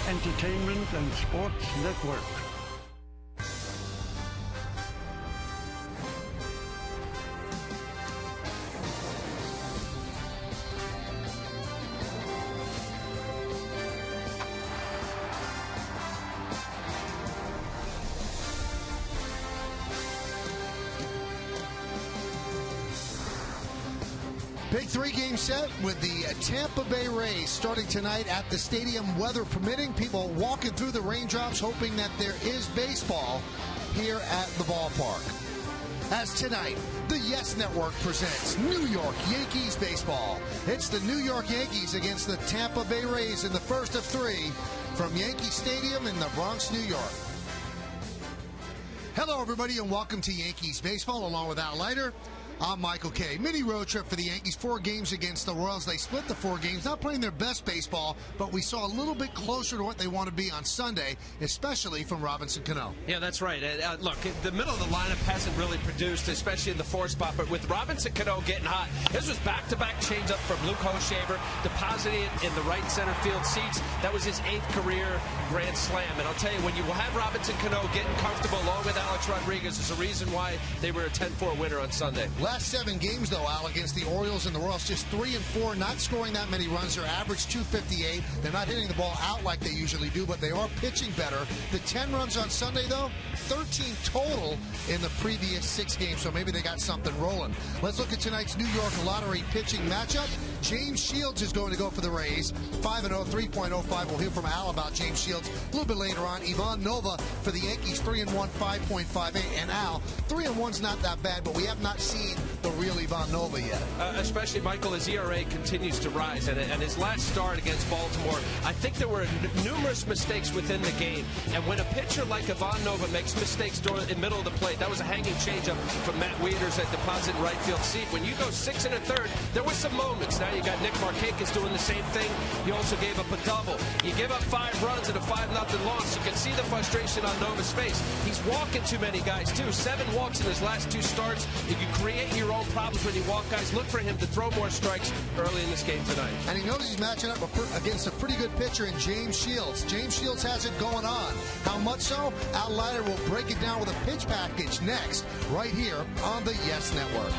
Entertainment and Sports Network. Big three-game set with the Tampa Bay Rays starting tonight at the stadium, weather permitting. People walking through the raindrops hoping that there is baseball here at the ballpark. As tonight, the Yes Network presents New York Yankees baseball. It's the New York Yankees against the Tampa Bay Rays in the first of three from Yankee Stadium in the Bronx, New York. Hello, everybody, and welcome to Yankees baseball along with Al Leiter. I'm Michael Kay. Mini road trip for the Yankees, 4 games against the Royals. They split the 4 games, not playing their best baseball, but we saw a little bit closer to what they want to be on Sunday, especially from Robertson Cano. Yeah, that's right. Look, the middle of the lineup hasn't really produced, especially in the 4 spot, but with Robertson Cano getting hot, this was back-to-back changeup from Luke Hochevar, depositing it in the right center field seats. That was his 8th career grand slam. And I'll tell you, when you have Robertson Cano getting comfortable along with Alex Rodriguez, there's a reason why they were a 10-4 winner on Sunday. Last 7 games, though, Al, against the Orioles and the Royals, just 3 and 4, not scoring that many runs. Their average 258. They're not hitting the ball out like they usually do, but they are pitching better. The 10 runs on Sunday, though, 13 total in the previous 6 games, so maybe they got something rolling. Let's look at tonight's New York Lottery pitching matchup. James Shields is going to go for the Rays, 5-0, 3.05. We'll hear from Al about James Shields a little bit later on. Ivan Nova for the Yankees, 3-1, 5.58. And Al, 3-1's not that bad, but we have not seen the real Ivan Nova yet. Especially, Michael, his ERA continues to rise, and his last start against Baltimore, I think there were numerous mistakes within the game, and when a pitcher like Ivan Nova makes mistakes in the middle of the plate, that was a hanging changeup from Matt Wieters at deposit right field seat. When you go 6 1/3, there were some moments. Now you got Nick Markakis doing the same thing. He also gave up a double. You give up 5 runs and a 5-0 loss. You can see the frustration on Nova's face. He's walking too many guys, too. 7 walks in his last 2 starts. If you create your own problems when you walk guys, look for him to throw more strikes early in this game tonight. And he knows he's matching up against a pretty good pitcher in James Shields. James Shields has it going on. How much so? Al Leiter will break it down with a pitch package next, right here on the Yes Network.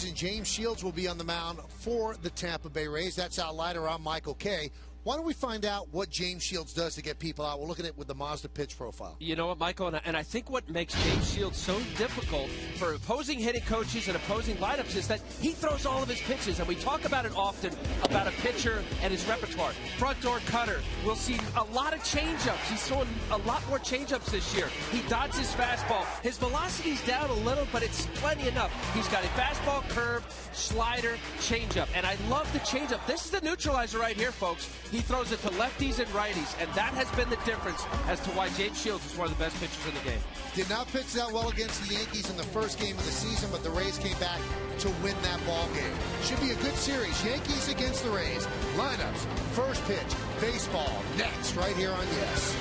And James Shields will be on the mound for the Tampa Bay Rays. That's Al Leiter. I'm Michael Kay. Why don't we find out what James Shields does to get people out? We'll look at it with the Mazda pitch profile. You know what, Michael, and I think what makes James Shields so difficult for opposing hitting coaches and opposing lineups is that he throws all of his pitches, and we talk about it often about a pitcher and his repertoire. Front door cutter. We'll see a lot of changeups. He's throwing a lot more changeups this year. He dodges his fastball. His velocity's down a little, but it's plenty enough. He's got a fastball, curve, slider, changeup, and I love the changeup. This is the neutralizer right here, folks. He throws it to lefties and righties, and that has been the difference as to why James Shields is one of the best pitchers in the game. Did not pitch that well against the Yankees in the first game of the season, but the Rays came back to win that ball game. Should be a good series. Yankees against the Rays. Lineups, first pitch, baseball, next, right here on Yes.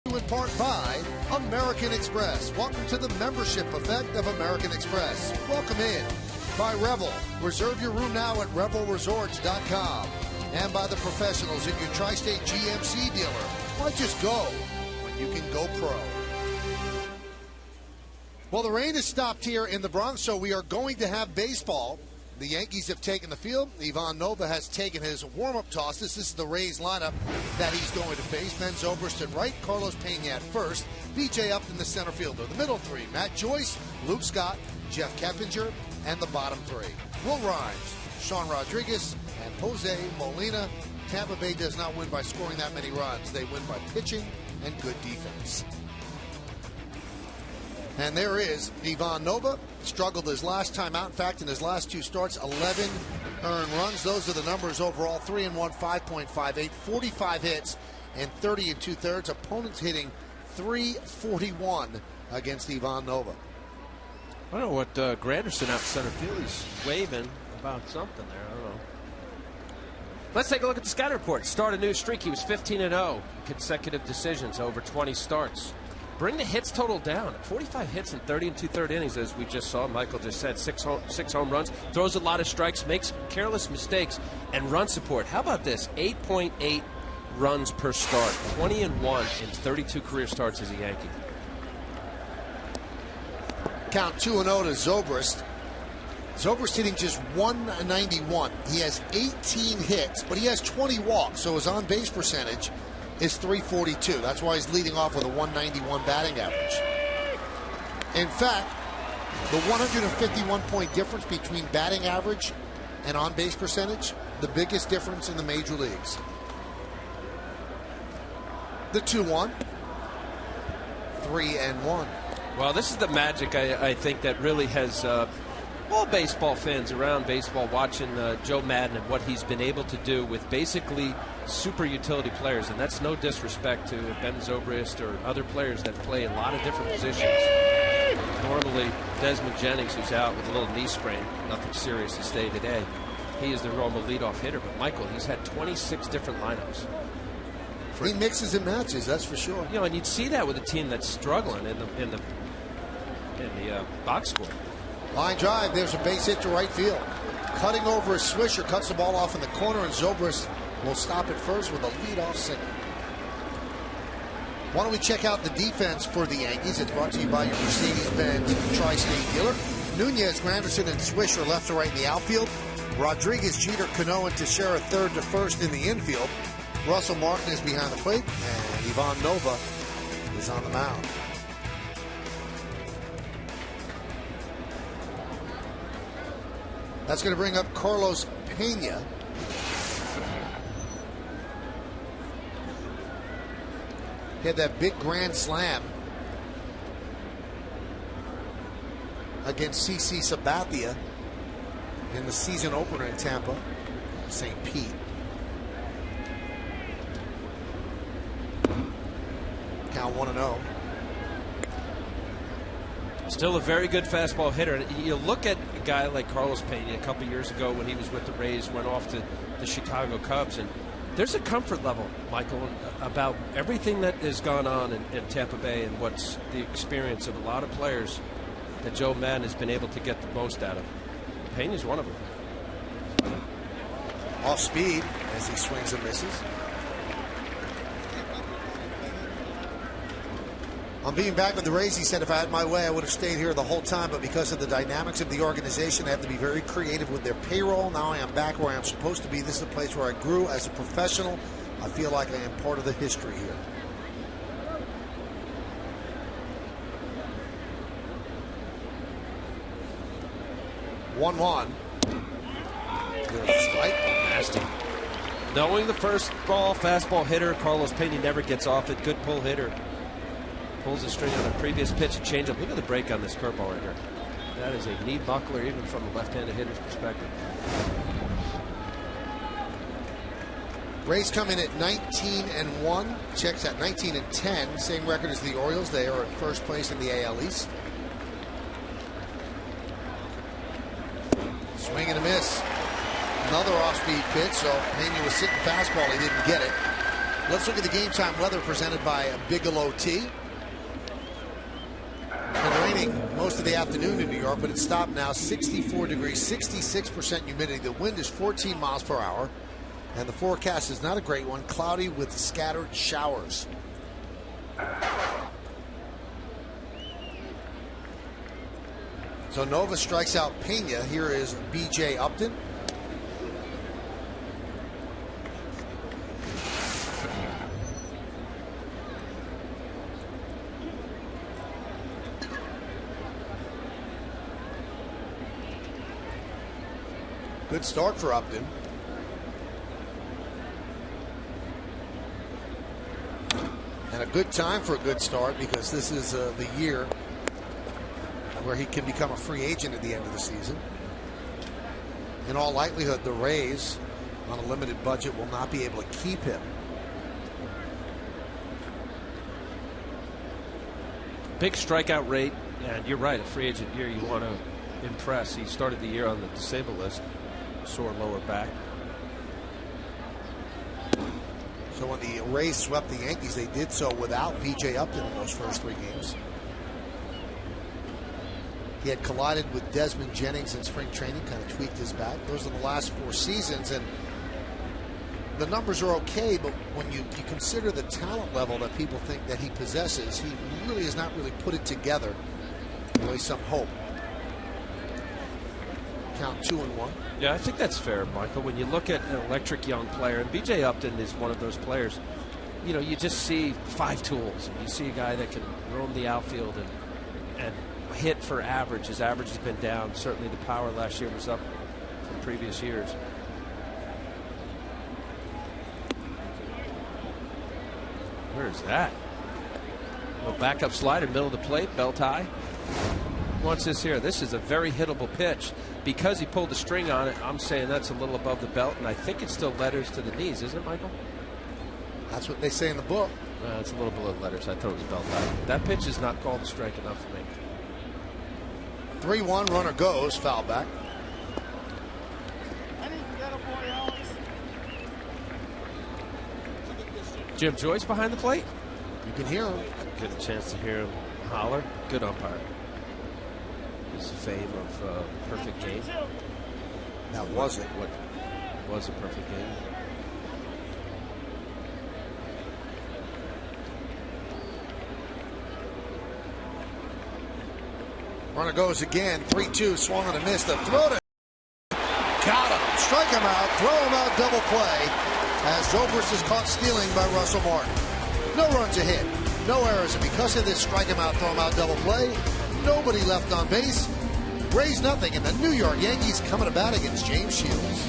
In part by American Express. Welcome to the membership effect of American Express. Welcome in by Revel. Reserve your room now at revelresorts.com. And by the professionals in your Tri-State GMC dealer. Why just go when you can go pro? Well, the rain has stopped here in the Bronx, so we are going to have baseball. The Yankees have taken the field. Ivan Nova has taken his warm-up toss. This is the Rays lineup that he's going to face. Ben Zobrist at right, Carlos Pena at first, B.J. Upton the center fielder. The middle three, Matt Joyce, Luke Scott, Jeff Keppinger, and the bottom three, Will Rhymes, Sean Rodriguez, and Jose Molina. Tampa Bay does not win by scoring that many runs. They win by pitching and good defense. And there is Ivan Nova. Struggled his last time out. In fact, in his last two starts, 11 earned runs. Those are the numbers overall. 3-1, 5.58, 45 hits, and 30 2/3. Opponents hitting .341 against Ivan Nova. I don't know what Granderson out in center field. He's waving about something there. I don't know. Let's take a look at the scouting report. Start a new streak. He was 15-0. Consecutive decisions over 20 starts. Bring the hits total down. 45 hits in 30 2/3 innings, as we just saw. Michael just said six home runs. Throws a lot of strikes, makes careless mistakes, and run support. How about this? 8.8 runs per start. 20-1 in 32 career starts as a Yankee. Count 2-0 to Zobrist. Zobrist hitting just 191. He has 18 hits, but he has 20 walks, so his on-base percentage is .342. That's why he's leading off with a 191 batting average. In fact, the 151-point difference between batting average and on-base percentage, the biggest difference in the major leagues. The 2-1, 3-1. Well, this is the magic, I think, that really has all baseball fans around baseball watching Joe Madden and what he's been able to do with basically super utility players. And that's no disrespect to Ben Zobrist or other players that play a lot of different positions. Normally, Desmond Jennings, who's out with a little knee sprain, nothing serious to stay today, he is the normal leadoff hitter. But Michael, he's had 26 different lineups. He mixes and matches, that's for sure. You know, and you'd see that with a team that's struggling in the box score. Line drive, there's a base hit to right field. Cutting over a Swisher, cuts the ball off in the corner, and Zobrist will stop it first with a leadoff single. Why don't we check out the defense for the Yankees? It's brought to you by your Mercedes-Benz Tri-State dealer. Nunez, Granderson, and Swisher left to right in the outfield. Rodriguez, Jeter, Cano, and Teixeira third to first in the infield. Russell Martin is behind the plate, and Ivan Nova is on the mound. That's going to bring up Carlos Pena. He had that big grand slam against CC Sabathia in the season opener in Tampa, St. Pete. Count 1-0. Still a very good fastball hitter. You look at a guy like Carlos Pena a couple years ago when he was with the Rays, went off to the Chicago Cubs, and there's a comfort level, Michael, about everything that has gone on in Tampa Bay and what's the experience of a lot of players that Joe Maddon has been able to get the most out of. Pena's one of them. Off speed as he swings and misses. On being back with the Rays, he said, if I had my way, I would have stayed here the whole time, but because of the dynamics of the organization, I have to be very creative with their payroll. Now I am back where I'm supposed to be. This is a place where I grew as a professional. I feel like I am part of the history here. One. Strike. Nasty. Knowing the first ball fastball hitter, Carlos Pena never gets off it. Good pull hitter. Pulls the string on a previous pitch and changeup. Look at the break on this curveball right here. That is a knee buckler even from a left-handed hitter's perspective. Rays come in at 19-1. Checks at 19-10. Same record as the Orioles. They are at first place in the AL East. Swing and a miss. Another off-speed pitch. So Pena was sitting fastball. He didn't get it. Let's look at the game time weather presented by Bigelow Tea. It's been raining most of the afternoon in New York, but it stopped now. 64 degrees, 66% humidity. The wind is 14 miles per hour. And the forecast is not a great one. Cloudy with scattered showers. So Nova strikes out Pena. Here is B.J. Upton. Good start for Upton. And a good time for a good start, because this is the year where he can become a free agent at the end of the season. In all likelihood, the Rays, on a limited budget, will not be able to keep him. Big strikeout rate, and you're right, a free agent year, you want to impress. He started the year on the disabled list, sore lower back. So when the Rays swept the Yankees, they did so without B.J. Upton in those first 3 games. He had collided with Desmond Jennings in spring training, kind of tweaked his back. Those are the last 4 seasons, and the numbers are okay, but when you consider the talent level that people think that he possesses, he really has not really put it together. Really some hope. Count 2-1. Yeah, I think that's fair, Michael. When you look at an electric young player, and B.J. Upton is one of those players, you know, you just see 5 tools, and you see a guy that can roam the outfield and hit for average. His average has been down. Certainly the power last year was up from previous years. Where is that? A backup slider, middle of the plate, belt high. What's this here? This is a very hittable pitch. Because he pulled the string on it, I'm saying that's a little above the belt, and I think it still letters to the knees, isn't it, Michael? That's what they say in the book. It's a little below letters. I thought it was belt high. That pitch is not called a strike enough for me. 3-1, runner goes, foul back. Jim Joyce behind the plate. You can hear him. Get a chance to hear him holler. Good umpire. His fame of perfect game. That wasn't what was a perfect game. Runner goes again. 3-2, swung on a miss. The throw to got him. Strike him out. Throw him out. Double play. As Robertson is caught stealing by Russell Martin. No runs a hit. No errors. And because of this strike him out, throw him out double play, nobody left on base. Rays nothing, and the New York Yankees coming about against James Shields.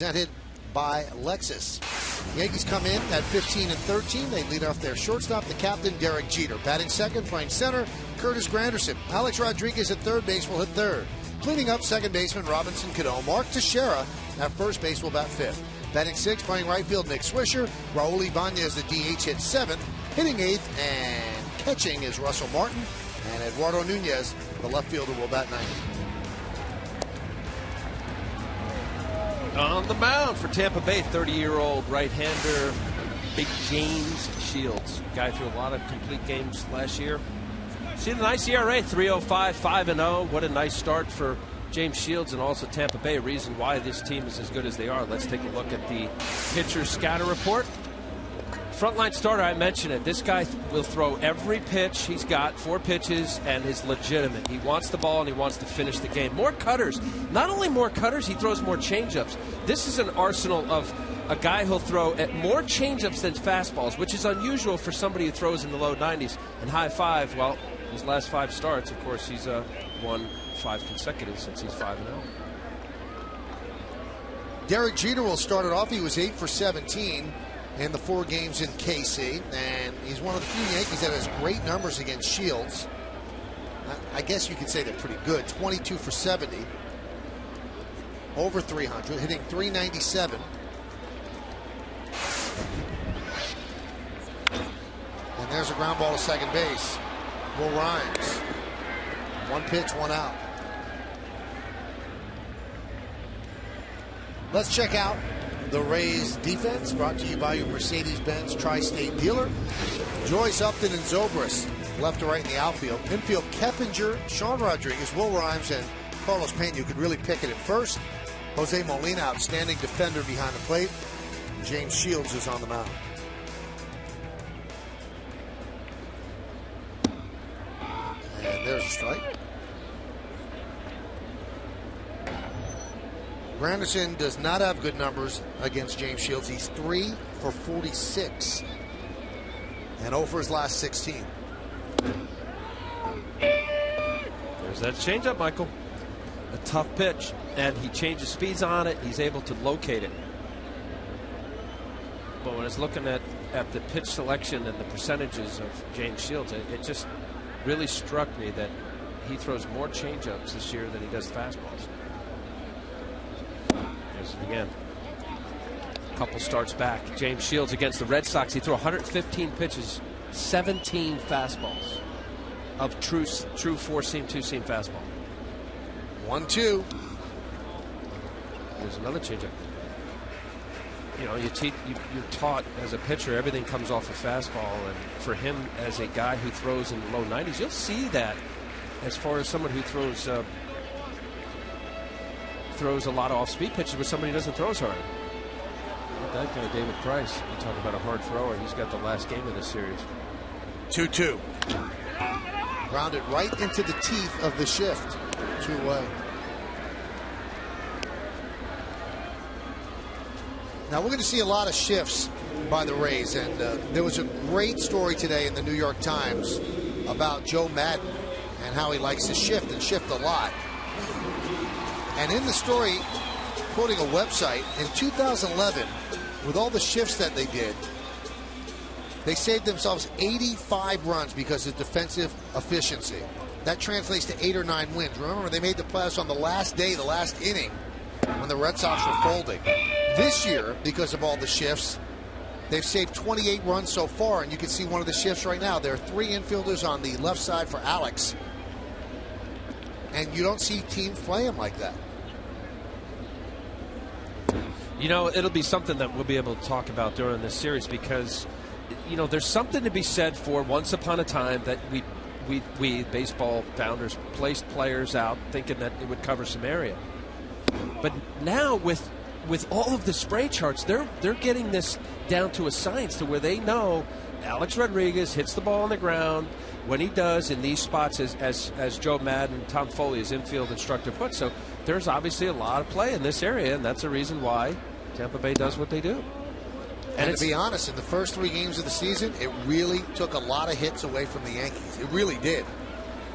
Presented by Lexus. Yankees come in at 15-13. They lead off their shortstop, the captain, Derek Jeter. Batting second, playing center, Curtis Granderson. Alex Rodriguez at third base will hit third. Cleaning up, second baseman Robinson Cano. Mark Teixeira at first base will bat fifth. Batting sixth, playing right field, Nick Swisher. Raul Ibanez, the DH, hits seventh. Hitting eighth and catching is Russell Martin. And Eduardo Nunez, the left fielder, will bat ninth. On the mound for Tampa Bay, 30-year-old right-hander, Big James Shields. Guy threw a lot of complete games last year. See the nice ERA, 3.05, 5-0. What a nice start for James Shields and also Tampa Bay. A reason why this team is as good as they are. Let's take a look at the pitcher scatter report. Frontline starter, I mentioned it. This guy will throw every pitch he's got, 4 pitches, and is legitimate. He wants the ball and he wants to finish the game. More cutters. Not only more cutters, he throws more changeups. This is an arsenal of a guy who'll throw at more changeups than fastballs, which is unusual for somebody who throws in the low 90s. And high five, well, his last 5 starts, of course, he's won 5 consecutive since he's 5-0. Derek Jeter will start it off. He was 8 for 17. In the 4 games in KC, and he's one of the few Yankees that has great numbers against Shields. I guess you could say they're pretty good. 22 for 70, over 300, hitting 397. And there's a ground ball to second base. Will Rhymes. 1 pitch, 1 out. Let's check out the Rays defense, brought to you by your Mercedes-Benz Tri-State dealer. Joyce, Upton, and Zobrist, left to right in the outfield. Infield, Keppinger, Sean Rodriguez, Will Rhymes, and Carlos Pena. You could really pick it at first. Jose Molina, outstanding defender behind the plate. James Shields is on the mound. And there's a strike. Granderson does not have good numbers against James Shields. He's 3 for 46 and 0 for his last 16. There's that changeup, Michael. A tough pitch, and he changes speeds on it. He's able to locate it. But when I was looking at the pitch selection and the percentages of James Shields, it just really struck me that he throws more changeups this year than he does fastballs. Again, a couple starts back. James Shields against the Red Sox, he threw 115 pitches, 17 fastballs of true 4-seam, 2-seam fastball. 1-2. There's another changeup. You know, you're taught as a pitcher everything comes off a fastball, and for him as a guy who throws in the low 90s, you'll see that as far as someone who throws a lot of off-speed pitches with somebody who doesn't throw as hard. That guy, David Price, you talk about a hard thrower. He's got the last game of this series. 2-2. Grounded right into the teeth of the shift. 2 away. Now we're going to see a lot of shifts by the Rays, and there was a great story today in the New York Times about Joe Madden and how he likes to shift and shift a lot. And in the story, quoting a website, in 2011, with all the shifts that they did, They saved themselves 85 runs because of defensive efficiency. That translates to 8 or 9 wins. Remember, they made the playoffs on the last day, the last inning, when the Red Sox were folding. This year, because of all the shifts, they've saved 28 runs so far, and you can see one of the shifts right now. There are 3 infielders on the left side for Alex, and you don't see teams play him like that. You know, it'll be something that we'll be able to talk about during this series because, you know, there's something to be said for once upon a time that we baseball founders placed players out thinking that it would cover some area. But now with all of the spray charts, they're getting this down to a science to where they know Alex Rodriguez hits the ball on the ground when he does in these spots as Joe Madden, Tom Foley, his infield instructor, put. So there's obviously a lot of play in this area, and that's the reason why Tampa Bay does what they do. And to be honest, in the first 3 games of the season, it really took a lot of hits away from the Yankees. It really did.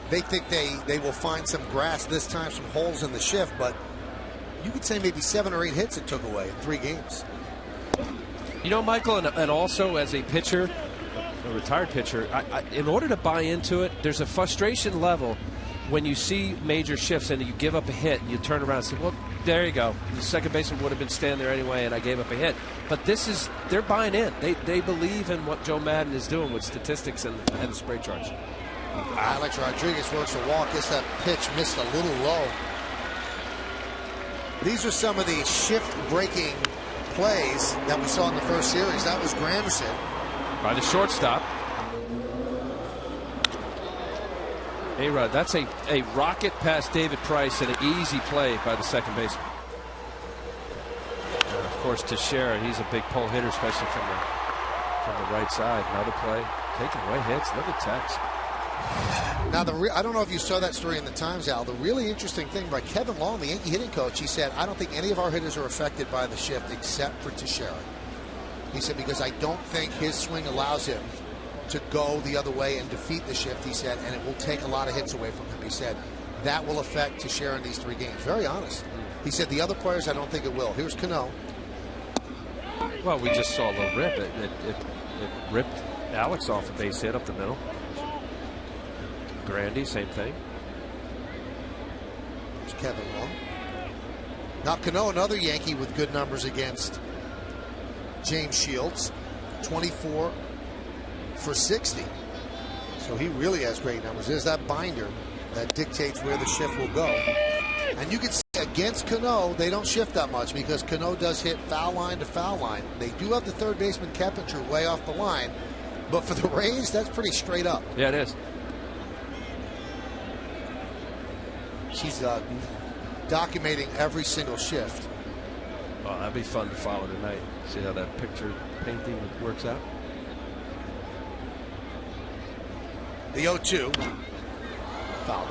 They think they will find some grass this time, some holes in the shift, but you could say maybe 7 or 8 hits it took away in 3 games. You know, Michael, and also as a pitcher, a retired pitcher, in order to buy into it, there's a frustration level when you see major shifts and you give up a hit and you turn around and say, well, there you go. The second baseman would have been standing there anyway and I gave up a hit. But they're buying in. They believe in what Joe Madden is doing with statistics and the spray charts. Alex Rodriguez works a walk. Guess that pitch missed a little low. These are some of the shift-breaking plays that we saw in the first series. That was Granderson. By the shortstop. A-Rod, that's a rocket past David Price and an easy play by the second baseman. And of course, Teixeira, he's a big pull hitter, especially from the right side. Another play, taking away hits. Look at Tex. Now, I don't know if you saw that story in the Times, Al. The really interesting thing by Kevin Long, the Yankee hitting coach, he said, I don't think any of our hitters are affected by the shift except for Teixeira. He said, because I don't think his swing allows him to go the other way and defeat the shift, he said, and it will take a lot of hits away from him. He said, that will affect Teixeira in these 3 games. Very honest. He said, the other players, I don't think it will. Here's Cano. Well, we just saw a little rip. It ripped Alex off a base hit up the middle. Grandy, same thing. There's Kevin Long. Now Cano, another Yankee with good numbers against James Shields. 24 for 60. So he really has great numbers. There's that binder that dictates where the shift will go. And you can see against Cano, they don't shift that much because Cano does hit foul line to foul line. They do have the third baseman Keppinger way off the line. But for the Rays, that's pretty straight up. Yeah, it is. She's documenting every single shift. Well, that'd be fun to follow tonight. See how that picture painting works out. The 0-2. Foul.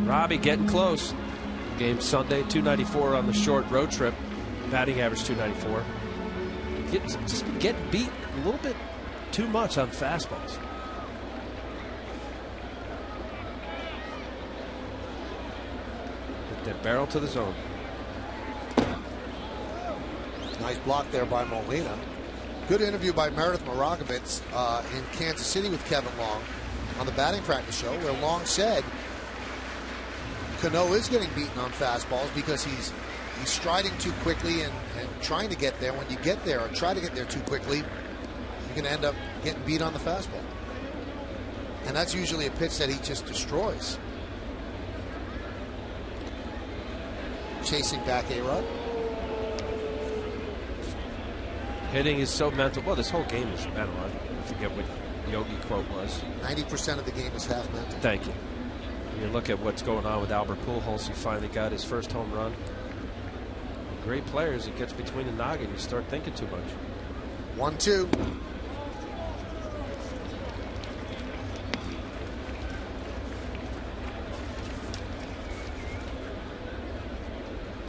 Robbie getting close. Game Sunday, 294 on the short road trip. Batting average 294. Just been getting beat a little bit too much on fastballs. Hit that barrel to the zone. Nice block there by Molina. Good interview by Meredith Maragovitz in Kansas City with Kevin Long on the batting practice show, where Long said Cano is getting beaten on fastballs because he's striding too quickly and trying to get there. When you get there or try to get there too quickly, you're going to end up getting beat on the fastball. And that's usually a pitch that he just destroys. Chasing back A-Rod. Hitting is so mental. Well, this whole game is mental. I forget what Yogi quote was. 90% of the game is half mental. Thank you. You look at what's going on with Albert Pujols. He finally got his first home run. Great players, it gets between the noggin. You start thinking too much. 1-2.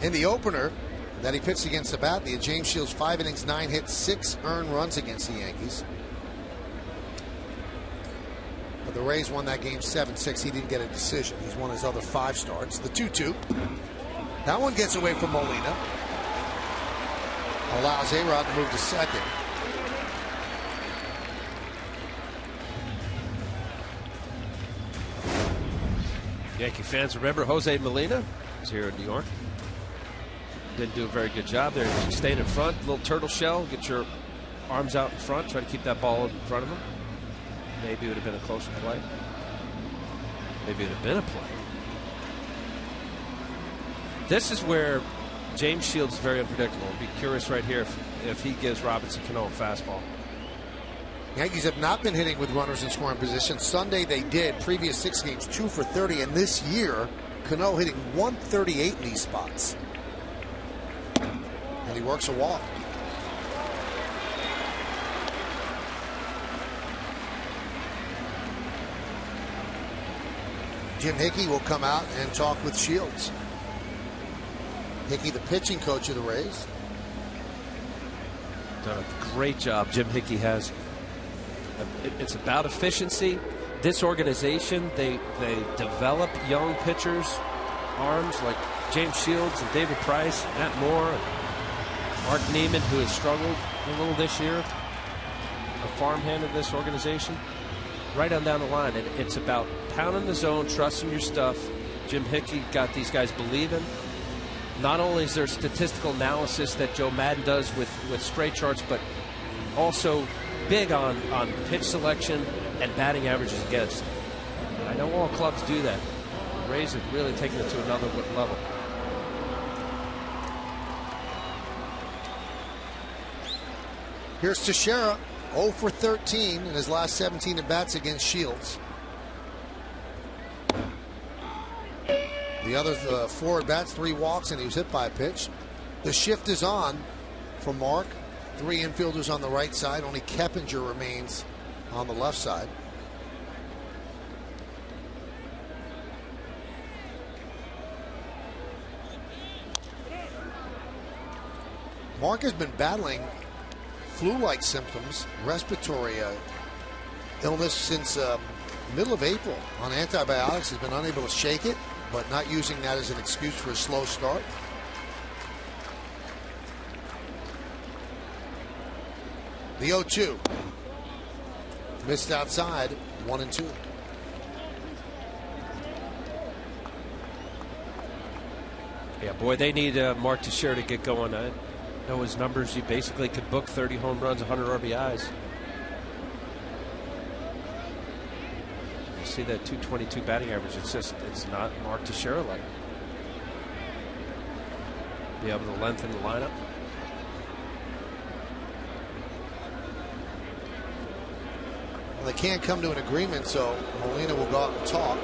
In the opener that he pitched against Sabathia, James Shields, 5 innings, 9 hits, 6 earned runs against the Yankees. But the Rays won that game 7-6. He didn't get a decision. He's won his other 5 starts. The 2-2. That one gets away from Molina. Allows A-Rod to move to second. Yankee fans, remember Jose Molina was here in New York. Didn't do a very good job there. Staying in front, little turtle shell, get your arms out in front, try to keep that ball in front of him. Maybe it would have been a closer play. Maybe it would have been a play. This is where James Shields is very unpredictable. I'd be curious right here if he gives Robertson Cano a fastball. Yankees have not been hitting with runners in scoring position. Sunday they did. Previous 6 games, 2 for 30. And this year, Cano hitting 138 in these spots. And he works a walk. Jim Hickey will come out and talk with Shields. Hickey, the pitching coach of the Rays. Done a great job Jim Hickey has. It's about efficiency. This organization, they develop young pitchers, arms like James Shields and David Price, Matt Moore, and Mark Neiman, who has struggled a little this year, a farmhand of this organization. Right on down the line, and it's about pounding the zone, trusting your stuff. Jim Hickey got these guys believing. Not only is there statistical analysis that Joe Madden does with straight charts, but also big on pitch selection and batting averages against. And I know all clubs do that. The Rays have really taken it to another level. Here's Teixeira, 0 for 13 in his last 17 at bats against Shields. The other 4 at bats, 3 walks, and he was hit by a pitch. The shift is on for Mark. 3 infielders on the right side. Only Keppinger remains on the left side. Mark has been battling flu-like symptoms, respiratory illness since middle of April on antibiotics. He's been unable to shake it, but not using that as an excuse for a slow start. The 0-2. Missed outside, 1-2. Yeah, boy, they need Mark Teixeira to get going. I know his numbers. He basically could book 30 home runs, 100 RBIs. You see that 222 batting average. It's not Mark Teixeira like. Be able to lengthen the lineup. Well, they can't come to an agreement, so Molina will go out and talk.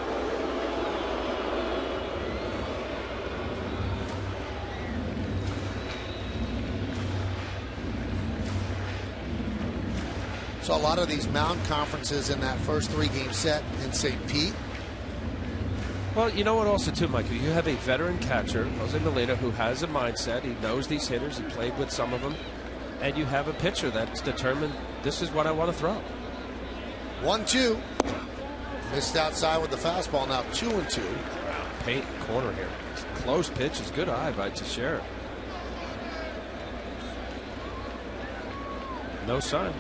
Saw a lot of these mound conferences in that first 3-game set in St. Pete. Well, you know what also too, Michael, you have a veteran catcher, Jose Molina, who has a mindset. He knows these hitters. He played with some of them. And you have a pitcher that's determined, this is what I want to throw. 1-2. Missed outside with the fastball. Now 2-2. Paint corner here. Close pitch is good eye by Teixeira. No sign.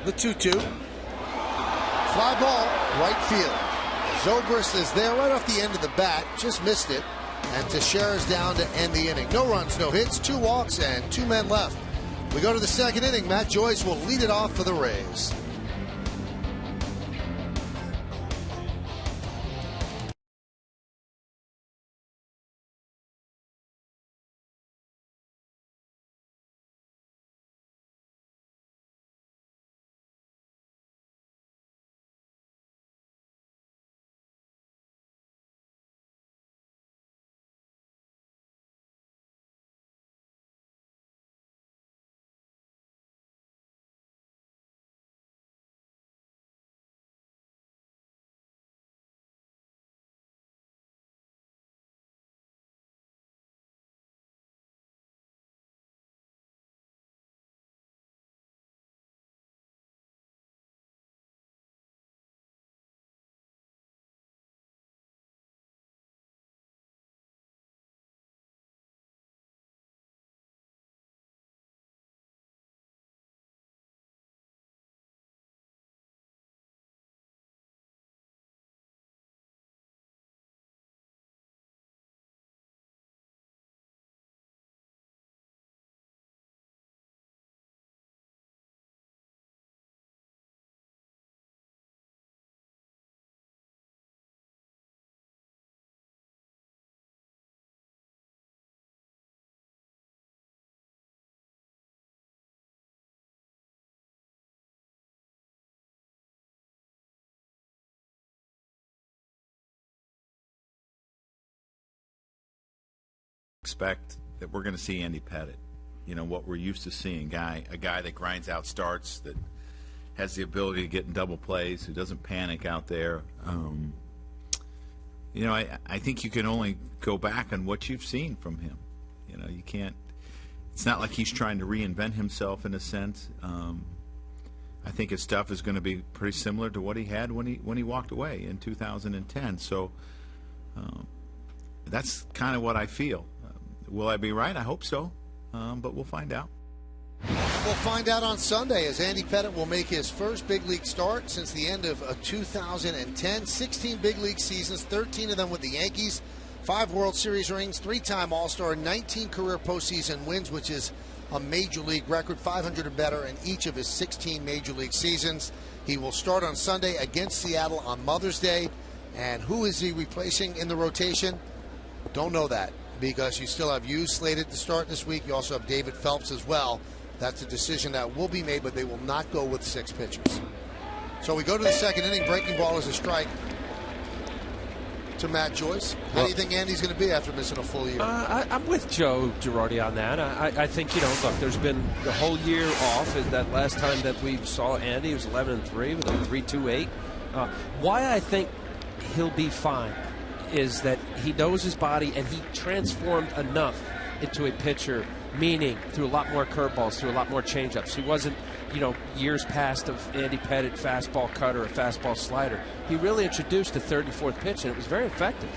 The 2-2. Fly ball, right field. Zobrist is there right off the end of the bat. Just missed it. And Teixeira's down to end the inning. No runs, no hits, 2 walks, and 2 men left. We go to the second inning. Matt Joyce will lead it off for the Rays. expect that we're going to see Andy Pettitte. You know, what we're used to seeing, a guy that grinds out starts, that has the ability to get in double plays, who doesn't panic out there. You know, I think you can only go back on what you've seen from him. You know, you can't. It's not like he's trying to reinvent himself in a sense. I think his stuff is going to be pretty similar to what he had when he walked away in 2010. So that's kind of what I feel. Will I be right? I hope so, but we'll find out. We'll find out on Sunday as Andy Pettitte will make his first big league start since the end of 2010. 16 big league seasons, 13 of them with the Yankees, 5 World Series rings, 3-time All-Star, 19 career postseason wins, which is a major league record, 500 or better in each of his 16 major league seasons. He will start on Sunday against Seattle on Mother's Day. And who is he replacing in the rotation? Don't know that, because you still have Hughes slated to start this week. You also have David Phelps as well. That's a decision that will be made, but they will not go with 6 pitchers. So we go to the second inning. Breaking ball is a strike to Matt Joyce. How do you think Andy's going to be after missing a full year? I'm with Joe Girardi on that. I think, you know, look, there's been the whole year off. That last time that we saw Andy, he was 11-3 with a 3.28. Why I think he'll be fine is that he knows his body, and he transformed enough into a pitcher, meaning through a lot more curveballs, through a lot more changeups. He wasn't, you know, years past of Andy Pettitte, fastball cutter, a fastball slider. He really introduced the third and fourth pitch, and it was very effective.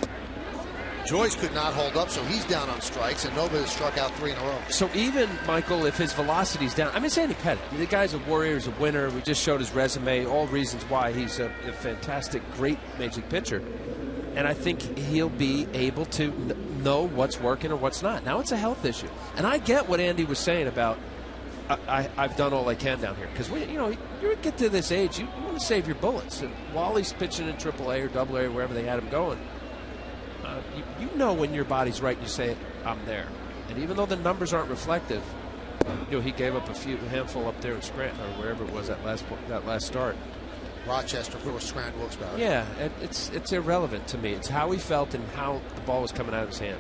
Joyce could not hold up, so he's down on strikes, and Nova has struck out 3 in a row. So even, Michael, if his velocity's down, I mean, it's Andy Pettitte. The guy's a warrior, he's a winner. We just showed his resume, all reasons why he's a fantastic, great major league pitcher. And I think he'll be able to know what's working or what's not. Now it's a health issue. And I get what Andy was saying about, I've done all I can down here. Because, you know, you get to this age, you want to save your bullets. And while he's pitching in AAA or AA or wherever they had him going, you know when your body's right, you say, I'm there. And even though the numbers aren't reflective, you know, he gave up a handful up there in Scranton or wherever it was that last start. Rochester for Scranton Wilkes-Barre. Yeah, it's irrelevant to me. It's how he felt and how the ball was coming out of his hand.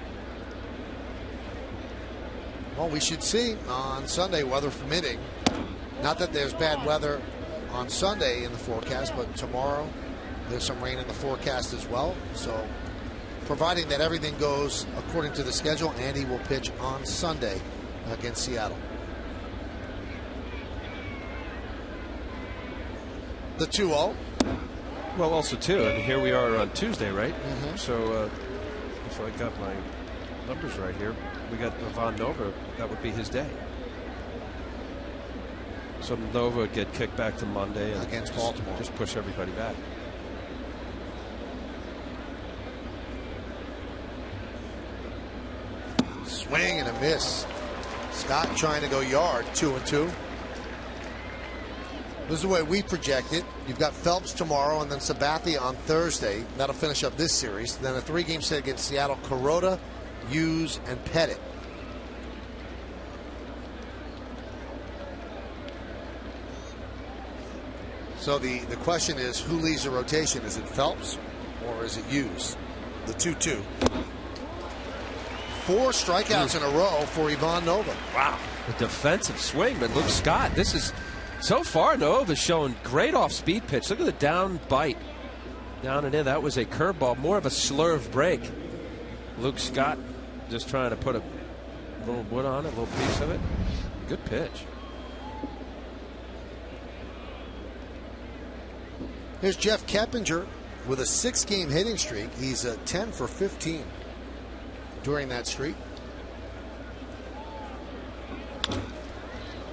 Well, we should see on Sunday, weather permitting. Not that there's bad weather on Sunday in the forecast, but tomorrow there's some rain in the forecast as well. So, providing that everything goes according to the schedule, Andy will pitch on Sunday against Seattle. The 2-0. Well, also, too, and here we are on Tuesday, right? Mm-hmm. So, if I got my numbers right here, we got Ivan Nova. That would be his day. So Nova would get kicked back to Monday and against Baltimore. Just push everybody back. Swing and a miss. Scott trying to go yard, 2-2. This is the way we project it. You've got Phelps tomorrow and then Sabathia on Thursday. That'll finish up this series. Then a 3-game set against Seattle, Kuroda, Hughes, and Pettitte. So the question is, who leads the rotation? Is it Phelps or is it Hughes? The 2-2. 4 strikeouts in a row for Ivan Nova. Wow. A defensive swing, but Luke Scott, this is, so far, Nova's showing great off-speed pitch. Look at the down bite. Down and in. That was a curveball, more of a slurve break. Luke Scott just trying to put a little wood on it, a little piece of it. Good pitch. Here's Jeff Keppinger with a 6-game hitting streak. He's 10 for 15 during that streak.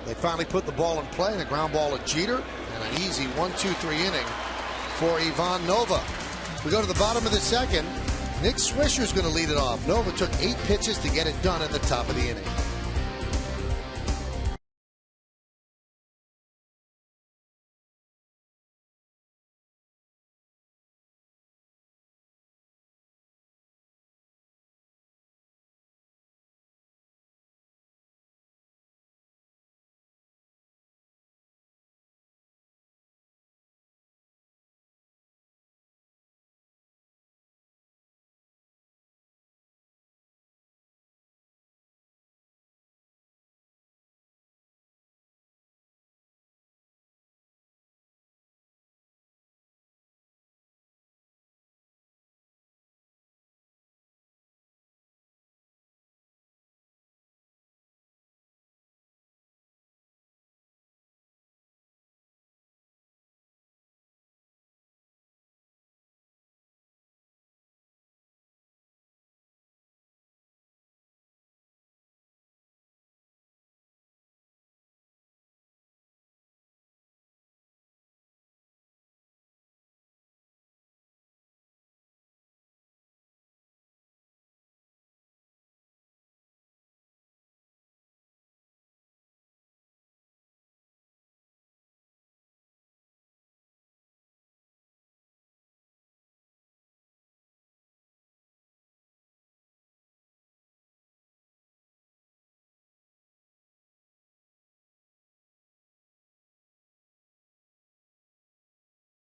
They finally put the ball in play, and a ground ball at Jeter, and an easy 1-2-3 inning for Ivan Nova. We go to the bottom of the second. Nick Swisher's going to lead it off. Nova took 8 pitches to get it done in the top of the inning.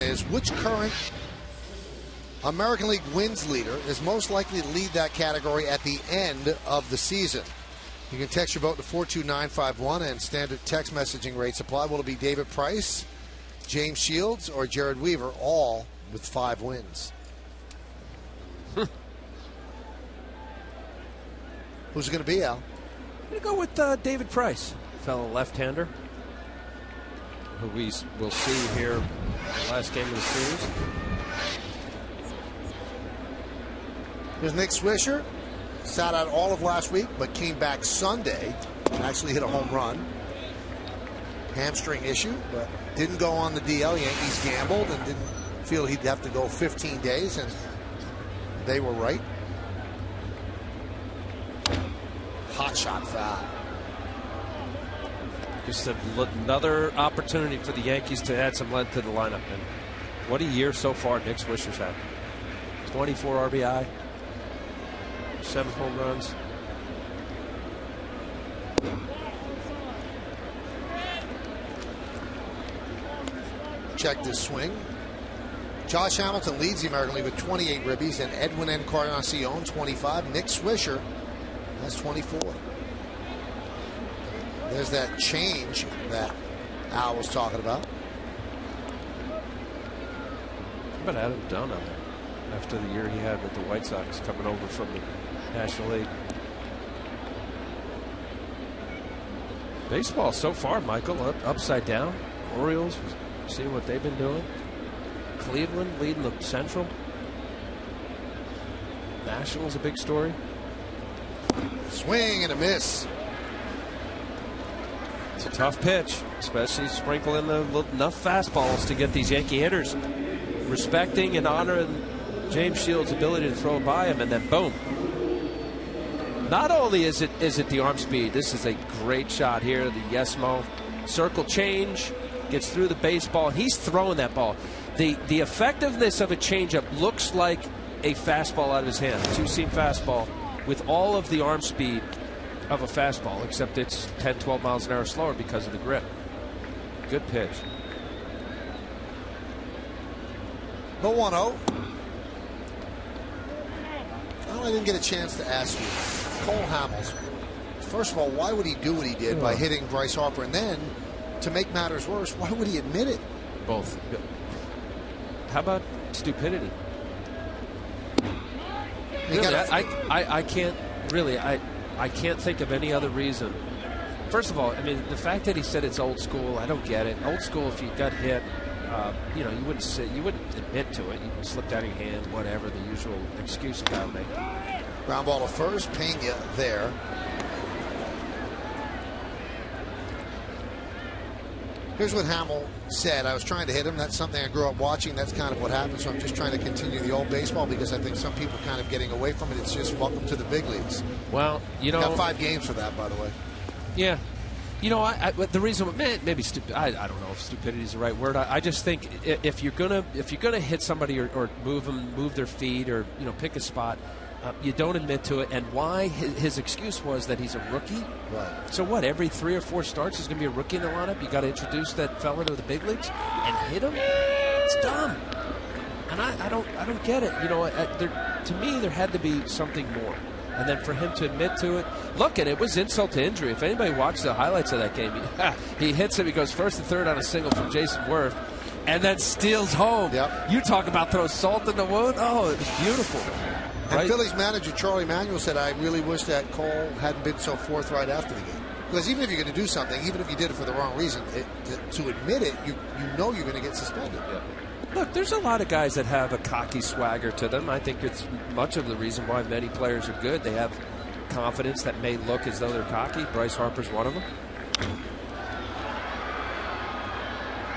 is which current American League wins leader is most likely to lead that category at the end of the season? You can text your vote to 42951 and standard text messaging rates apply. Will it be David Price, James Shields, or Jared Weaver, all with 5 wins? Who's it going to be, Al? I'm going to go with David Price, fellow left-hander, who we will see here in the last game of the series. Here's Nick Swisher. Sat out all of last week, but came back Sunday and actually hit a home run. Hamstring issue, but didn't go on the DL. Yankees gambled and didn't feel he'd have to go 15 days, and they were right. Hot shot foul. Just another opportunity for the Yankees to add some length to the lineup. And what a year so far Nick Swisher's had. 24 RBI, 7 home runs. Check this swing. Josh Hamilton leads the American League with 28 ribbies, and Edwin Encarnacion 25. Nick Swisher has 24. There's that change that Al was talking about. How about Adam Dunn on there after the year he had with the White Sox coming over from the National League? Baseball so far, Michael, upside down. Orioles, seeing what they've been doing. Cleveland leading the Central. Nationals a big story. Swing and a miss. It's a tough pitch, especially sprinkling enough fastballs to get these Yankee hitters respecting and honoring James Shields' ability to throw by him, and then boom. Not only is it the arm speed, this is a great shot here. The Yesmo circle change gets through the baseball, and he's throwing that ball. The effectiveness of a changeup looks like a fastball out of his hand, a two-seam fastball with all of the arm speed of a fastball, except it's 10, 12 miles an hour slower because of the grip. Good pitch. The 1-0. I didn't get a chance to ask you. Cole Hamels, first of all, why would he do what he did by hitting Bryce Harper? And then, to make matters worse, why would he admit it? Both. How about stupidity? Really, I can't really. I can't think of any other reason. First of all, I mean, the fact that he said it's old school, I don't get it. Old school, if you got hit, you wouldn't admit to it. You slipped out of your hand, whatever, the usual excuse a guy will make. Ground ball to first, Pena there. Here's what Hamill said. I was trying to hit him. That's something I grew up watching. That's kind of what happened. So I'm just trying to continue the old baseball because I think some people are kind of getting away from it. It's just welcome to the big leagues. Well, you know, got 5 games for that, by the way. Yeah. You know, the reason, maybe stupid. I don't know if stupidity is the right word. I just think if you're gonna hit somebody or move their feet or pick a spot, you don't admit to it. And why his excuse was that he's a rookie. Right. So what? Every 3 or 4 starts, there's going to be a rookie in the lineup. You got to introduce that fella to the big leagues and hit him. It's dumb. And I don't get it. You know, to me, there had to be something more. And then for him to admit to it, look, and it was insult to injury. If anybody watched the highlights of that game, he hits him. He goes first and third on a single from Jason Worth, and then steals home. Yep. You talk about throw salt in the wound. Oh, it was beautiful. And Right? Phillies manager Charlie Manuel said, I really wish that Cole hadn't been so forthright after the game. Because even if you're going to do something, even if you did it for the wrong reason, to admit it, you know you're going to get suspended. Yeah. Look, there's a lot of guys that have a cocky swagger to them. I think it's much of the reason why many players are good. They have confidence that may look as though they're cocky. Bryce Harper's one of them.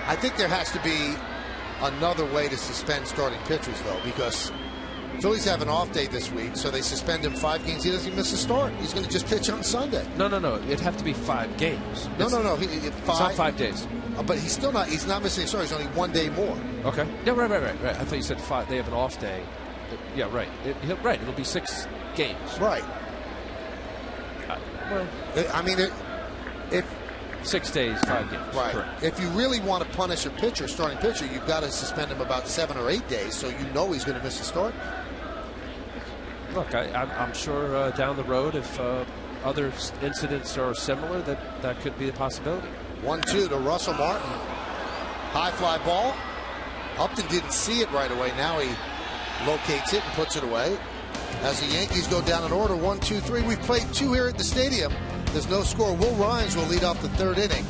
I think there has to be another way to suspend starting pitchers, though, because Phillies have an off day this week, so they suspend him 5 games. He doesn't even miss a start. He's going to just pitch on Sunday. No. It'd have to be 5 games. No. It's not 5 days. But he's still not. He's not missing a start. He's only 1 day more. Okay. Yeah, right. I thought you said 5. They have an off day. Yeah, right. It'll be 6 games. Right. Well, I mean, if 6 days, 5 games. Right. Correct. If you really want to punish a pitcher, starting pitcher, you've got to suspend him about 7 or 8 days, so you know he's going to miss a start. Look, I'm sure down the road, if other incidents are similar, that could be a possibility. 1-2 to Russell Martin. High fly ball. Upton didn't see it right away. Now he locates it and puts it away. As the Yankees go down in order, 1, 2, 3. We've played 2 here at the stadium. There's no score. Will Rhymes will lead off the 3rd inning.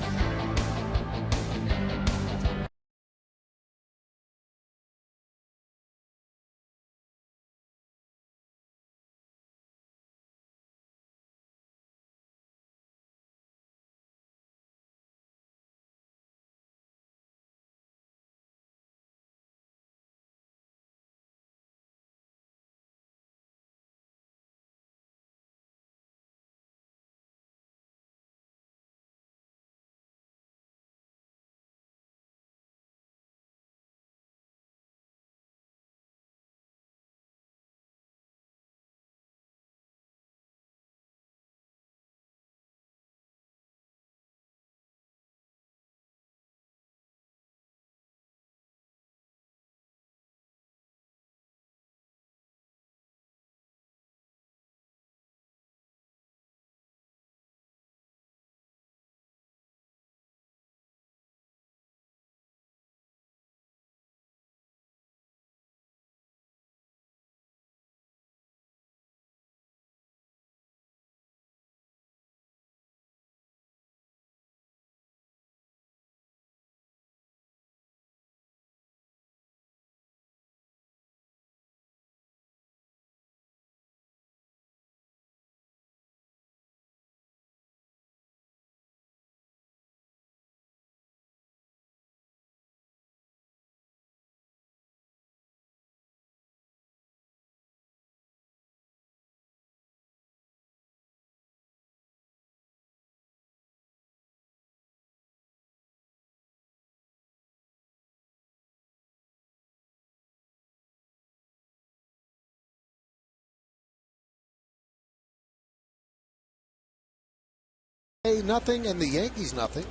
Nothing, and the Yankees nothing.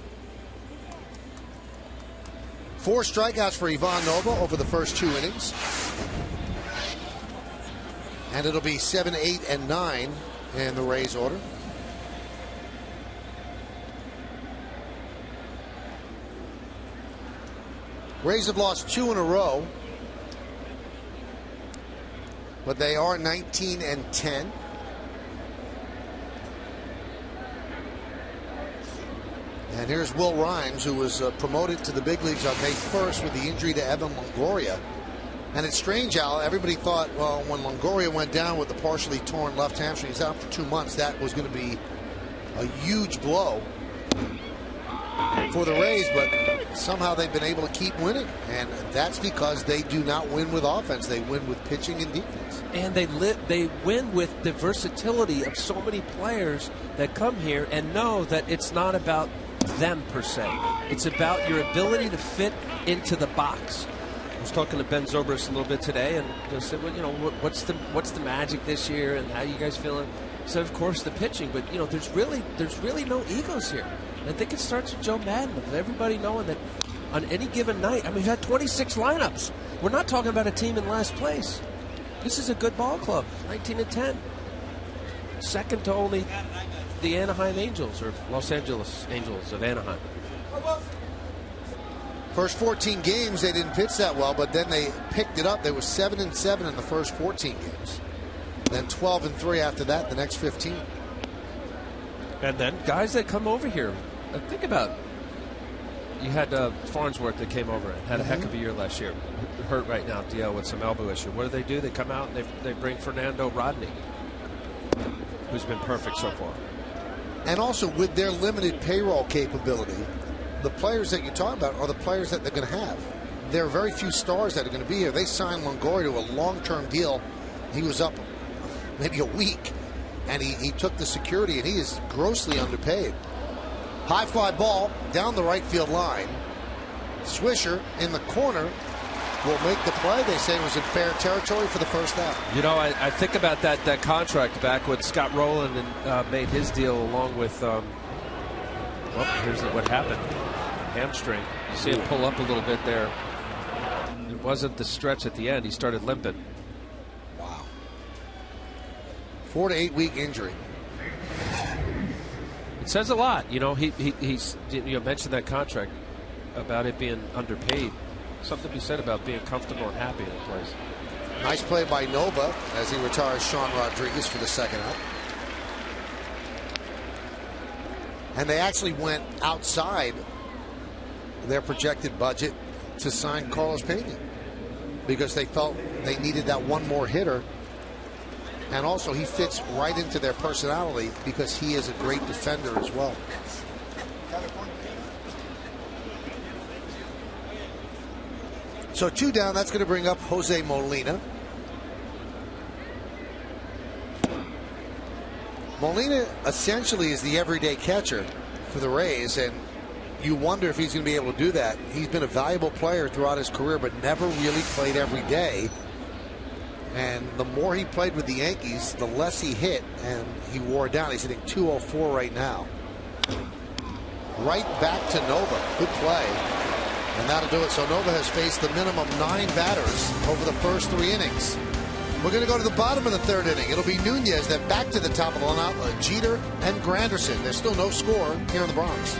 4 strikeouts for Ivan Nova over the first 2 innings. And it'll be 7, 8, and 9 in the Rays order. Rays have lost 2 in a row, but they are 19 and 10. And here's Will Rhymes, who was promoted to the big leagues on May 1st with the injury to Evan Longoria. And it's strange, Al. Everybody thought, well, when Longoria went down with the partially torn left hamstring, he's out for 2 months, that was going to be a huge blow for the Rays. But somehow they've been able to keep winning. And that's because they do not win with offense. They win with pitching and defense. And they win with the versatility of so many players that come here and know that it's not about them per se. It's about your ability to fit into the box. I was talking to Ben Zobrist a little bit today, and just said, well, you know, what's the magic this year, and how you guys feeling? So of course the pitching, but you know, there's really no egos here. And I think it starts with Joe Madden, with everybody knowing that on any given night. I mean, we've had 26 lineups. We're not talking about a team in last place. This is a good ball club, 19 and 10, second to only the Anaheim Angels, or Los Angeles Angels of Anaheim. First 14 games they didn't pitch that well, but then they picked it up. They were 7 and 7 in the first 14 games. Then 12 and 3 after that, the next 15. And then guys that come over here, think about it. You had Farnsworth that came over and had a heck of a year last year. Hurt right now, DL with some elbow issue. What do? They come out and they bring Fernando Rodney, who's been perfect so far. And also with their limited payroll capability, the players that you're talking about are the players that they're going to have. There are very few stars that are going to be here. They signed Longoria to a long-term deal. He was up maybe a week, and he took the security, and he is grossly underpaid. High fly ball down the right field line. Swisher in the corner will make the play. They say it was in fair territory for the first out. You know, I think about that contract back when Scott Rowland made his deal along with Well, here's what happened. Hamstring. You see him pull up a little bit there. It wasn't the stretch at the end. He started limping. Wow. 4 to 8 week injury. It says a lot. You know, he's mentioned that contract about it being underpaid. Something to be said about being comfortable and happy in a place. Nice play by Nova as he retires Sean Rodriguez for the second out. And they actually went outside their projected budget to sign Carlos Pena because they felt they needed that one more hitter. And also he fits right into their personality because he is a great defender as well. So 2 down, that's going to bring up Jose Molina. Molina essentially is the everyday catcher for the Rays, and you wonder if he's going to be able to do that. He's been a valuable player throughout his career, but never really played every day. And the more he played with the Yankees, the less he hit, and he wore down. He's hitting .204 right now. Right back to Nova. Good play. And that'll do it. So Nova has faced the minimum 9 batters over the first 3 innings. We're going to go to the bottom of the 3rd inning. It'll be Nunez, then back to the top of the lineup, Jeter and Granderson. There's still no score here in the Bronx.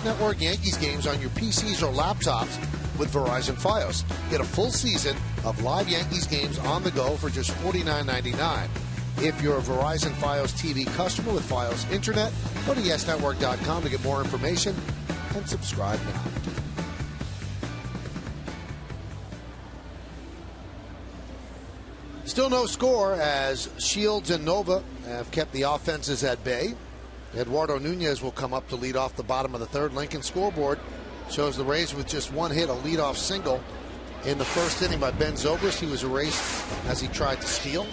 Network Yankees games on your PCs or laptops with Verizon Fios. Get a full season of live Yankees games on the go for just $49.99. If you're a Verizon Fios TV customer with Fios Internet, go to yesnetwork.com to get more information and subscribe now. Still no score as Shields and Nova have kept the offenses at bay. Eduardo Nunez will come up to lead off the bottom of the 3rd. Lincoln scoreboard shows the Rays with just 1 hit, a leadoff single in the 1st inning by Ben Zobrist. He was erased as he tried to steal.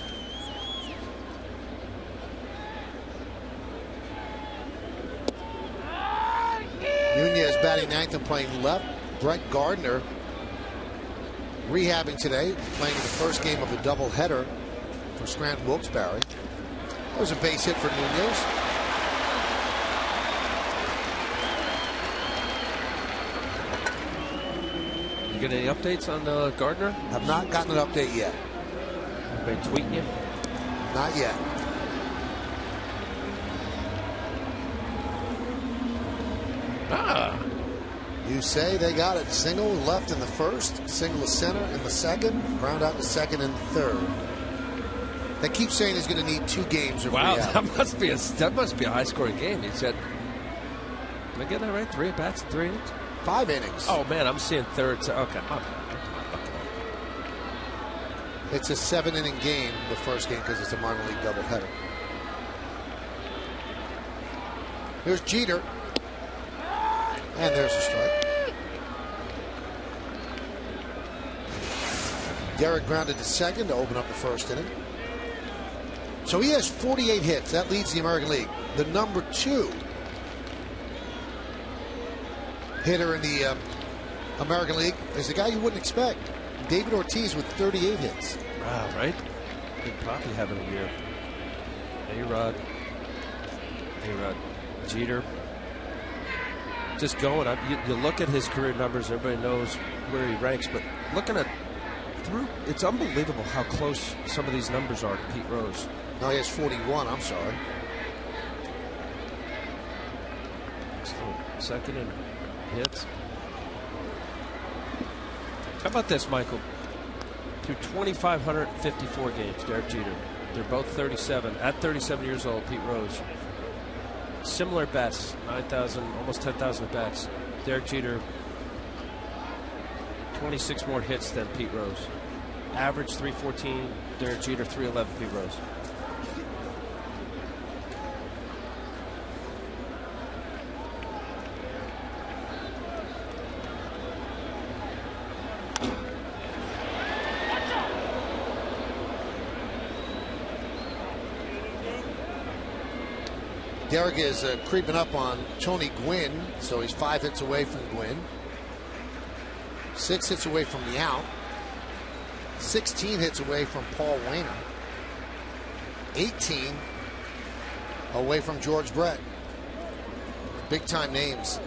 Nunez batting 9th and playing left. Brett Gardner rehabbing today, playing in the first game of a doubleheader for Scranton Wilkes-Barre. There was a base hit for Nunez. You get any updates on Gardner? Have not gotten an update yet. Anybody tweeting you? Not yet. You say they got it. Single left in the 1st, single to center in the 2nd, ground out to 2nd and 3rd. They keep saying he's going to need 2 games of rehab. that must be a high-scoring game. He said, did I get that right? 3 at-bats, 3 innings? 5 innings. Oh, man, I'm seeing 3rd. Okay. It's a 7-inning game, the first game, because it's a minor league doubleheader. Here's Jeter. And there's a strike. Derek grounded to second to open up the first inning. So he has 48 hits. That leads the American League. The number 2 hitter in the American League is a guy you wouldn't expect. David Ortiz with 38 hits. Wow, right? Big Poppy having a year. A-Rod, Jeter. Just going up. You look at his career numbers, everybody knows where he ranks, but looking at through, it's unbelievable how close some of these numbers are to Pete Rose. No, he has 41, I'm sorry. Second in hits. How about this, Michael? Through 2,554 games, Derek Jeter. They're both 37. At 37 years old, Pete Rose. Similar bats, 9,000, almost 10,000 at bats. Derek Jeter, 26 more hits than Pete Rose. Average 314, Derek Jeter 311, Pete Rose. Derek is creeping up on Tony Gwynn, so he's 5 hits away from Gwynn. 6 hits away from the out. 16 hits away from Paul Wainer. 18 away from George Brett. Big time names.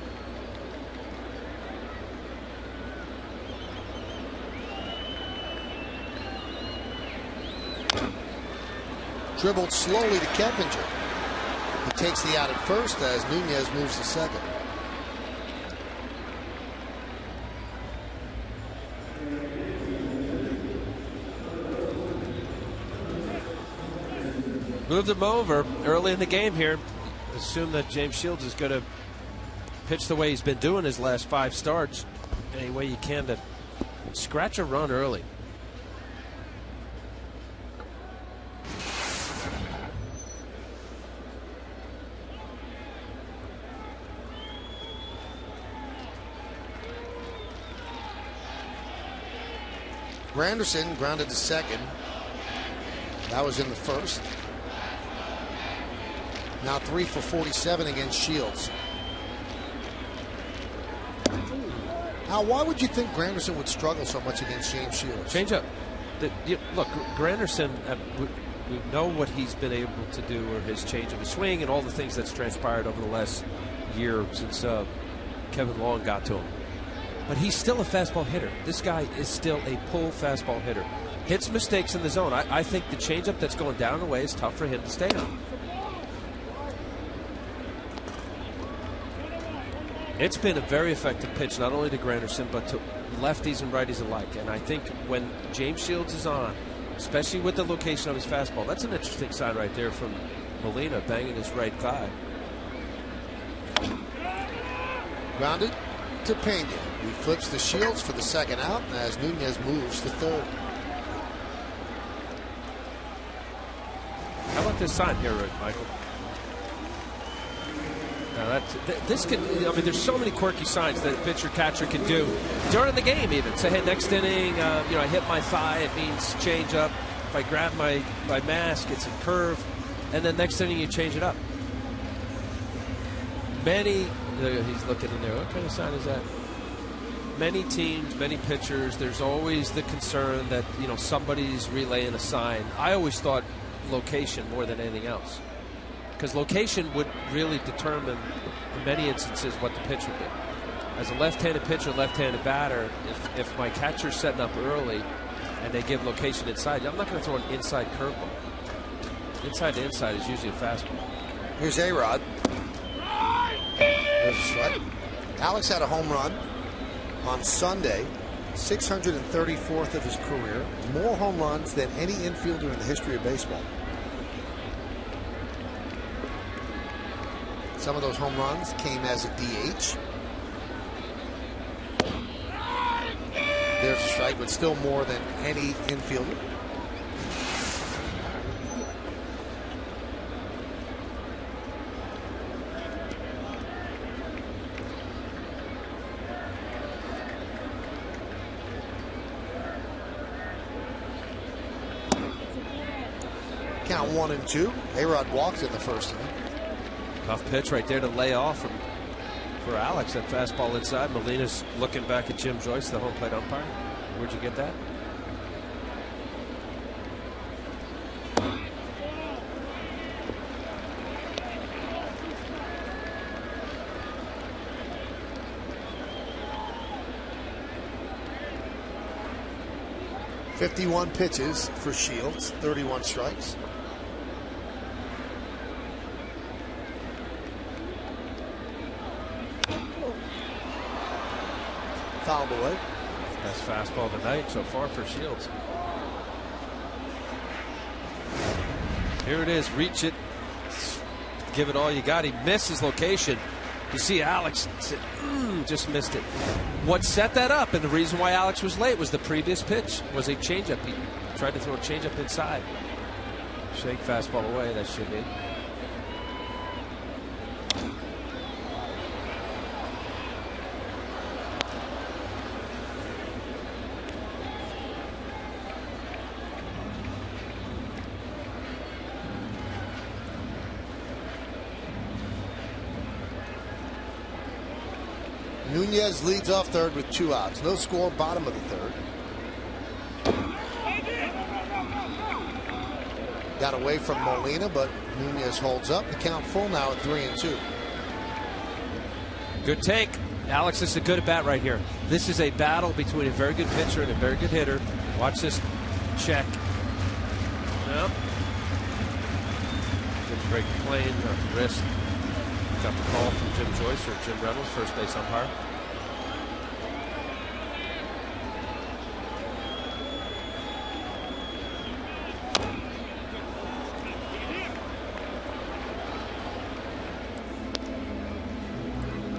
Dribbled slowly to Keppinger. He takes the out at first as Nunez moves to second. Moved him over early in the game here. Assume that James Shields is going to pitch the way he's been doing his last 5 starts. Any way you can to scratch a run early. Granderson grounded to second. That was in the first. Now 3 for 47 against Shields. Now, why would you think Granderson would struggle so much against James Shields? Change up. Look, Granderson, we know what he's been able to do, or his change of his swing and all the things that's transpired over the last year since Kevin Long got to him. But he's still a fastball hitter. This guy is still a pull fastball hitter. Hits mistakes in the zone. I think the changeup that's going down and away is tough for him to stay on. It's been a very effective pitch, not only to Granderson, but to lefties and righties alike. And I think when James Shields is on, especially with the location of his fastball, that's an interesting sign right there from Molina banging his right thigh. Grounded to Pena. He flips to Shields for the second out as Nunez moves to third. How about this sign here, Michael? Now this could, I mean, there's so many quirky signs that a pitcher catcher can do during the game even. Say, hey, next inning, I hit my thigh, it means change up. If I grab my mask, it's a curve. And then next inning, you change it up. He's looking in there. What kind of sign is that? Many teams, many pitchers, there's always the concern that, somebody's relaying a sign. I always thought location more than anything else, because location would really determine in many instances what the pitcher did. As a left-handed pitcher, left-handed batter, if my catcher's setting up early and they give location inside, I'm not going to throw an inside curveball. Inside to inside is usually a fastball. Here's A-Rod. There's a strike. Alex had a home run on Sunday, 634th of his career. More home runs than any infielder in the history of baseball. Some of those home runs came as a DH. There's a strike, but still more than any infielder. Count 1-2. A-Rod walked in the first inning. Tough pitch right there to lay off for Alex. That fastball inside. Molina's looking back at Jim Joyce, the home plate umpire. Where'd you get that? .51 pitches for Shields, 31 strikes. Fouled away. Best fastball of the night so far for Shields. Here it is. Reach it. Give it all you got. He missed his location. You see Alex just missed it. What set that up, and the reason why Alex was late, was the previous pitch was a changeup. He tried to throw a changeup inside. Shake fastball away. That should be. Nunez leads off third with 2 outs. No score, bottom of the third. Got away from Molina, but Nunez holds up. The count full now at 3-2. Good take. Alex, this is a good at bat right here. This is a battle between a very good pitcher and a very good hitter. Watch this check. Yep. Good break plane, wrist. Got the call from Jim Joyce or Jim Reynolds, first base umpire.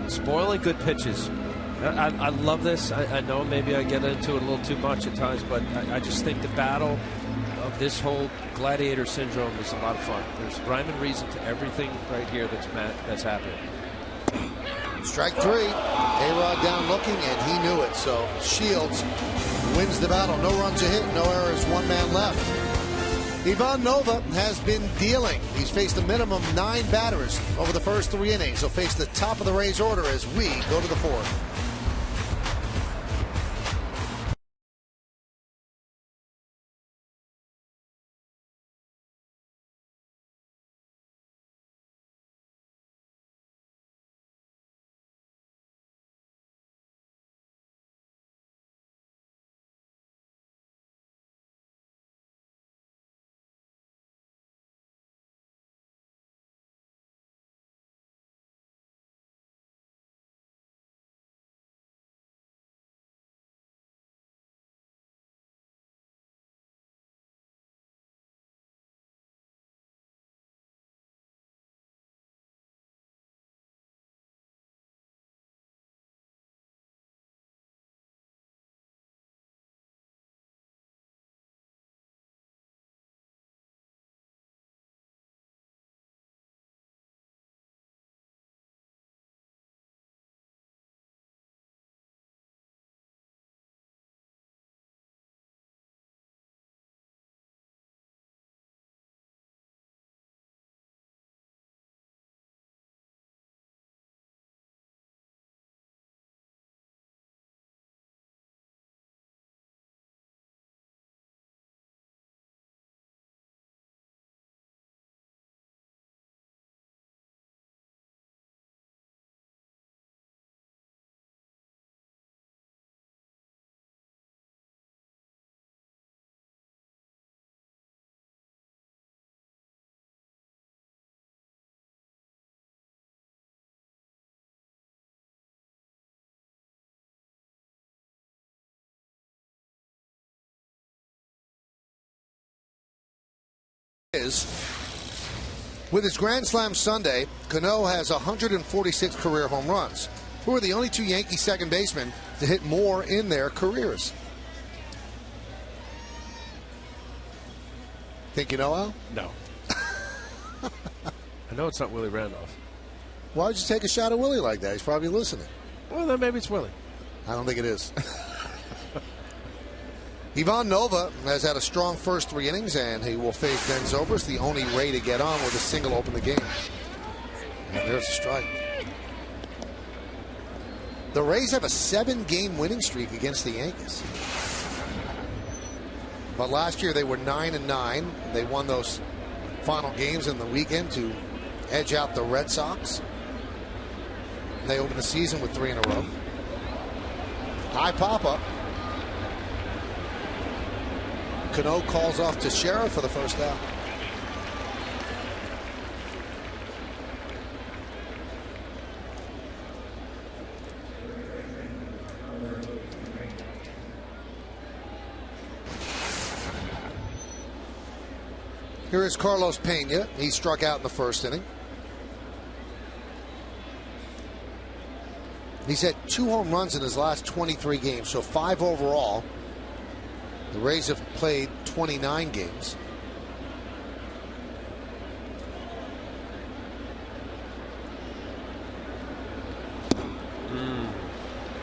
Spoiling good pitches. I love this. I know maybe I get into it a little too much at times, but I just think the battle of this whole gladiator syndrome is a lot of fun. There's rhyme and reason to everything right here that's happening. Strike 3. A-Rod down looking, and he knew it. So Shields wins the battle. No runs a hit, no errors, 1 man left. Ivan Nova has been dealing. He's faced a minimum 9 batters over the first 3 innings. He'll face the top of the Rays order as we go to the 4th. With his Grand Slam Sunday, Cano has 146 career home runs. Who are the only 2 Yankee second basemen to hit more in their careers? Think you know, Al? No. I know it's not Willie Randolph. Why would you take a shot at Willie like that? He's probably listening. Well, then maybe it's Willie. I don't think it is. Ivan Nova has had a strong first 3 innings, and he will face Ben Zobrist, the only Ray to get on with a single open the game. And there's a strike. The Rays have a 7-game winning streak against the Yankees. But last year they were 9-9. They won those final games in the weekend to edge out the Red Sox. They opened the season with 3 in a row. High pop-up. Cano calls off to Sheriff for the first out. Here is Carlos Pena. He struck out in the first inning. He's had 2 home runs in his last 23 games, so 5 overall. The Rays have played 29 games.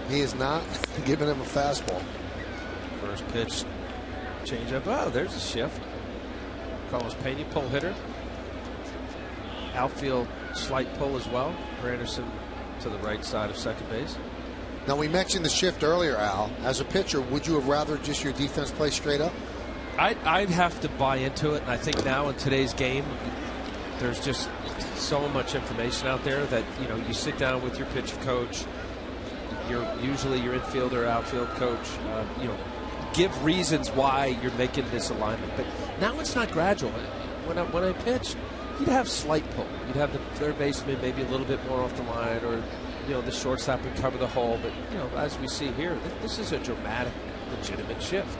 He is not giving him a fastball. First pitch, change up. Oh, there's a shift. Carlos Pena, pull hitter. Outfield slight pull as well. Granderson to the right side of second base. Now, we mentioned the shift earlier, Al. As a pitcher, would you have rather just your defense play straight up? I'd have to buy into it, and I think now in today's game, there's just so much information out there that, you know, you sit down with your pitch coach, usually your infielder, outfield coach, you know, give reasons why you're making this alignment. But now it's not gradual. When I pitch, you'd have slight pull. You'd have the third baseman maybe a little bit more off the line, or, you know, the shortstop would cover the hole. But, you know, as we see here, this is a dramatic, legitimate shift.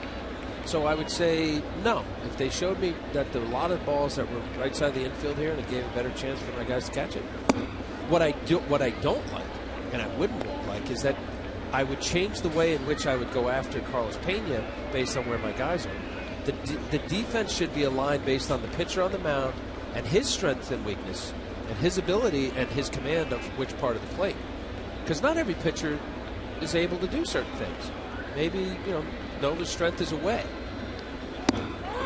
So I would say no. If they showed me that there were a lot of balls that were right side of the infield here, and it gave a better chance for my guys to catch it. What I don't like, and I wouldn't like, is that I would change the way in which I would go after Carlos Pena based on where my guys are. The defense should be aligned based on the pitcher on the mound and his strength and weakness and his ability and his command of which part of the plate. Because not every pitcher is able to do certain things. Maybe, you know, Nova's strength is away.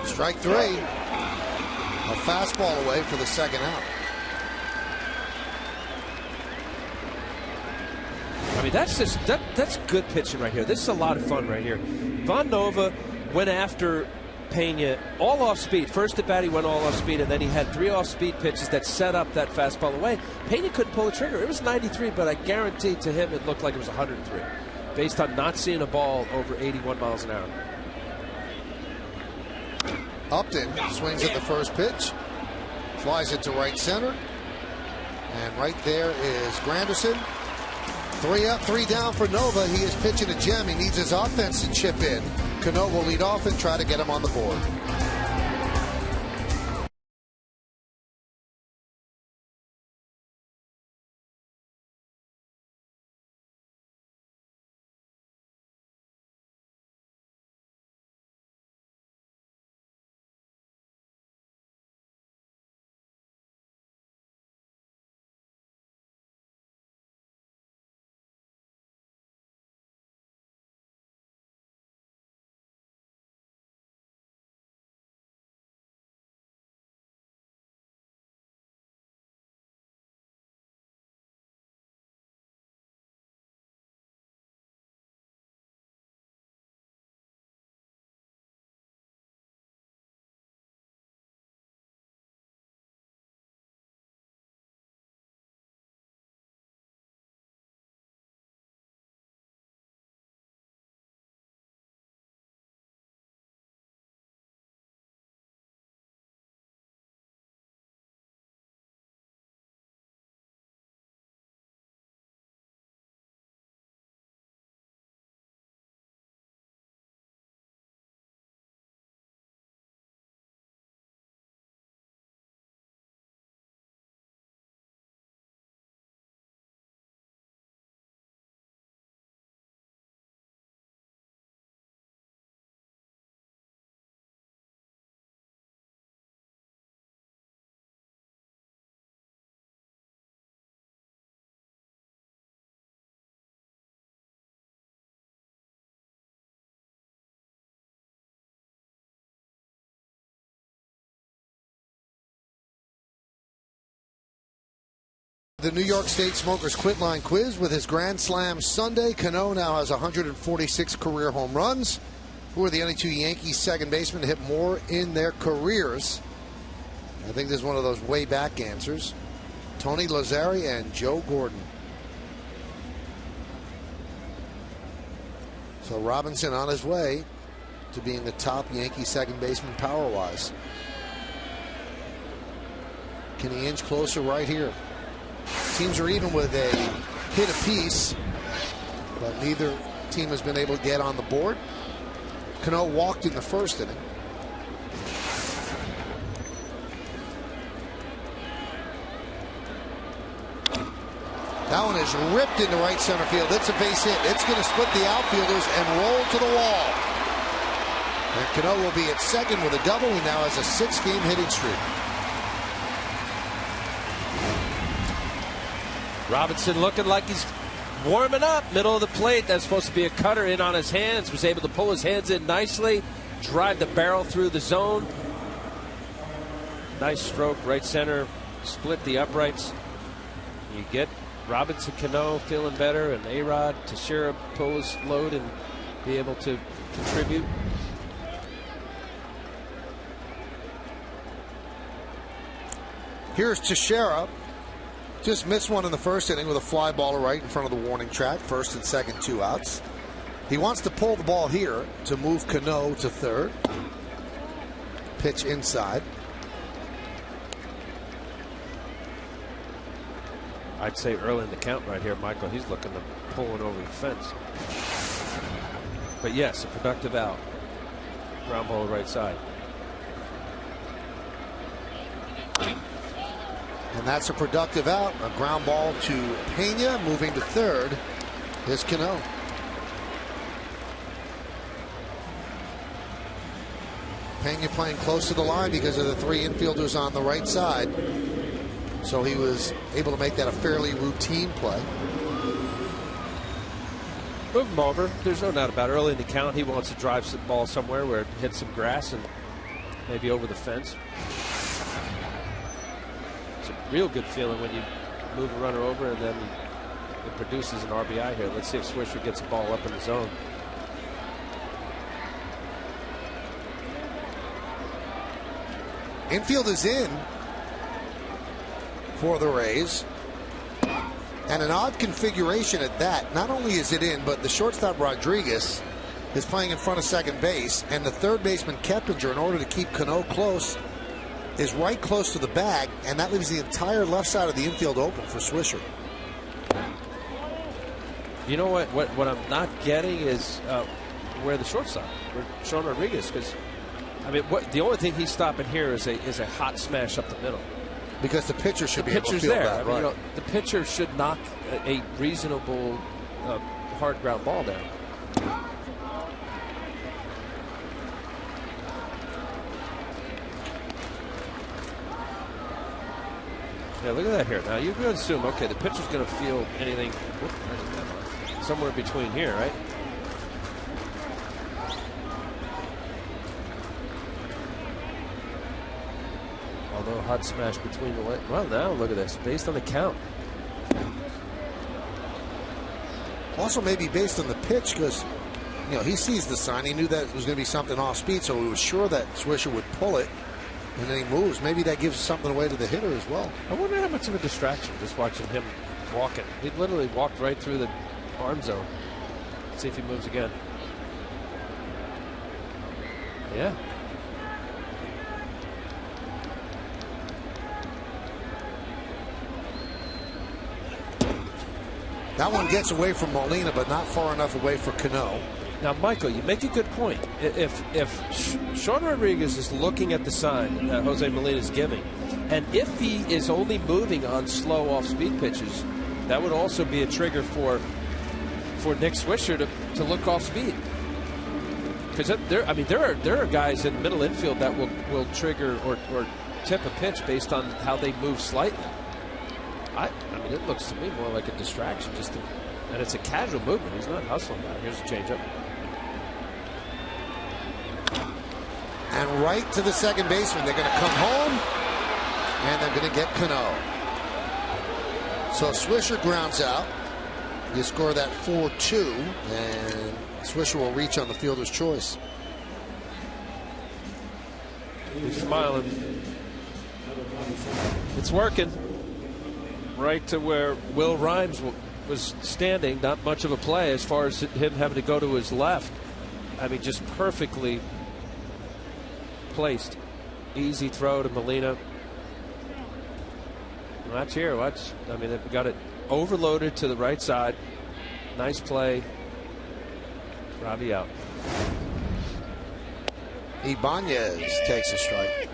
Strike 3. A fastball away for the second out. I mean, that's good pitching right here. This is a lot of fun right here. Von Nova went after Pena all off speed. First at bat, he went all off speed, and then he had 3 off speed pitches that set up that fastball away. Pena couldn't pull the trigger. It was 93, but I guarantee to him it looked like it was 103, based on not seeing a ball over 81 miles an hour. Upton swings at the first pitch, flies it to right center, and right there is Granderson. 3 up, 3 down for Nova. He is pitching a gem. He needs his offense to chip in. Cano will lead off and try to get him on the board. the New York State Smokers Quitline Quiz with his Grand Slam Sunday. Cano now has 146 career home runs. Who are the only two Yankees second basemen to hit more in their careers? I think this is one of those way back answers. Tony Lazzari and Joe Gordon. So Robinson on his way to being the top Yankee second baseman power-wise. Can he inch closer right here? Teams are even with a hit apiece, but neither team has been able to get on the board. Cano walked in the first inning. That one is ripped into right center field. It's a base hit. It's going to split the outfielders and roll to the wall. And Cano will be at second with a double. He now has a 6-game hitting streak. Robertson looking like he's warming up, middle of the plate. That's supposed to be a cutter in on his hands. Was able to pull his hands in nicely, drive the barrel through the zone. Nice stroke, right center, split the uprights. You get Robinson, Cano feeling better, and A-Rod, Teixeira pull his load and be able to contribute. Here's Teixeira. Just missed one in the first inning with a fly ball right in front of the warning track. First and second, 2 outs. He wants to pull the ball here to move Cano to third. Pitch inside. I'd say early in the count right here, Michael. He's looking to pull it over the fence. But yes, a productive out. Ground ball right side. And that's a productive out. A ground ball to Pena. Moving to third is Cano. Pena playing close to the line because of the 3 infielders on the right side. So he was able to make that a fairly routine play. Move him over. There's no doubt about it. Early in the count, he wants to drive the ball somewhere where it hits some grass and maybe over the fence. It's a real good feeling when you move a runner over and then it produces an RBI here. Let's see if Swisher gets the ball up in the zone. Infield is in for the Rays. And an odd configuration at that. Not only is it in, but the shortstop Rodriguez is playing in front of second base, and the third baseman Keppinger, in order to keep Cano close, is right close to the bag, and that leaves the entire left side of the infield open for Swisher. You know what I'm not getting is where the shortstop, where Sean Rodriguez, because I mean, the only thing he's stopping here is a hot smash up the middle. Because the pitcher should be able to feel there. that, right? You know, the pitcher should knock a reasonable hard ground ball down. Yeah, look at that here. Now, you're going to assume, okay, the pitcher's going to feel anything somewhere between here, right? Although hot smash between the legs. Well, now look at this. Based on the count. Also, maybe based on the pitch, because he sees the sign. He knew that it was going to be something off speed, so he was sure that Swisher would pull it, and then he moves. Maybe that gives something away to the hitter as well. I wonder how much of a distraction just watching him walking. He literally walked right through the arm zone. Let's see if he moves again. Yeah. That one gets away from Molina, but not far enough away for Cano. Now, Michael, you make a good point. If Sean Rodriguez is looking at the sign that Jose Molina is giving, and if he is only moving on slow off-speed pitches, that would also be a trigger for Nick Swisher to look off speed. Because there are guys in middle infield that will trigger or tip a pitch based on how they move slightly. I mean, it looks to me more like a distraction, and it's a casual movement. He's not hustling that. Here's a changeup. And right to the second baseman. They're going to come home, and they're going to get Cano. So Swisher grounds out. You score that 4-2, and Swisher will reach on the fielder's choice. He's smiling. It's working. Right to where Will Rhymes was standing. Not much of a play as far as him having to go to his left. I mean, just perfectly placed. Easy throw to Molina. Watch here. Watch. I mean, they've got it overloaded to the right side. Nice play. Robbie out. Ibanez takes a strike.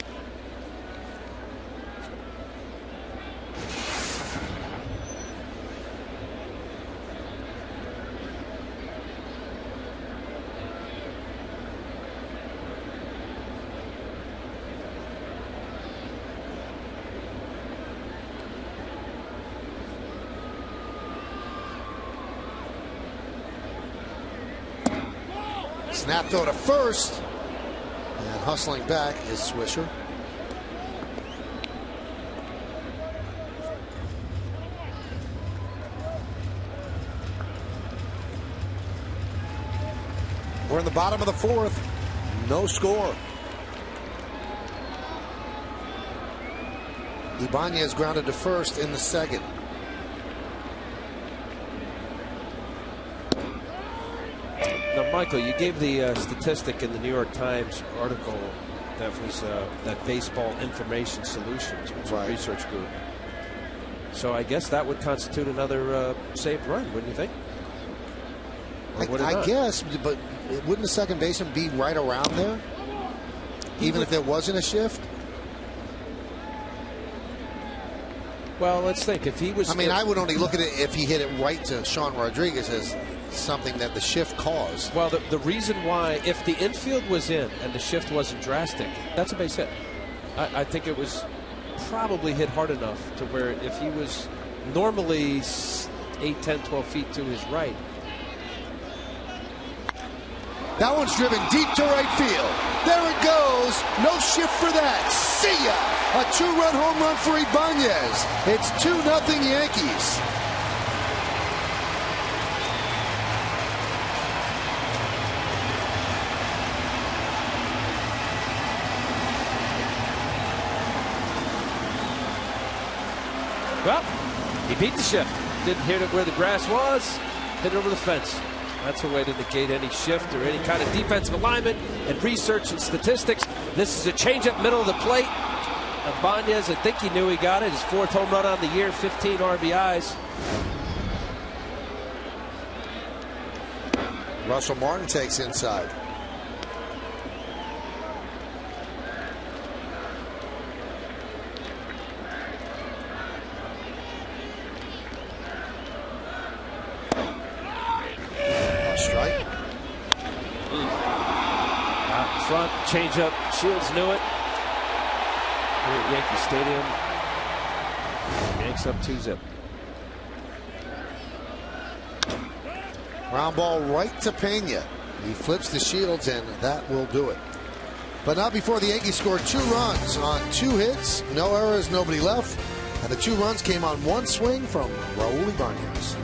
Snap throw to first. And hustling back is Swisher. We're in the bottom of the fourth. No score. Ibanez grounded to first in the second. Now, Michael, you gave the statistic in the New York Times article that was that Baseball Information Solutions, which is a research group. So I guess that would constitute another saved run, wouldn't you think? I guess, but wouldn't the second baseman be right around there? Even if there wasn't a shift? Well, let's think. If he was... I mean, I would only look at it if he hit it right to Sean Rodriguez as something that the shift caused. Well, the reason why, if the infield was in and the shift wasn't drastic, that's a base hit. I think it was probably hit hard enough to where if he was normally 8, 10, 12 feet to his right. That one's driven deep to right field. There it goes. No shift for that. See ya. A 2-run home run for Ibanez. It's 2-0 Yankees. Well, he beat the shift. Didn't hit it where the grass was. Hit it over the fence. That's a way to negate any shift or any kind of defensive alignment and research and statistics. This is a changeup middle of the plate. Ibanez, I think he knew he got it. His 4th home run on the year, 15 RBIs. Russell Martin takes inside. Strike. Out front, changeup. Shields knew it. Here at Yankee Stadium. Yanks up 2-0. Ground ball right to Pena. He flips to Shields, and that will do it. But not before the Yankees scored 2 runs on 2 hits, no errors, nobody left, and the 2 runs came on 1 swing from Raul Ibanez.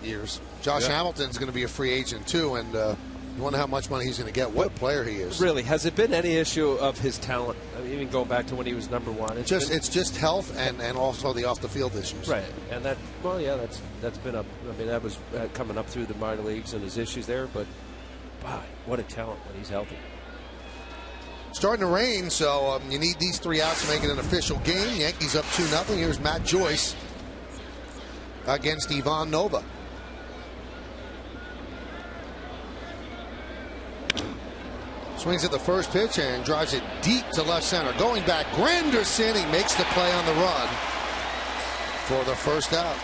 years. Josh Hamilton's going to be a free agent too, and you wonder how much money he's going to get. What a player he is. Really, has it been any issue of his talent? I mean, even going back to when he was number one. It's just health and also the off the field issues. Right, and that's been up. I mean, that was coming up through the minor leagues and his issues there. But wow, what a talent when he's healthy. Starting to rain, so you need these 3 outs to make it an official game. Yankees up 2-0. Here's Matt Joyce against Ivan Nova. Swings at the first pitch and drives it deep to left center. Going back, Granderson. He makes the play on the run for the first out.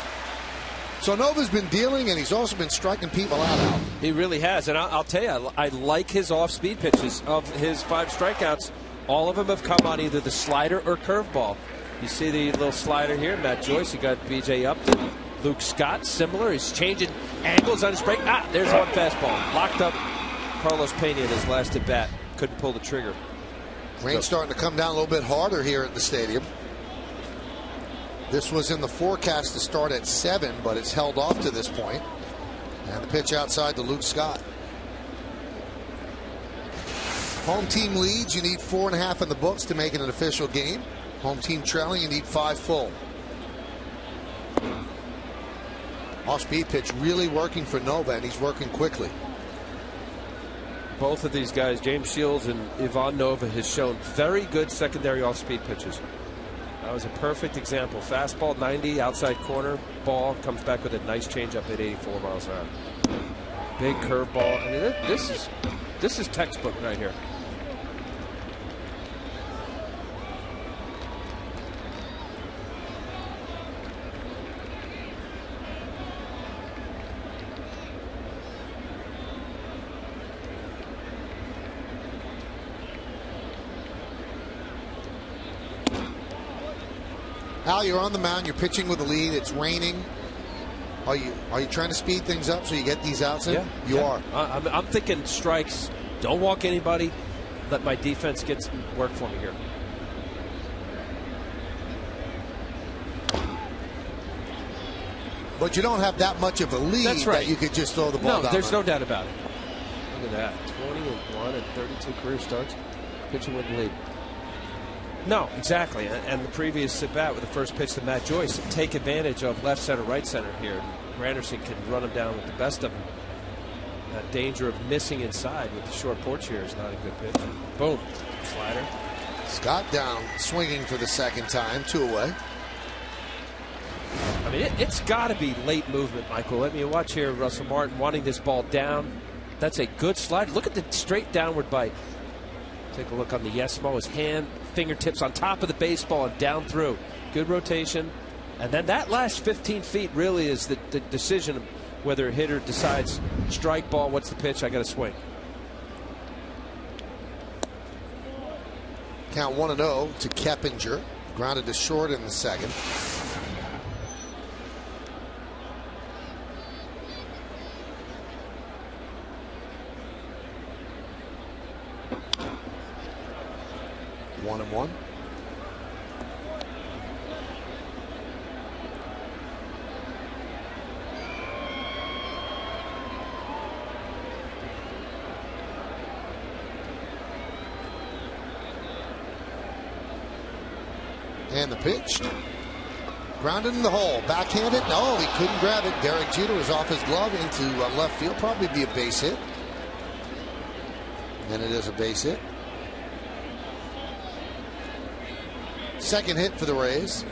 So Nova's been dealing, and he's also been striking people out. He really has, and I'll tell you, I like his off-speed pitches. Of his 5 strikeouts, all of them have come on either the slider or curveball. You see the little slider here, Matt Joyce. He got BJ Upton. Luke Scott, similar. He's changing angles on his break. There's one fastball. Locked up Carlos Pena in his last at bat. Couldn't pull the trigger. Rain's starting to come down a little bit harder here at the stadium. This was in the forecast to start at 7, but it's held off to this point. And the pitch outside to Luke Scott. Home team leads, you need 4.5 in the books to make it an official game. Home team trailing, you need 5 full. Off-speed pitch really working for Nova, and he's working quickly. Both of these guys, James Shields and Ivan Nova, has shown very good secondary off-speed pitches. That was a perfect example. Fastball 90, outside corner, ball comes back with a nice changeup at 84 miles an hour. Big curveball. I mean, this is textbook right here. Al, you're on the mound. You're pitching with the lead. It's raining. Are you trying to speed things up so you get these outs in? Yeah, you are. I'm thinking strikes. Don't walk anybody. Let my defense get some work for me here. But you don't have that much of a lead. That's right. That you could just throw the ball down. No, there's no doubt about it. Look at that. 20-1 and 32 career starts. Pitching with the lead. No, exactly. And the previous at bat with the first pitch to Matt Joyce, take advantage of left center, right center here. Granderson can run him down with the best of them. That danger of missing inside with the short porch here is not a good pitch. Boom. Slider. Scott down, swinging for the second time, 2 away. I mean, it's got to be late movement, Michael. Let me watch here. Russell Martin wanting this ball down. That's a good slide. Look at the straight downward bite. Take a look on the Yesmo. His hand, fingertips on top of the baseball and down through. Good rotation. And then that last 15 feet really is the decision of whether a hitter decides strike ball, what's the pitch, I got to swing. Count 1-0 to Keppinger. Grounded to short in the second. One and one. And the pitch. Grounded in the hole. Backhanded. No, he couldn't grab it. Derek Jeter was off his glove into left field. Probably be a base hit. And it is a base hit. Second hit for the Rays.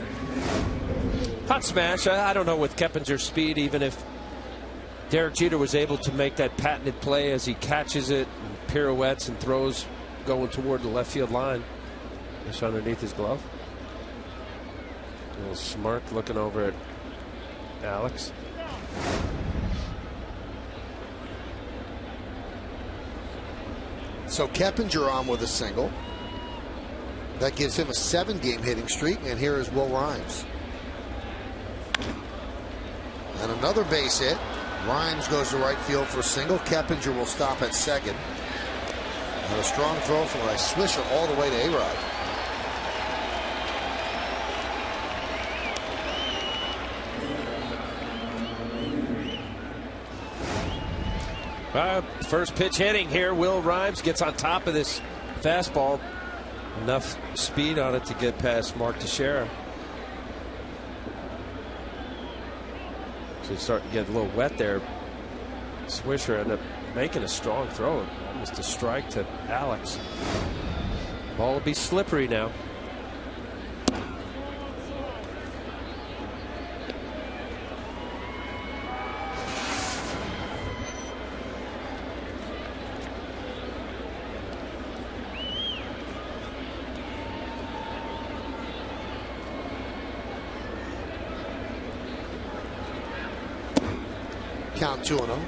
Hot smash. I don't know with Keppinger's speed, even if Derek Jeter was able to make that patented play as he catches it, and pirouettes and throws going toward the left field line. Just underneath his glove. A little smirk looking over at Alex. So Keppinger on with a single. That gives him a 7-game hitting streak, and here is Will Rhymes. And another base hit. Rhymes goes to right field for a single. Keppinger will stop at second. And a strong throw from a swisher all the way to A-Rod. First pitch hitting here. Will Rhymes gets on top of this fastball. Enough speed on it to get past Mark Teixeira. So it's starting to get a little wet there. Swisher ended up making a strong throw. Almost a strike to Alex. Ball will be slippery now. Count 2-0.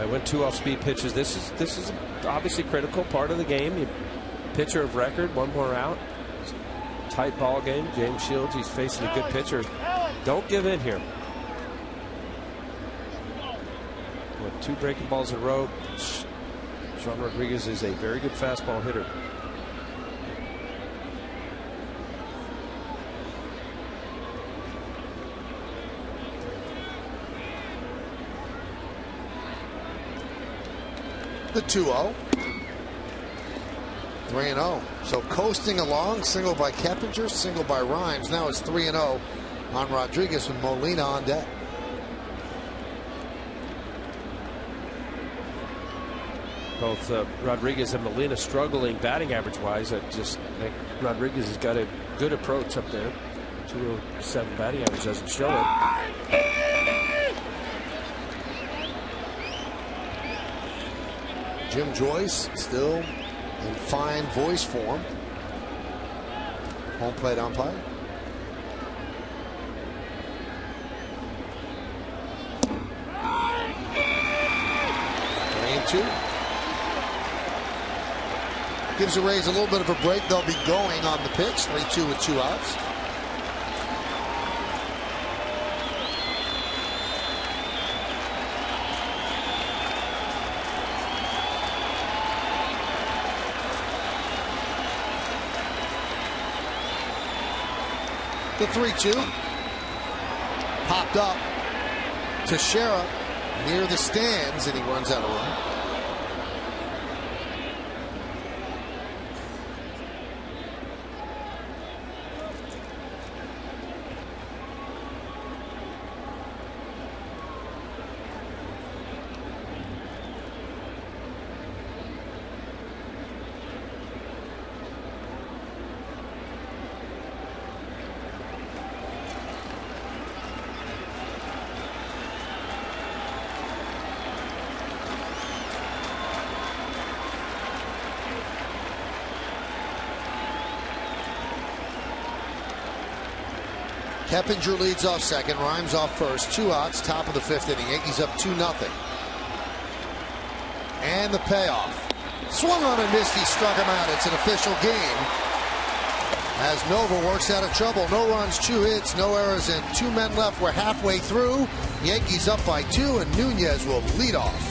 I went 2 off-speed pitches. This is obviously critical part of the game. You pitcher of record, 1 more out. Tight ball game. James Shields, he's facing a good pitcher. Don't give in here. With 2 breaking balls in a row, Sean Rodriguez is a very good fastball hitter. The 2-0. 3-0. So coasting along. Single by Keppinger, single by Rhymes. Now it's 3-0 on Rodriguez with Molina on deck. Both Rodriguez and Molina struggling batting average wise. I just think Rodriguez has got a good approach up there. 207 batting average doesn't show it. Jim Joyce still in fine voice form. Home plate umpire. Lane 2. Gives the Rays a little bit of a break. They'll be going on the pitch. 3-2 with 2 outs. The 3-2. Popped up. Teixeira near the stands, and he runs out of room. Keppinger leads off second. Rhymes off first. 2 outs. Top of the 5th inning. Yankees up 2-0. And the payoff. Swung on and missed. He struck him out. It's an official game. As Nova works out of trouble. No runs, 2 hits, no errors, and 2 men left. We're halfway through. Yankees up by 2, and Nunez will lead off.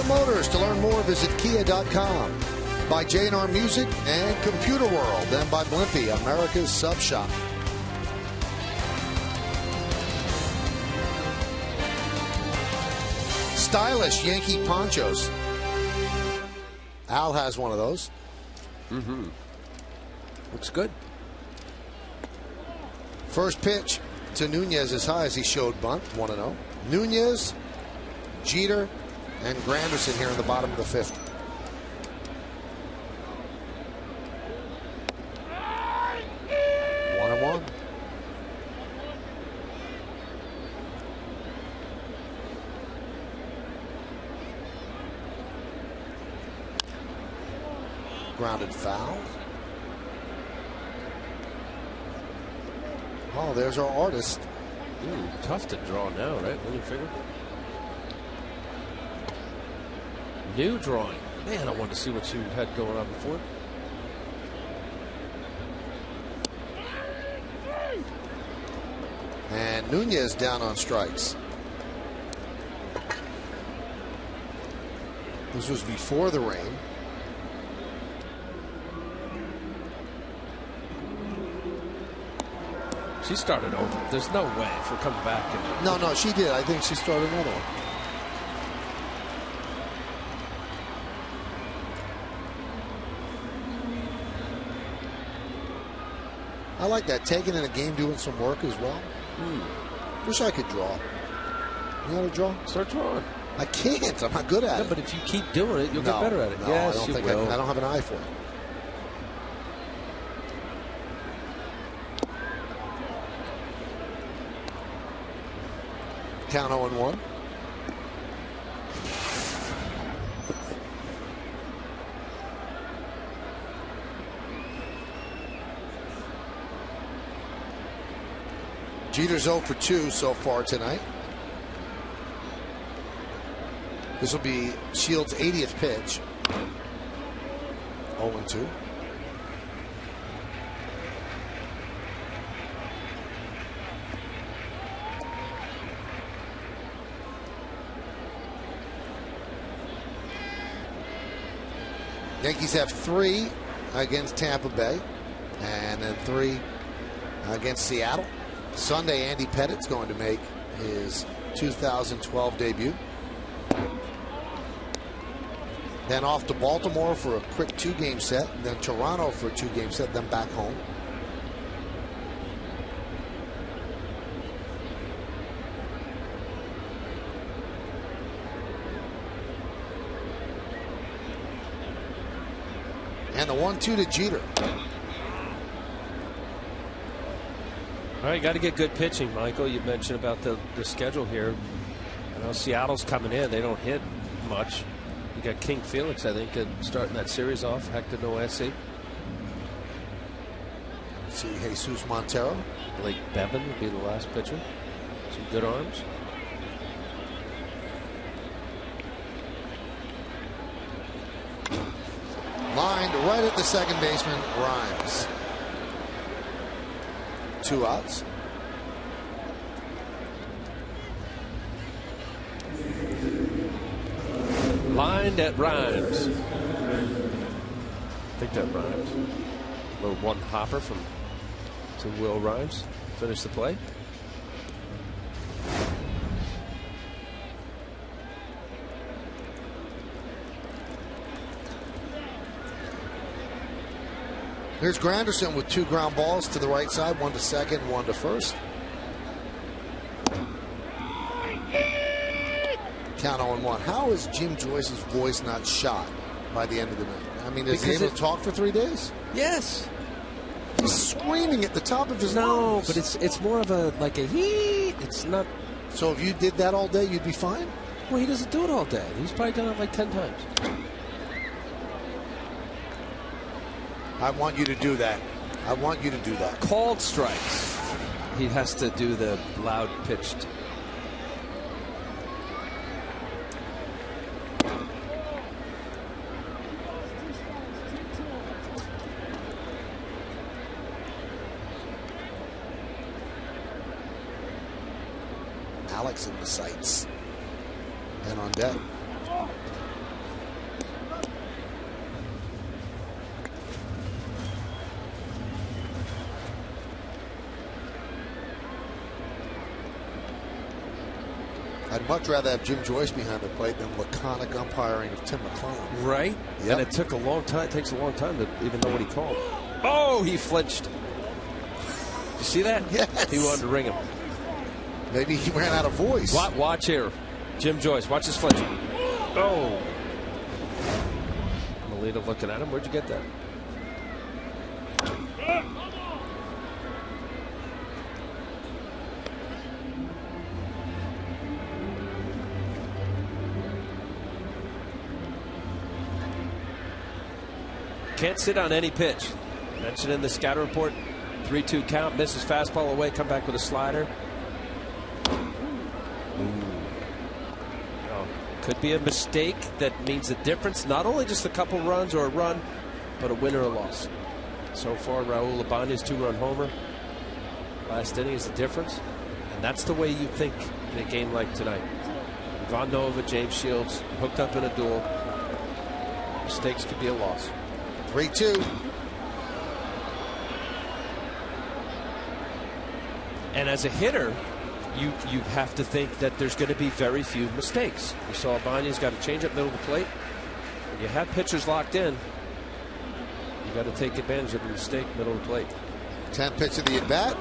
Motors. To learn more, visit kia.com. By J&R Music and Computer World. Then by Blimpie, America's Sub Shop. Stylish Yankee ponchos. Al has one of those. Looks good. First pitch to Nunez as high as he showed bunt, 1-0. Nunez, Jeter, and Granderson here in the bottom of the fifth. One and one. Grounded foul. Oh, there's our artist. Tough to draw now, right? When you figure. New drawing. Man, I wanted to see what you had going on before. And Nunez down on strikes. This was before the rain. She started over. There's no way if we're coming back. No, she did. I think she started another one. I like that. Taking in a game, doing some work as well. Wish I could draw. You know how to draw? Start drawing. I can't. I'm not good at it. But if you keep doing it, you'll get better at it. No, yes, I don't you think will. I don't have an eye for it. Count 0-1. Jeter's 0 for 2 so far tonight. This will be Shields' 80th pitch. 0-2. Yankees have 3 against Tampa Bay and then 3 against Seattle. Sunday, Andy Pettitte's going to make his 2012 debut. Then off to Baltimore for a quick 2-game set. Then Toronto for a 2-game set. Then back home. And the 1-2 to Jeter. All right, got to get good pitching, Michael. You mentioned about the schedule here. I know Seattle's coming in. They don't hit much. You got King Felix, I think, starting that series off. Hector Noesi. See Jesus Montero. Blake Bevan would be the last pitcher. Some good arms. Lined right at the second baseman, Rhymes. 2 outs. Lined at Rhymes. I think that rhymes. A little one hopper to Will Rhymes. Finish the play. Here's Granderson with 2 ground balls to the right side, 1 to second, 1 to first. Count 0-1. How is Jim Joyce's voice not shot by the end of the night? I mean, is he able to talk for 3 days? Yes. He's screaming at the top of his lungs. lungs. But it's more of a he. It's not. So if you did that all day, you'd be fine? Well, he doesn't do it all day. He's probably done it like 10 times. I want you to do that. I want you to do that. Called strikes. He has to do the loud pitched. Alex in the sights. And on deck. I'd much rather have Jim Joyce behind the plate than laconic umpiring of Tim McClellan. Right? Yep. And it took a long time. It takes a long time to even know what he called. Oh, he flinched. You see that? Yes. He wanted to ring him. Maybe he ran out of voice. Watch here. Jim Joyce. Watch his flinch. Oh. Molina looking at him. Where'd you get that? Can't sit on any pitch. Mentioned in the scatter report. 3-2 count. Misses fastball away. Come back with a slider. Could be a mistake that means a difference. Not only just a couple runs or a run, but a win or a loss. So far, Raul Ibanez's 2-run homer. Last inning is the difference. And that's the way you think in a game like tonight. Von Nova, James Shields hooked up in a duel. Mistakes could be a loss. 3-2. And as a hitter, you have to think that there's going to be very few mistakes. We saw Ibanez got a changeup middle of the plate. When you have pitchers locked in, you got to take advantage of the mistake middle of the plate. 10th pitch of the at bat.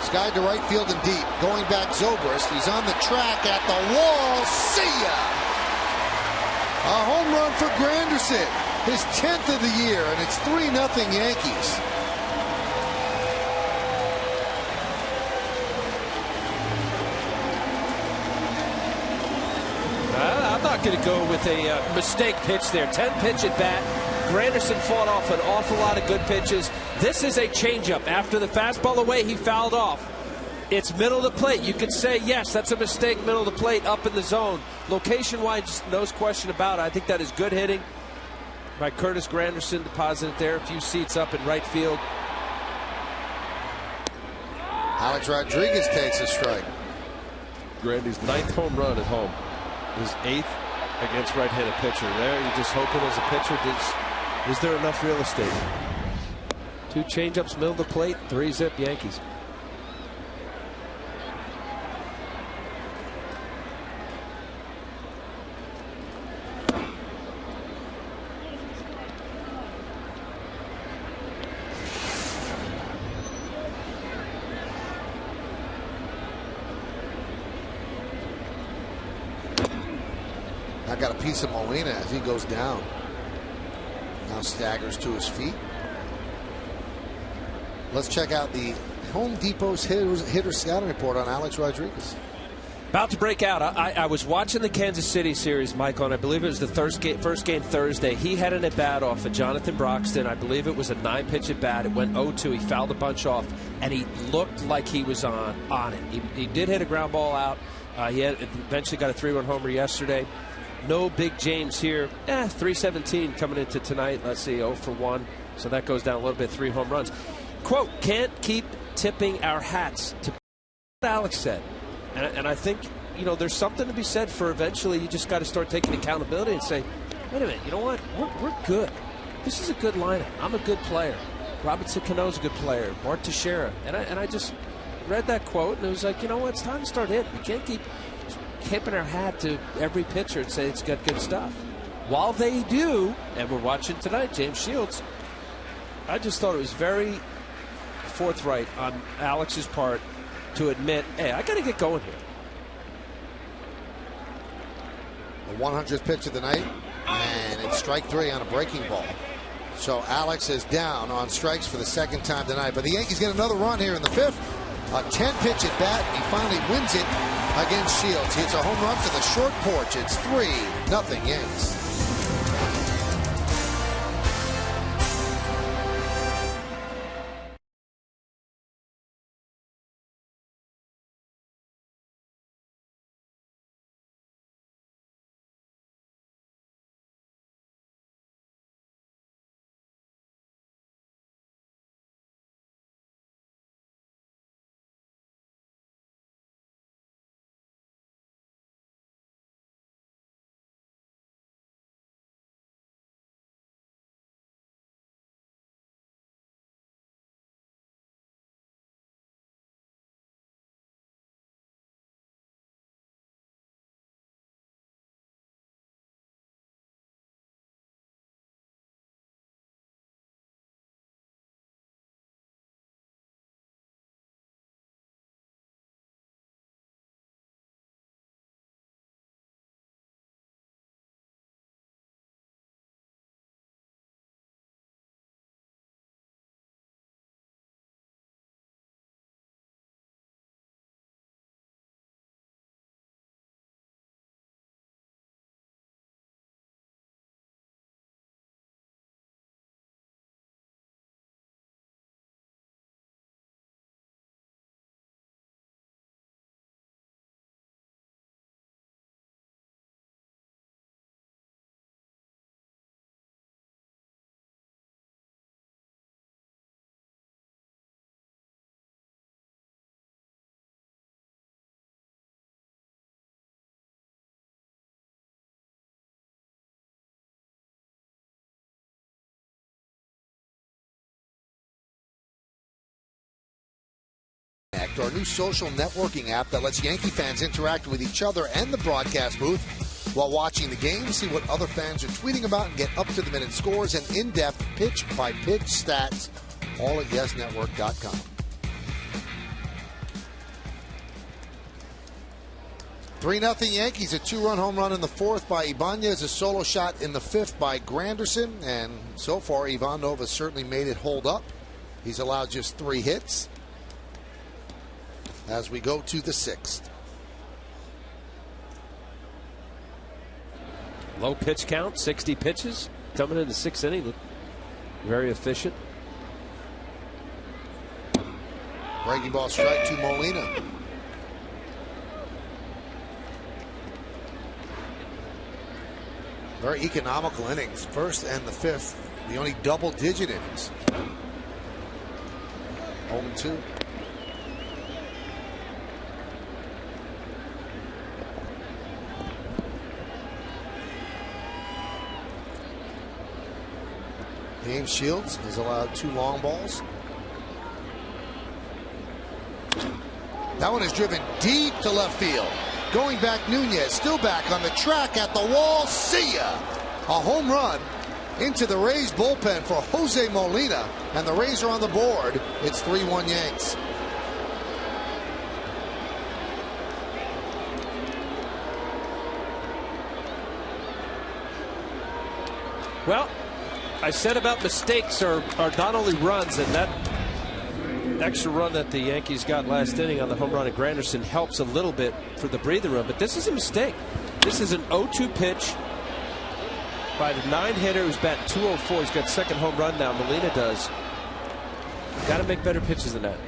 Sky to right field and deep. Going back Zobrist. He's on the track at the wall. See ya! A home run for Granderson. His 10th of the year, and it's 3-0 Yankees. I'm not going to go with a mistake pitch there. 10 pitch at bat. Granderson fought off an awful lot of good pitches. This is a changeup. After the fastball away, he fouled off. It's middle of the plate. You could say, yes, that's a mistake, middle of the plate, up in the zone. Location-wise, no question about it. I think that is good hitting by Curtis Granderson. Deposited there, a few seats up in right field. Alex Rodriguez takes a strike. Grandy's 9th home run at home. His 8th against right-handed pitcher. There, you're just hoping as a pitcher, is there enough real estate? 2 changeups, middle of the plate, 3-zip Yankees. I got a piece of Molina as he goes down. Now staggers to his feet. Let's check out the Home Depot's hitter scouting report on Alex Rodriguez. About to break out. I was watching the Kansas City series, Michael, and I believe it was the first game Thursday. He had an at-bat off of Jonathan Broxton. I believe it was a 9-pitch at-bat. It went 0-2. He fouled a bunch off, and he looked like he was on it. He did hit a ground ball out. He had eventually got a 3-run homer yesterday. No big James here. 317 coming into tonight. Let's see, 0 for 1. So that goes down a little bit, 3 home runs. Quote, can't keep tipping our hats to what Alex said. And I think, there's something to be said for eventually you just got to start taking accountability and say, wait a minute, you know what? We're good. This is a good lineup. I'm a good player. Robertson Cano's a good player. Mark Teixeira. And I just read that quote, and it was like, you know what? It's time to start hitting. We can't keep tipping our hat to every pitcher and say it's got good stuff. While they do, and we're watching tonight, James Shields, I just thought it was very forthright on Alex's part to admit, hey, I got to get going here. The 100th pitch of the night, and it's strike 3 on a breaking ball. So Alex is down on strikes for the 2nd time tonight. But the Yankees get another run here in the 5th. A 10-pitch at bat, and he finally wins it against Shields. He hits a home run to the short porch. It's 3-0 Yanks. Connect, our new social networking app that lets Yankee fans interact with each other and the broadcast booth while watching the game, see what other fans are tweeting about, and get up-to-the-minute scores and in-depth pitch-by-pitch stats, all at YesNetwork.com. 3-0 Yankees, a 2-run home run in the fourth by Ibanez, a solo shot in the fifth by Granderson, and so far Ivanov has certainly made it hold up. He's allowed just 3 hits as we go to the 6th. Low pitch count, 60 pitches coming in the 6th inning. Very efficient. Breaking ball strike to Molina. Very economical innings. First and the 5th, the only double-digit innings. 0-2. James Shields has allowed 2 long balls. That one is driven deep to left field. Going back, Nunez still back on the track at the wall. See ya! A home run into the Rays bullpen for Jose Molina, and the Rays are on the board. It's 3-1 Yanks. Well, I said about mistakes are not only runs, and that extra run that the Yankees got last inning on the home run at Granderson helps a little bit for the breather room, but this is a mistake. This is an 0-2 pitch by the 9-hitter who's batting .204. He's got second home run now. Molina does. Got to make better pitches than that.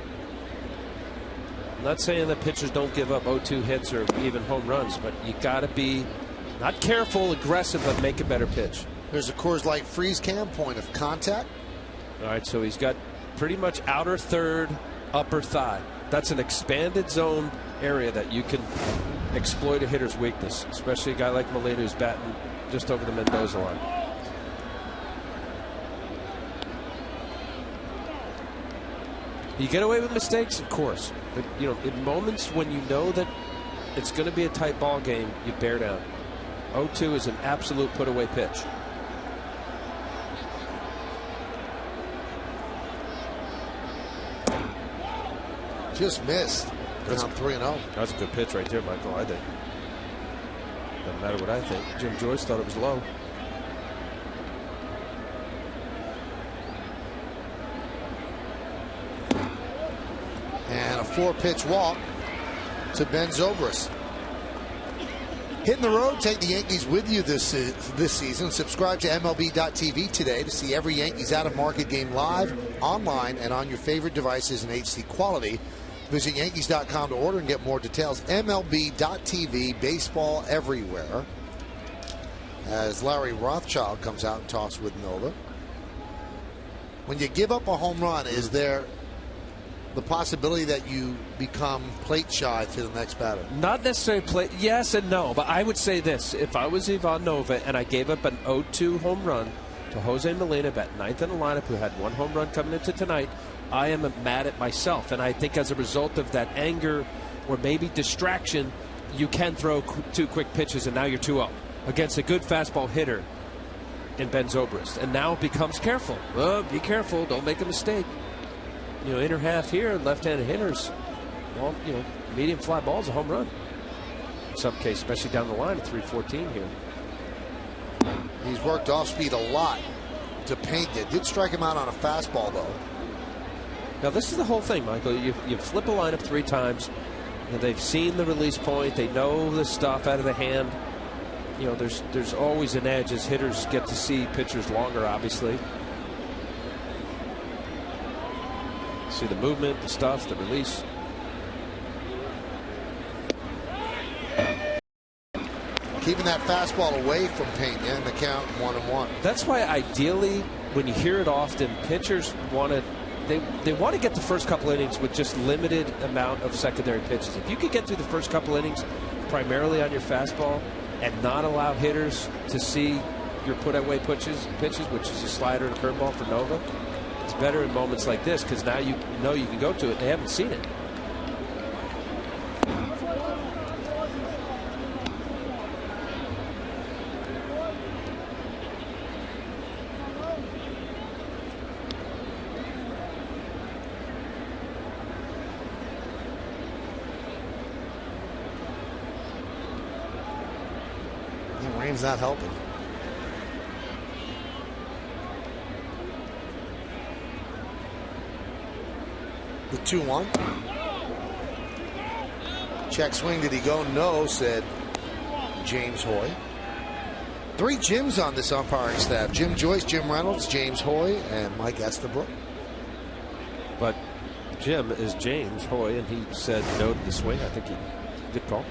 I'm not saying that pitchers don't give up 0-2 hits or even home runs, but you got to be not careful, aggressive, but make a better pitch. There's a Coors Light freeze cam, point of contact. All right, so he's got pretty much outer third, upper thigh. That's an expanded zone area that you can exploit a hitter's weakness, especially a guy like Molina who's batting just over the Mendoza line. You get away with mistakes, of course, but in moments when you know that it's going to be a tight ball game, you bear down. 0-2 is an absolute put away pitch. Just missed. That's 3-0. That's a good pitch right there, Michael. I think. Doesn't matter what I think. Jim Joyce thought it was low. And a 4-pitch walk to Ben Zobrist. Hitting the road, take the Yankees with you this season. Subscribe to MLB.tv today to see every Yankees out-of-market game live, online, and on your favorite devices in HD quality. Visit Yankees.com to order and get more details. MLB.tv, baseball everywhere. As Larry Rothschild comes out and talks with Nova. When you give up a home run, is there the possibility that you become plate shy to the next batter? Not necessarily plate, yes and no, but I would say this. If I was Ivan Nova and I gave up an 0-2 home run to Jose Molina, bat 9th in the lineup, who had 1 home run coming into tonight, I am mad at myself. And I think as a result of that anger or maybe distraction, you can throw 2 quick pitches and now you're 2-0 against a good fastball hitter in Ben Zobrist. And now it becomes careful. Oh, be careful. Don't make a mistake. Inner half here, left-handed hitters, well, medium fly ball is a home run. In some cases, especially down the line at 314 here. He's worked off speed a lot to paint it. Did strike him out on a fastball, though. Now, this is the whole thing, Michael. You flip a lineup 3 times, and they've seen the release point. They know the stuff out of the hand. There's always an edge as hitters get to see pitchers longer, obviously. See the movement, the stuff, the release. Keeping that fastball away from Pena and the count 1-1. That's why ideally, when you hear it often, pitchers want to they want to get the first couple innings with just limited amount of secondary pitches. If you could get through the first couple innings primarily on your fastball and not allow hitters to see your put-away pitches, which is a slider and curveball for Nova, it's better in moments like this because now you know you can go to it. They haven't seen it. Rain's not helping. The 2-1. Check swing. Did he go? No, said James Hoy. 3 Jims on this umpiring staff. Jim Joyce, Jim Reynolds, James Hoy, and Mike Estabrook. But Jim is James Hoy, and he said no to the swing. I think he good call.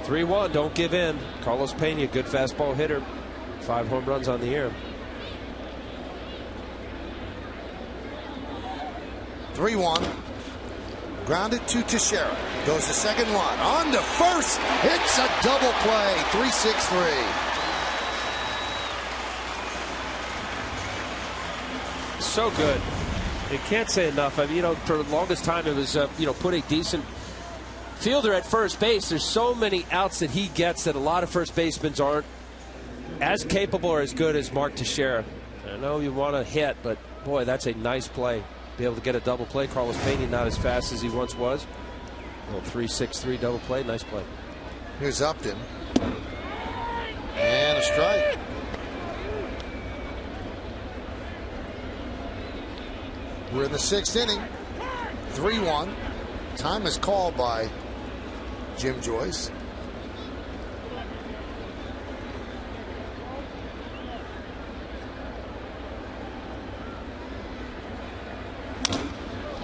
3-1, don't give in. Carlos Pena, good fastball hitter. 5 home runs on the year. 3-1. Grounded to Teixeira. Goes the second one. On to first. It's a double play. 3-6-3. So good. You can't say enough. I mean, for the longest time it was, put a decent fielder at first base. There's so many outs that he gets that a lot of first basemen aren't as capable or as good as Mark Teixeira. I know you want to hit, but boy, that's a nice play. Be able to get a double play. Carlos Pena not as fast as he once was. A little 3-6-3 double play. Nice play. Here's Upton. And a strike. We're in the 6th inning. 3-1. Time is called by Jim Joyce.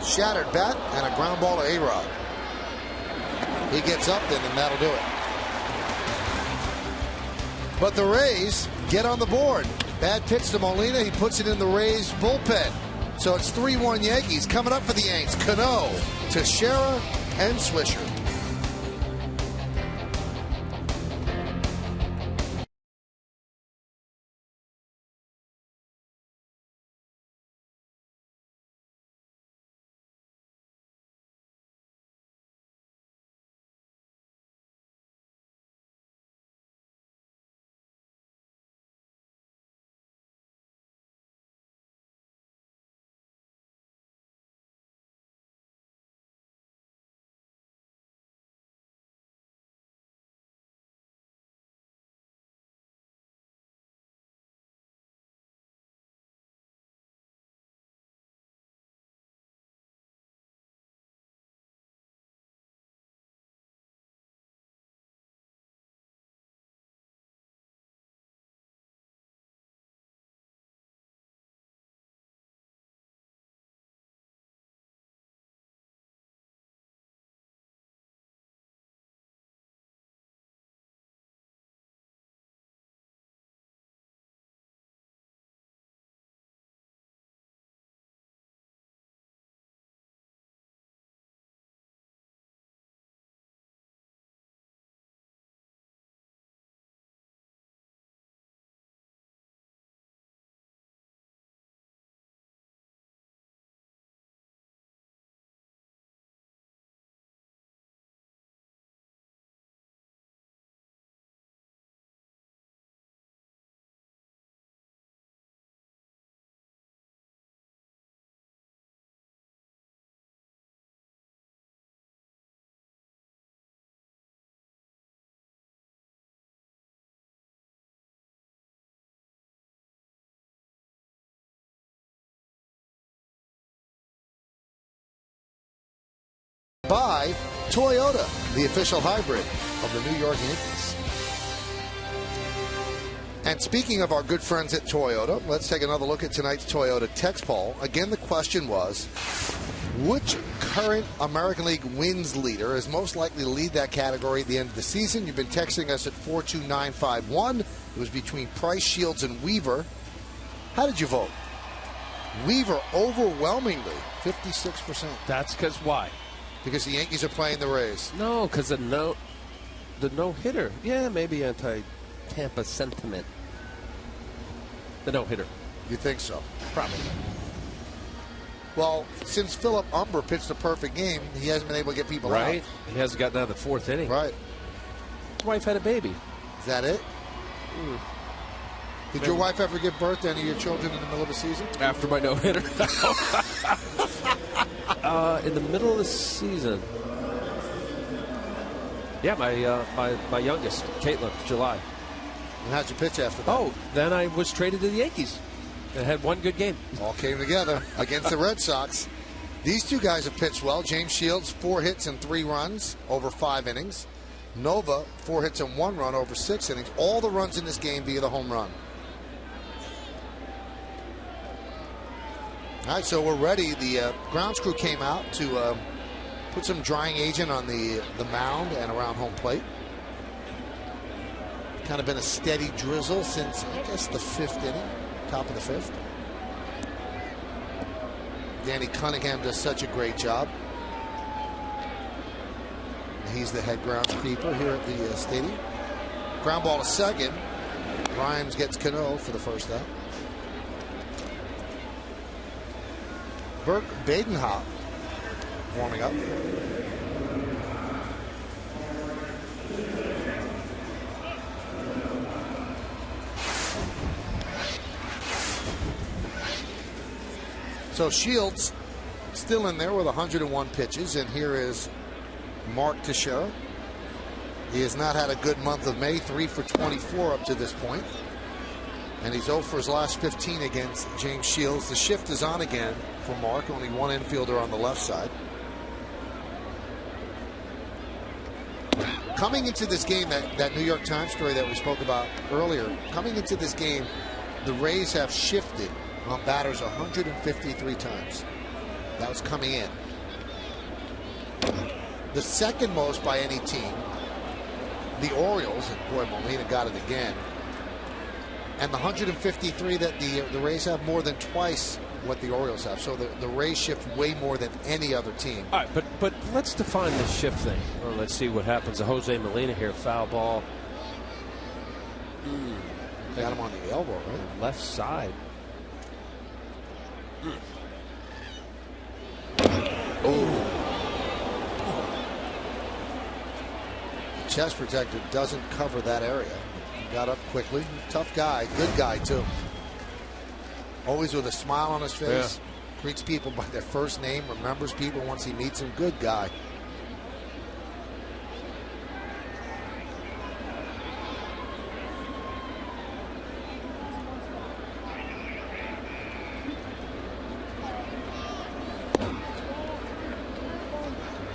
Shattered bat and a ground ball to A-Rod. He gets Upton, and that'll do it. But the Rays get on the board. Bad pitch to Molina. He puts it in the Rays bullpen. So it's 3-1 Yankees. Coming up for the Yanks, Cano, Teixeira, and Swisher. By Toyota, the official hybrid of the New York Yankees. And speaking of our good friends at Toyota, let's take another look at tonight's Toyota text poll. Again, the question was, which current American League wins leader is most likely to lead that category at the end of the season? You've been texting us at 42951. It was between Price, Shields, and Weaver. How did you vote? Weaver overwhelmingly, 56%. That's because why? Because the Yankees are playing the Rays. No, because the no-hitter. Yeah, maybe anti-Tampa sentiment. The no-hitter. You think so? Probably. Well, since Philip Umber pitched a perfect game, he hasn't been able to get people out. Right. He hasn't gotten out of the 4th inning. Right. His wife had a baby. Is that it? Did your wife ever give birth to any of your children in the middle of the season? After my no-hitter. In the middle of the season. Yeah, my youngest, Caitlin, July. And how'd you pitch after that? Oh, then I was traded to the Yankees. I had one good game. All came together against the Red Sox. These two guys have pitched well. James Shields, 4 hits and 3 runs over 5 innings. Nova, 4 hits and 1 run over 6 innings. All the runs in this game via the home run. All right, so we're ready. The grounds crew came out to put some drying agent on the mound and around home plate. Kind of been a steady drizzle since, I guess, the 5th inning, top of the 5th. Danny Cunningham does such a great job. He's the head groundskeeper here at the stadium. Ground ball to second. Grimes gets Cano for the first out. Burke Badenhop warming up. So Shields still in there with 101 pitches, and here is Mark Teixeira. He has not had a good month of May, 3 for 24 up to this point. And he's 0 for his last 15 against James Shields. The shift is on again for Mark, only one infielder on the left side. Coming into this game, that New York Times story that we spoke about earlier, coming into this game, the Rays have shifted on batters 153 times. That was coming in. The second most by any team, the Orioles, and boy, Molina got it again. And the 153 that the Rays have, more than twice what the Orioles have. So the Rays shift way more than any other team. All right, but let's define the shift thing. Or let's see what happens to Jose Molina here. Foul ball. Got him on the elbow, right? Left side. Oh. Chest protector doesn't cover that area. He got up quickly. Tough guy. Good guy, too. Always with a smile on his face. Yeah. Greets people by their first name. Remembers people once he meets them. Good guy.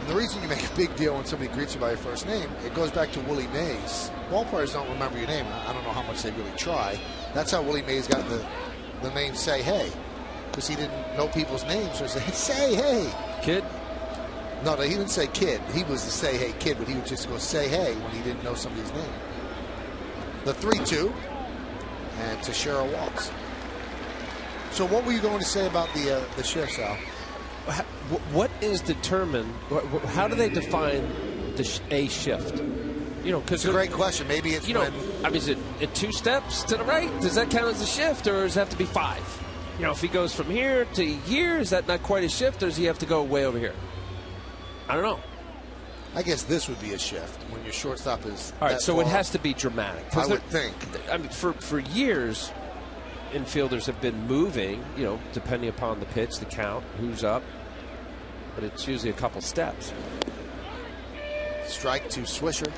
The reason you make a big deal when somebody greets you by your first name, it goes back to Willie Mays. Ball players don't remember your name. I don't know how much they really try. That's how Willie Mays got the name Say Hey, because he didn't know people's names. So he said, Say Hey. Kid? No, he didn't say kid. He was the Say Hey kid, but he would just go Say Hey when he didn't know somebody's name. The 3-2, and Teixeira walks. So what were you going to say about the shifts, Al? What is determined? How do they define a shift? You know, because it's a great question. Maybe it's I mean, is it 2 steps to the right? Does that count as a shift, or does it have to be 5? You know, if he goes from here to here, is that not quite a shift, or does he have to go way over here? I don't know. I guess this would be a shift when your shortstop is. All right, so far. it has to be dramatic. I would think. I mean, for years, infielders have been moving. You know, depending upon the pitch, the count, who's up. But it's usually a couple steps. Strike to Swisher.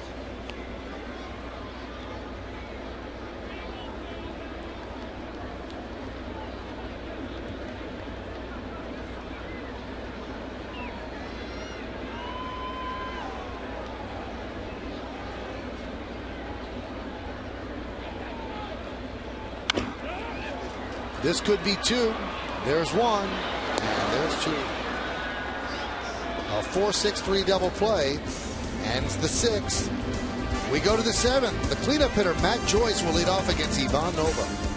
This could be 2. There's 1. And there's 2. A 4-6-3 double play ends the 6th. We go to the 7th. The cleanup hitter, Matt Joyce, will lead off against Ivan Nova.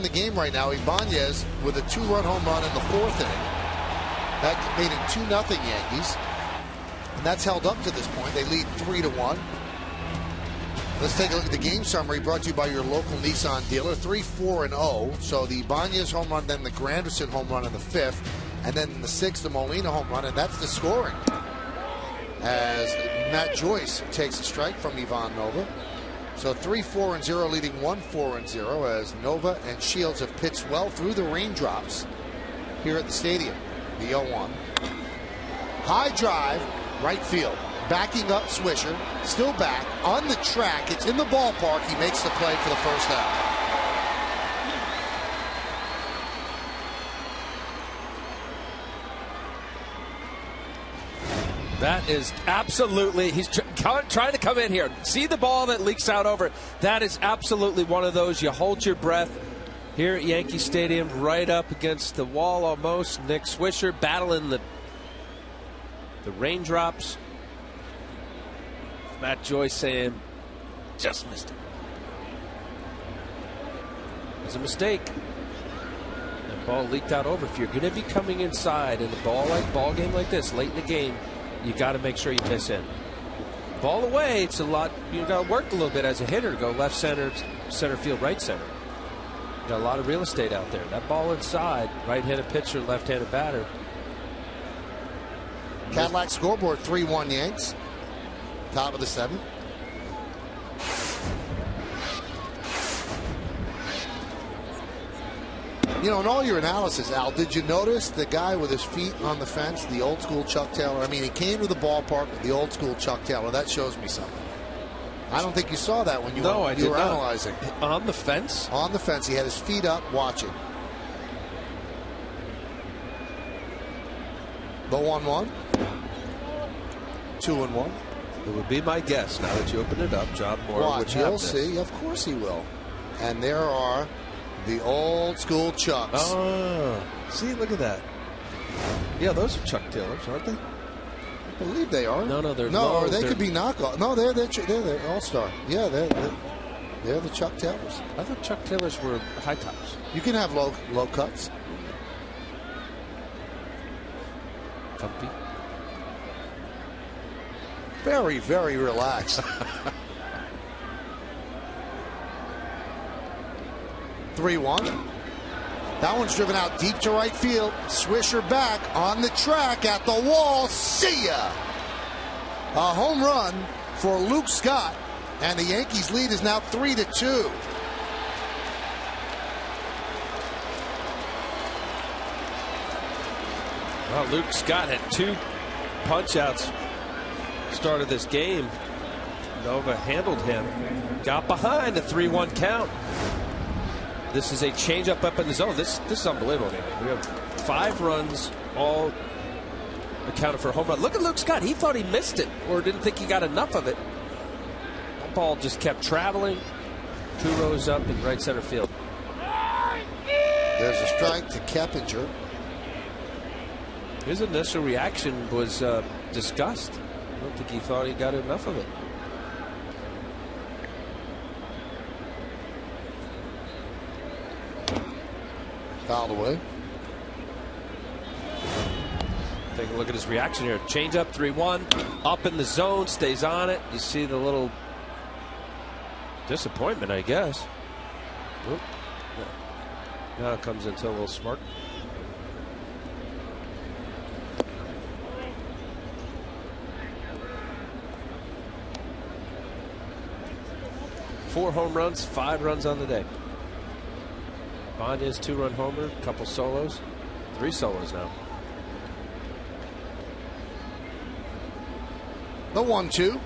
the game right now. Ibanez with a 2-run home run in the 4th inning. That made it 2-0 Yankees. And that's held up to this point. They lead 3-1. Let's take a look at the game summary brought to you by your local Nissan dealer. 3-4-0. So the Ibanez home run, then the Granderson home run in the 5th, and then in the 6th, the Molina home run, and that's the scoring. As Matt Joyce takes a strike from Ivan Nova. So 3-4-0, leading 1-4-0, as Nova and Shields have pitched well through the raindrops here at the stadium. The 0-1. High drive, right field. Backing up Swisher, still back, on the track. It's in the ballpark. He makes the play for the first out. That is absolutely, he's trying to come in here. See the ball that leaks out over. That is absolutely one of those, you hold your breath here at Yankee Stadium, right up against the wall almost. Nick Swisher battling the raindrops. Matt Joyce saying, just missed it. It was a mistake. That ball leaked out over. If you're going to be coming inside in a ball game like this, late in the game, you got to make sure you miss in. Ball away, it's a lot. You got to work a little bit as a hitter to go left center, center field, right center. You got a lot of real estate out there. That ball inside, right-handed pitcher, left-handed batter. Cadillac scoreboard, 3-1 Yanks. Top of the 7th. You know, in all your analysis, Al, did you notice the guy with his feet on the fence, the old school Chuck Taylor? I mean, he came to the ballpark with the old school Chuck Taylor. That shows me something. I don't think you saw that when you were analyzing. On the fence? On the fence. He had his feet up watching. The 1-1. 2-1. It would be my guess now that you open it up. John Moore. Watch, you'll see. Of course he will. And there are the old school Chucks. Oh, see, look at that. Yeah, those are Chuck Taylors, aren't they? I believe they are. No, they're no. They could be knockoff. No, they're all-star. Yeah, they're the Chuck Taylors. I thought Chuck Taylors were high tops. You can have low cuts. Comfy. Very, very relaxed. 3-1. That one's driven out deep to right field. Swisher back on the track at the wall. See ya! A home run for Luke Scott, and the Yankees' lead is now 3-2. Well, Luke Scott had 2 punch-outs started this game. Nova handled him, got behind, a 3-1 count. This is a changeup up in the zone. This is unbelievable. We have 5 runs, all accounted for a home run. Look at Luke Scott. He thought he missed it or didn't think he got enough of it. That ball just kept traveling. 2 rows up in right center field. There's a strike to Keppinger. His initial reaction was disgust. I don't think he thought he got enough of it. Fouled away. Take a look at his reaction here. Change up 3-1. Up in the zone. Stays on it. You see the little disappointment, I guess. Oop. Now it comes into a little smirk. Four home runs, 5 runs on the day. Ibanez 2-run homer, couple solos, 3 solos now. The 1-2.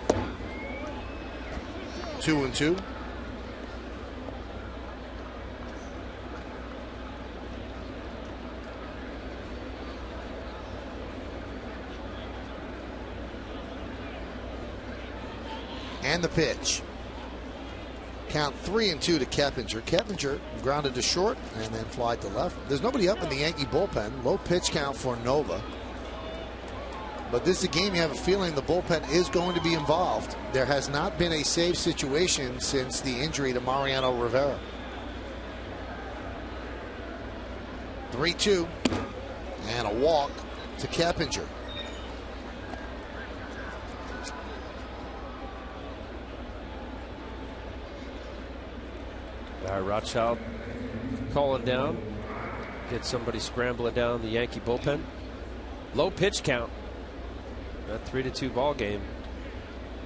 2-2. And the pitch. Count 3-2 to Keppinger. Keppinger grounded to short and then flied to left. There's nobody up in the Yankee bullpen. Low pitch count for Nova. But this is a game you have a feeling the bullpen is going to be involved. There has not been a save situation since the injury to Mariano Rivera. 3-2. And a walk to Keppinger. Rothschild calling down. Get somebody scrambling down the Yankee bullpen. Low pitch count. That 3-2 ball game.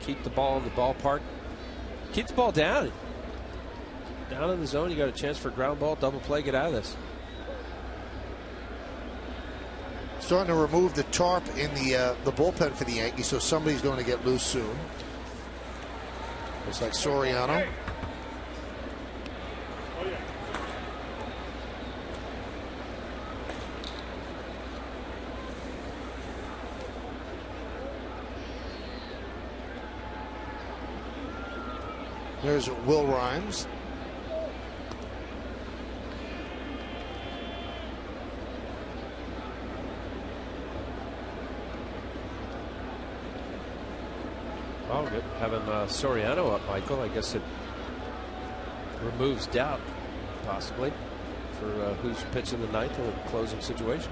Keep the ball in the ballpark. Keep the ball down. Down in the zone, you got a chance for ground ball, double play, get out of this. Starting to remove the tarp in the bullpen for the Yankees, so somebody's going to get loose soon. Looks like Soriano. There's Will Rhymes. Oh, good. Having Soriano up, Michael, I guess it removes doubt, possibly, for who's pitching the ninth in a closing situation.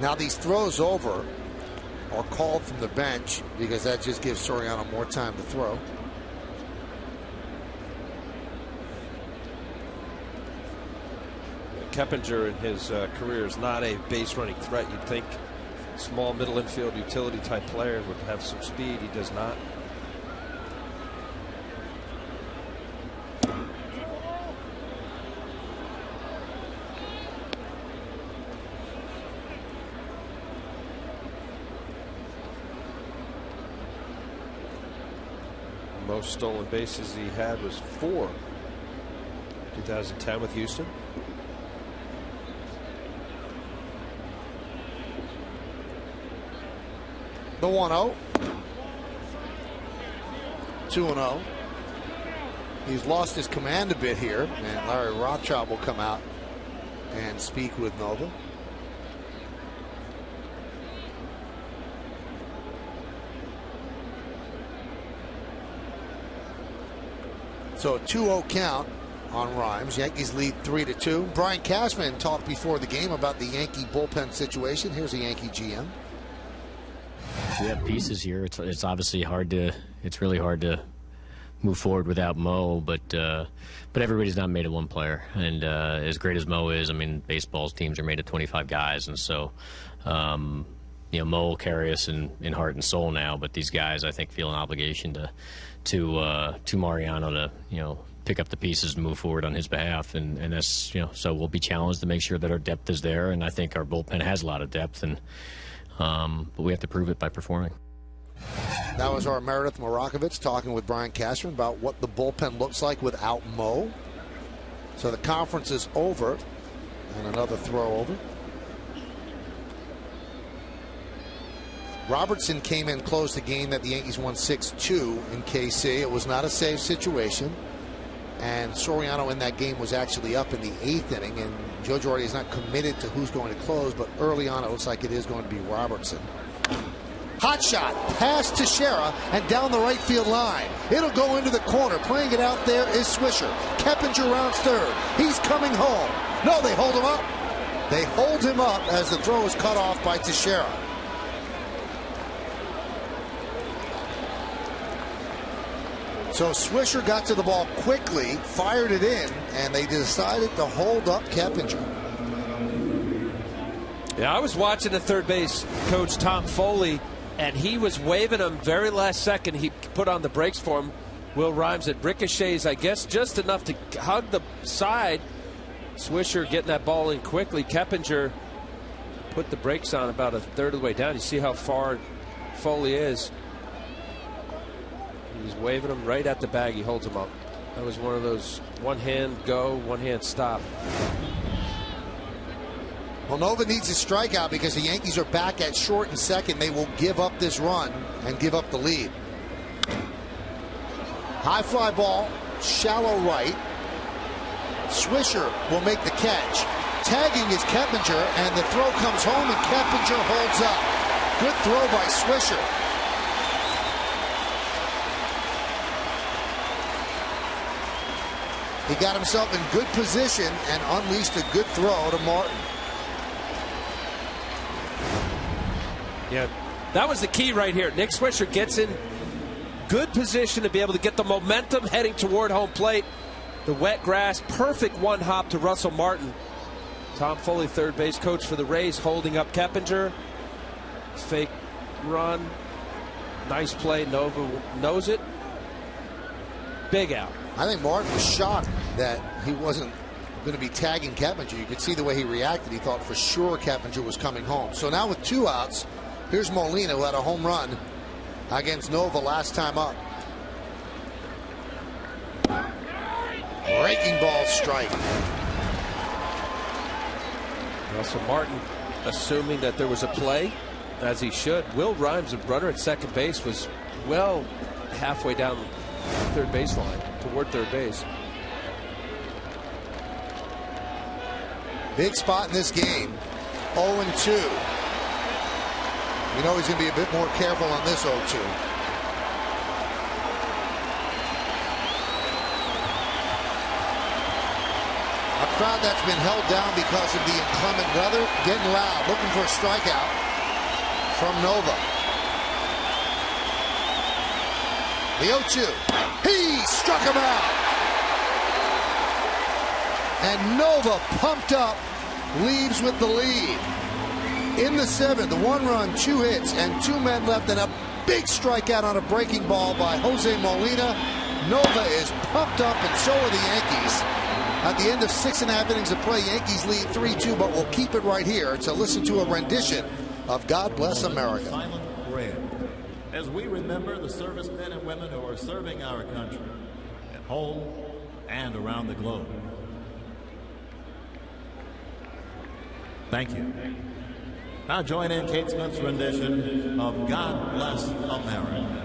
Now these throws over are called from the bench because that just gives Soriano more time to throw. Keppinger in his career is not a base running threat. You'd think small middle infield utility type player would have some speed. He does not. Most stolen bases he had was 4. 2010 with Houston. The 1-0. 2-0. He's lost his command a bit here, and Larry Rothschild will come out and speak with Nova. So a 2-0 count on Rhymes. Yankees lead 3-2. Brian Cashman talked before the game about the Yankee bullpen situation. Here's a Yankee GM. We have pieces here. It's obviously hard to. It's really hard to move forward without Mo. But everybody's not made of one player. And as great as Mo is, I mean, baseball's teams are made of 25 guys, and so. You know, Mo will carry us in heart and soul now, but these guys, I think, feel an obligation to Mariano to pick up the pieces and move forward on his behalf, and that's so we'll be challenged to make sure that our depth is there, and I think our bullpen has a lot of depth, and but we have to prove it by performing. That was our Meredith Marakovich talking with Brian Cashman about what the bullpen looks like without Mo. So the conference is over, and another throw over. Robertson came in, closed the game that the Yankees won 6-2 in KC. It was not a safe situation. And Soriano in that game was actually up in the 8th inning. And Joe Girardi is not committed to who's going to close, but early on it looks like it is going to be Robertson. Hot shot, pass to Shera, and down the right field line. It'll go into the corner. Playing it out there is Swisher. Keppinger rounds third. He's coming home. No, they hold him up. They hold him up as the throw is cut off by Teixeira. So Swisher got to the ball quickly, fired it in, and they decided to hold up Keppinger. Yeah, I was watching the third base coach Tom Foley, and he was waving him very last second. He put on the brakes for him. Will Rhymes, it ricochets, I guess, just enough to hug the side. Swisher getting that ball in quickly. Keppinger put the brakes on about a third of the way down. You see how far Foley is. He's waving him right at the bag. He holds him up. That was one of those one hand go, one hand stop. Well, Nova needs a strikeout because the Yankees are back at short and second. They will give up this run and give up the lead. High fly ball, shallow right. Swisher will make the catch. Tagging is Keppinger, and the throw comes home, and Keppinger holds up. Good throw by Swisher. He got himself in good position and unleashed a good throw to Martin. Yeah, that was the key right here. Nick Swisher gets in good position to be able to get the momentum heading toward home plate. The wet grass, perfect one hop to Russell Martin. Tom Foley, third base coach for the Rays, holding up Keppinger. Fake run. Nice play. Nova knows it. Big out. I think Martin was shocked that he wasn't going to be tagging Keppinger. You could see the way he reacted. He thought for sure Keppinger was coming home. So now with 2 outs, here's Molina, who had a home run against Nova last time up. Breaking ball strike. Russell Martin assuming that there was a play, as he should. Will Rhymes, a runner at second base, was well halfway down the third baseline toward third base. Big spot in this game. 0-2. You know he's going to be a bit more careful on this 0-2. A crowd that's been held down because of the inclement weather getting loud, looking for a strikeout from Nova. The 0-2. He struck him out. And Nova, pumped up, leaves with the lead. In the 7th, the 1 run, 2 hits, and 2 men left, and a big strikeout on a breaking ball by Jose Molina. Nova is pumped up, and so are the Yankees. At the end of 6.5 innings of play, Yankees lead 3-2, but we'll keep it right here to listen to a rendition of God Bless America. Silent prayer as we remember the servicemen and women who are serving our country at home and around the globe. Thank you. Now join in Kate Smith's rendition of God Bless America.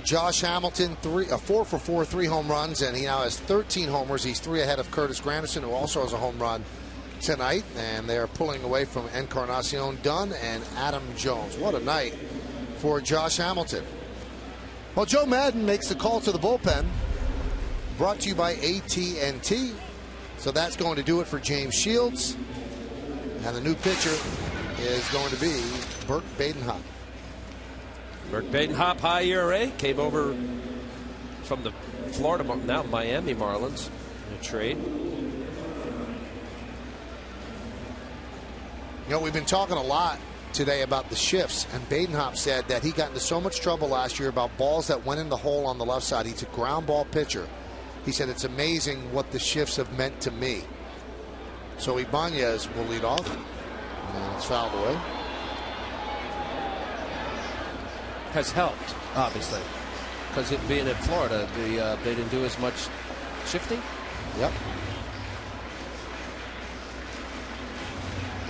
Josh Hamilton, 4 for 4, 3 home runs, and he now has 13 homers. He's 3 ahead of Curtis Granderson, who also has a home run tonight, and they're pulling away from Encarnacion Dunn and Adam Jones. What a night for Josh Hamilton. Well, Joe Madden makes the call to the bullpen. Brought to you by AT&T. So that's going to do it for James Shields. And the new pitcher is going to be Burke Badenhop. Burke Badenhop, high ERA, came over from the Florida, now Miami Marlins in a trade. You know, we've been talking a lot today about the shifts, and Badenhop said that he got into so much trouble last year about balls that went in the hole on the left side. He's a ground ball pitcher. He said it's amazing what the shifts have meant to me. So Ibanez will lead off. And it's fouled away. Has helped, obviously, because it being in Florida, they didn't do as much shifting. Yep.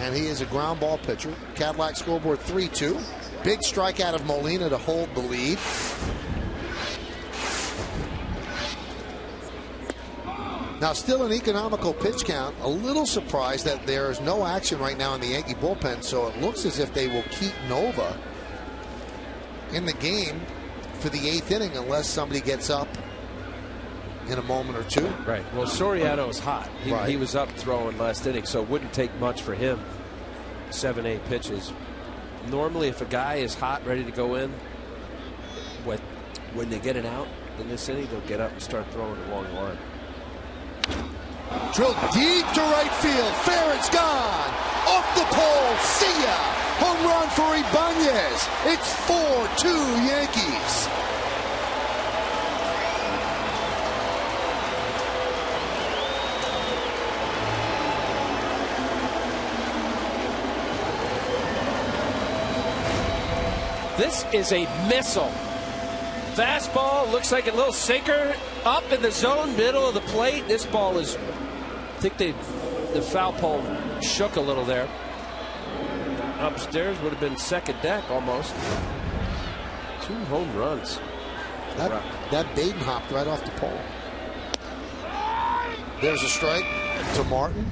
And he is a ground ball pitcher. Cadillac scoreboard 3-2. Big strikeout of Molina to hold the lead. Now, still an economical pitch count. A little surprised that there's no action right now in the Yankee bullpen, so it looks as if they will keep Nova in the game for the 8th inning unless somebody gets up in a moment or two. Right. Well, Soriano is hot. He was up throwing last inning, so it wouldn't take much for him. 7-8 pitches. Normally, if a guy is hot, ready to go in, when they get it out in this inning, they'll get up and start throwing a long line. Drilled deep to right field. Fair, it's gone. Off the pole. See ya. Home run for Ibanez. It's 4-2 Yankees. This is a missile. Fastball, looks like a little sinker up in the zone, middle of the plate. This ball is, I think the foul pole shook a little there. Upstairs would have been second deck almost. 2 home runs. That Badenhop right off the pole. There's a strike to Martin.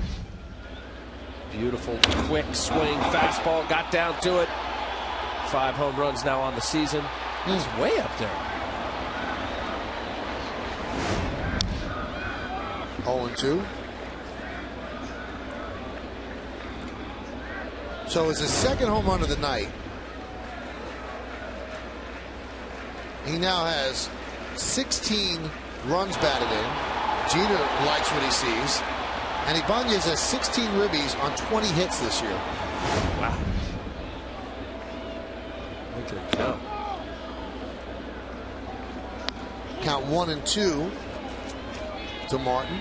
Beautiful, quick swing, fastball, got down to it. 5 home runs now on the season. He's way up there. 0-2. So it's his second home run of the night. He now has 16 runs batted in. Jeter likes what he sees. And Ibanez has 16 ribbies on 20 hits this year. Wow. Look at him go. Count 1-2 to Martin.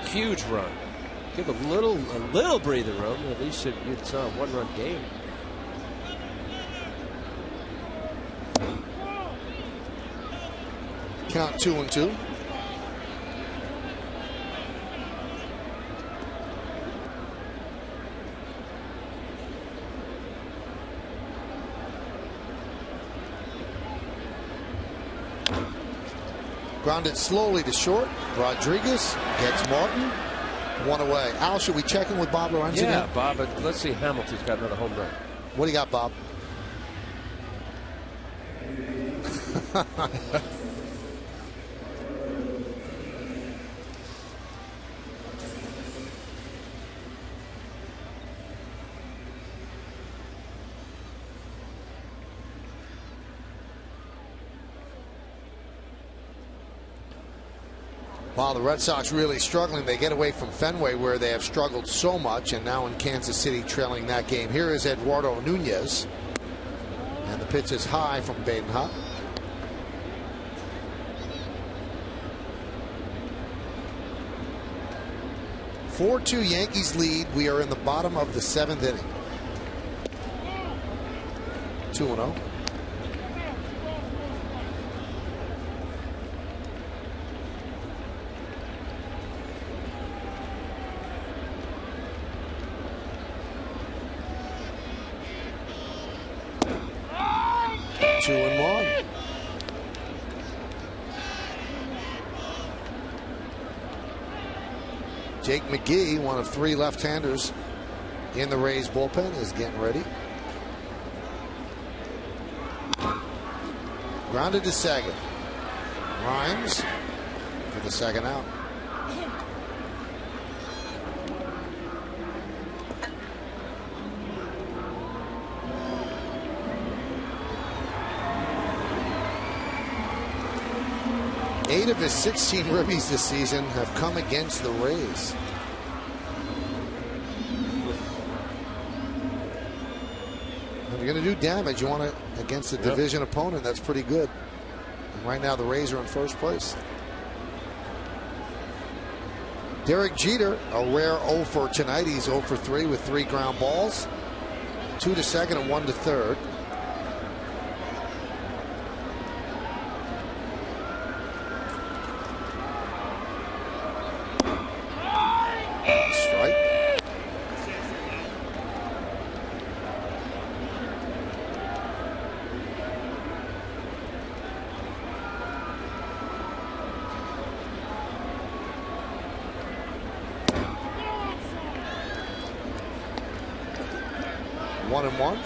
Huge run. Give a little breather room. At least it's a 1-run game. Count 2-2. Grounded slowly to short. Rodriguez gets Martin. 1 away. Al, should we check in with Bob Lorenzen? Yeah, Bob. Let's see. Hamilton's got another home run. What do you got, Bob? Wow, the Red Sox really struggling. They get away from Fenway where they have struggled so much, and now in Kansas City trailing that game. Here is Eduardo Nunez. And the pitch is high from Badenhop. (4-2) Yankees lead. We are in the bottom of the 7th inning. 2-0. Jake McGee, one of 3 left-handers in the Rays bullpen, is getting ready. Grounded to second. Rhymes for the second out. Eight of his 16 ribbies this season have come against the Rays. If you're going to do damage, you want it against a division opponent. That's pretty good. And right now, the Rays are in first place. Derek Jeter, a rare 0 for tonight. He's 0 for 3 with 3 ground balls. 2 to second and 1 to third. Strike. One and one.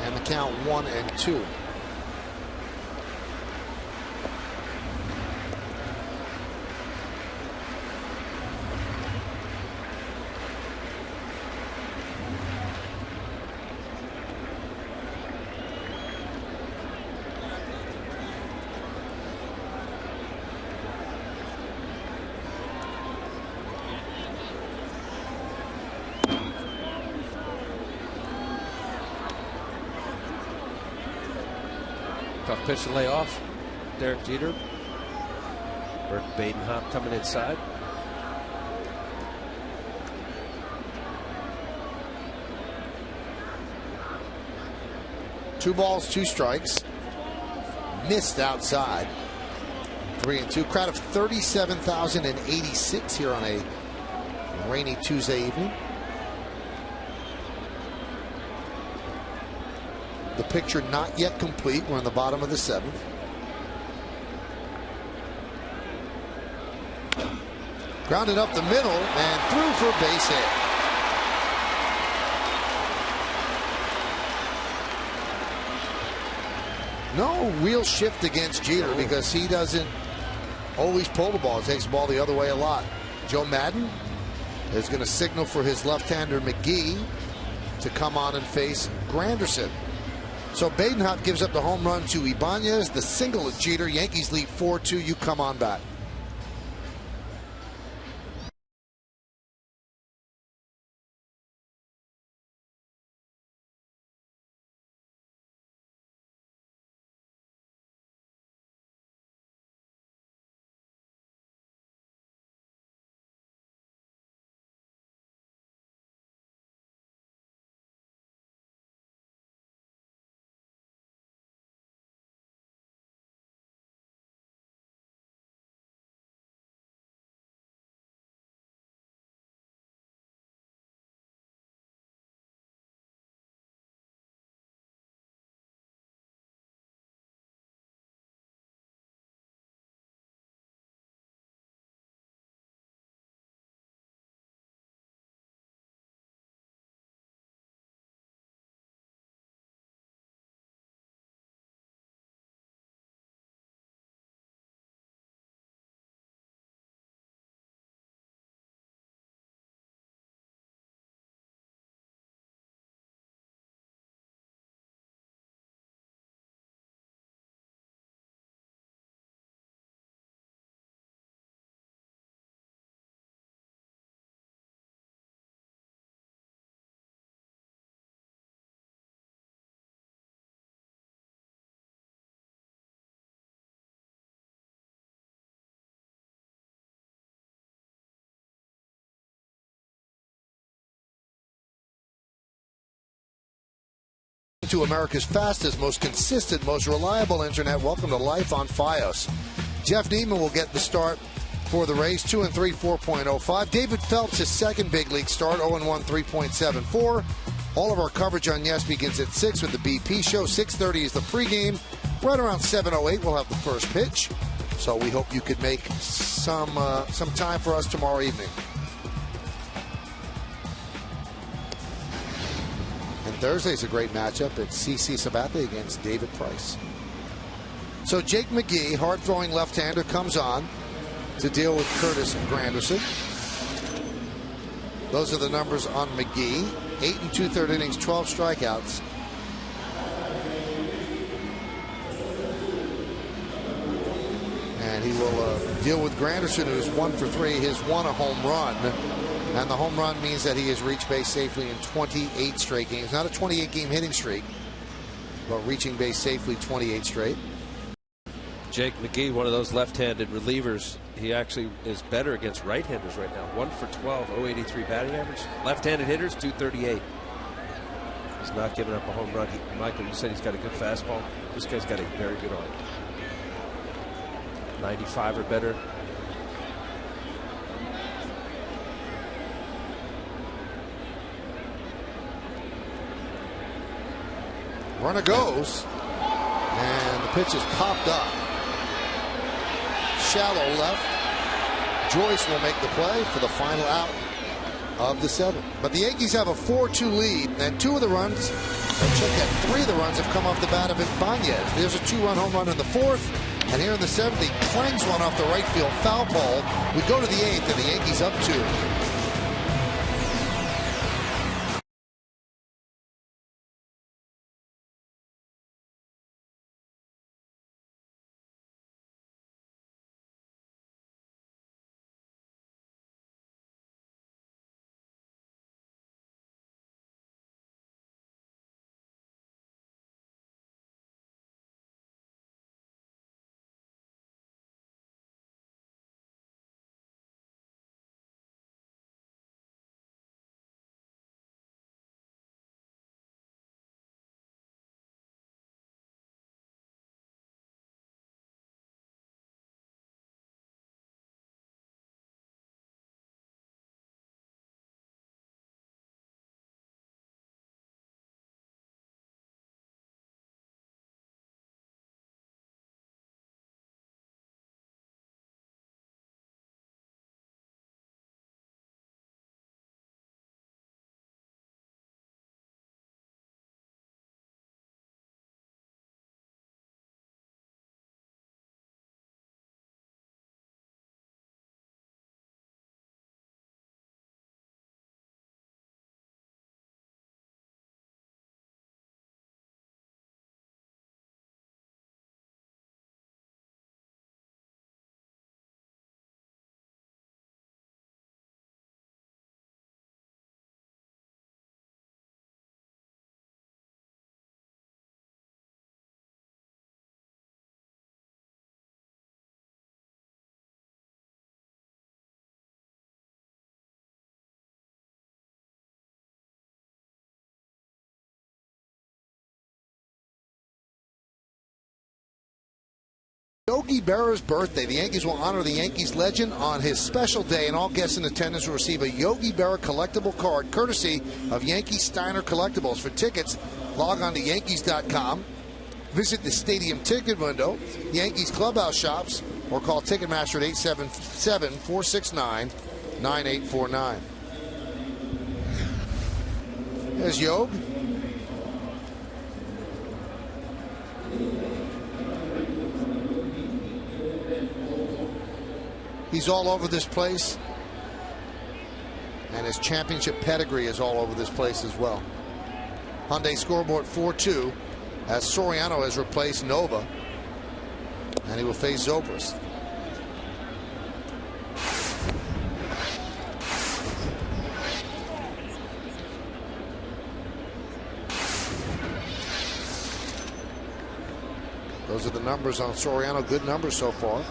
And the count 1-2. Tough pitch to lay off. Derek Jeter. Bert Badenhop coming inside. Two balls, 2 strikes. Missed outside. 3-2. Crowd of 37,086 here on a rainy Tuesday evening. The picture not yet complete. We're in the bottom of the 7th. Grounded up the middle and through for a base hit. No real shift against Jeter because he doesn't always pull the ball. He takes the ball the other way a lot. Joe Madden is going to signal for his left-hander McGee to come on and face Granderson. So Badenhop gives up the home run to Ibanez. The single at Jeter. Yankees lead 4-2. You come on back. To America's fastest, most consistent, most reliable internet. Welcome to Life on Fios. Jeff Neiman will get the start for the Rays. 2-3, 4.05. David Phelps, his second big league start. 0-1, 3.74. All of our coverage on Yes begins at 6 with the BP show. 6:30 is the pregame. Right around 7:08, we'll have the first pitch. So we hope you could make some time for us tomorrow evening. And Thursday's a great matchup. It's CC Sabathia against David Price. So Jake McGee, hard-throwing left-hander, comes on to deal with Curtis Granderson. Those are the numbers on McGee. 8 2/3 innings, 12 strikeouts. And he will deal with Granderson, who's 1 for 3. Has won a home run. And the home run means that he has reached base safely in 28 straight games. Not a 28-game hitting streak, but reaching base safely 28 straight. Jake McGee, one of those left-handed relievers. He actually is better against right-handers right now. 1 for 12, 083 batting average. Left-handed hitters, 238. He's not giving up a home run. Michael, you said he's got a good fastball. This guy's got a very good arm. 95 or better. Runner goes, and the pitch is popped up. Shallow left. Joyce will make the play for the final out of the 7th. But the Yankees have a 4-2 lead, and 2 of the runs, check that, 3 of the runs have come off the bat of Ibanez. There's a 2-run home run in the 4th, and here in the 7th, he clangs one off the right field foul pole. We go to the 8th, and the Yankees up 2. Yogi Berra's birthday. The Yankees will honor the Yankees legend on his special day, and all guests in attendance will receive a Yogi Berra collectible card courtesy of Yankee Steiner Collectibles. For tickets, log on to Yankees.com, visit the stadium ticket window, Yankees clubhouse shops, or call Ticketmaster at 877-469-9849. There's Yogi. He's all over this place, and his championship pedigree is all over this place as well. Hyundai scoreboard 4-2 as Soriano has replaced Nova, and he will face Zobrist. Those are the numbers on Soriano. Good numbers so far.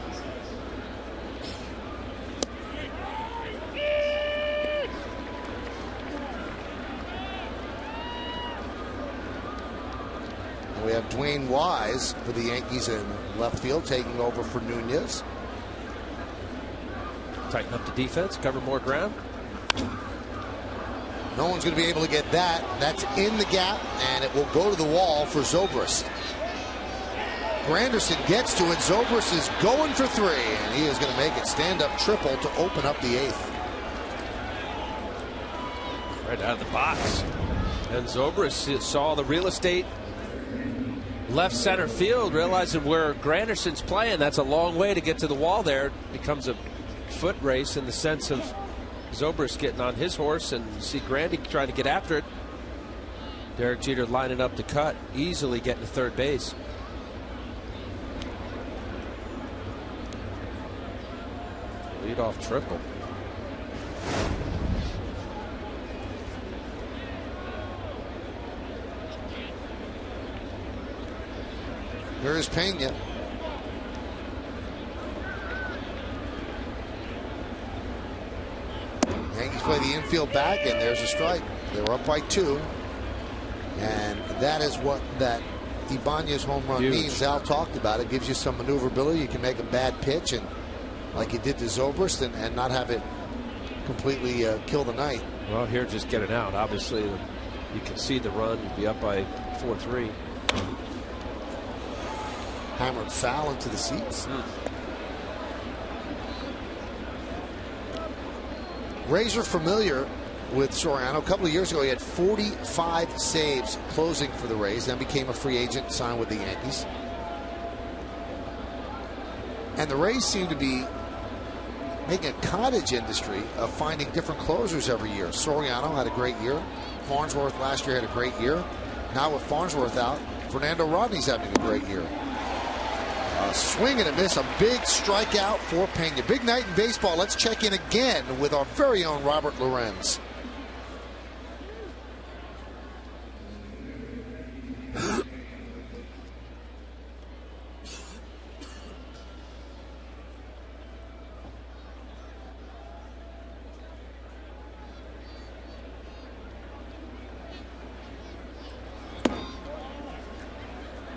We have Dwayne Wise for the Yankees in left field, taking over for Nunez. Tighten up the defense, cover more ground. No one's going to be able to get that. That's in the gap, and it will go to the wall for Zobrist. Granderson gets to it. Zobrist is going for three, and he is going to make it stand-up triple to open up the eighth. Right out of the box. And Zobrist saw the real estate left center field, realizing where Granderson's playing. That's a long way to get to the wall there. It becomes a foot race in the sense of Zobrist getting on his horse, and you see Grandy trying to get after it. Derek Jeter lining up the cut, easily getting to third base. Leadoff triple. Here's Pena. Yankees play the infield back, and there's a strike. They were up by 2. And that is what that Ibanez home run means. Al talked about it. Gives you some maneuverability. You can make a bad pitch, and like he did to Zobrist, and not have it completely kill the night. Well, here, just get it out. Obviously, you can see the run. You'd be up by 4-3. Hammered foul into the seats. Rays are familiar with Soriano. A couple of years ago, he had 45 saves closing for the Rays, then became a free agent, signed with the Yankees. And the Rays seem to be making a cottage industry of finding different closers every year. Soriano had a great year. Farnsworth last year had a great year. Now with Farnsworth out, Fernando Rodney's having a great year. Swing and a miss, a big strikeout for Pena. Big night in baseball. Let's check in again with our very own Robert Lorenz.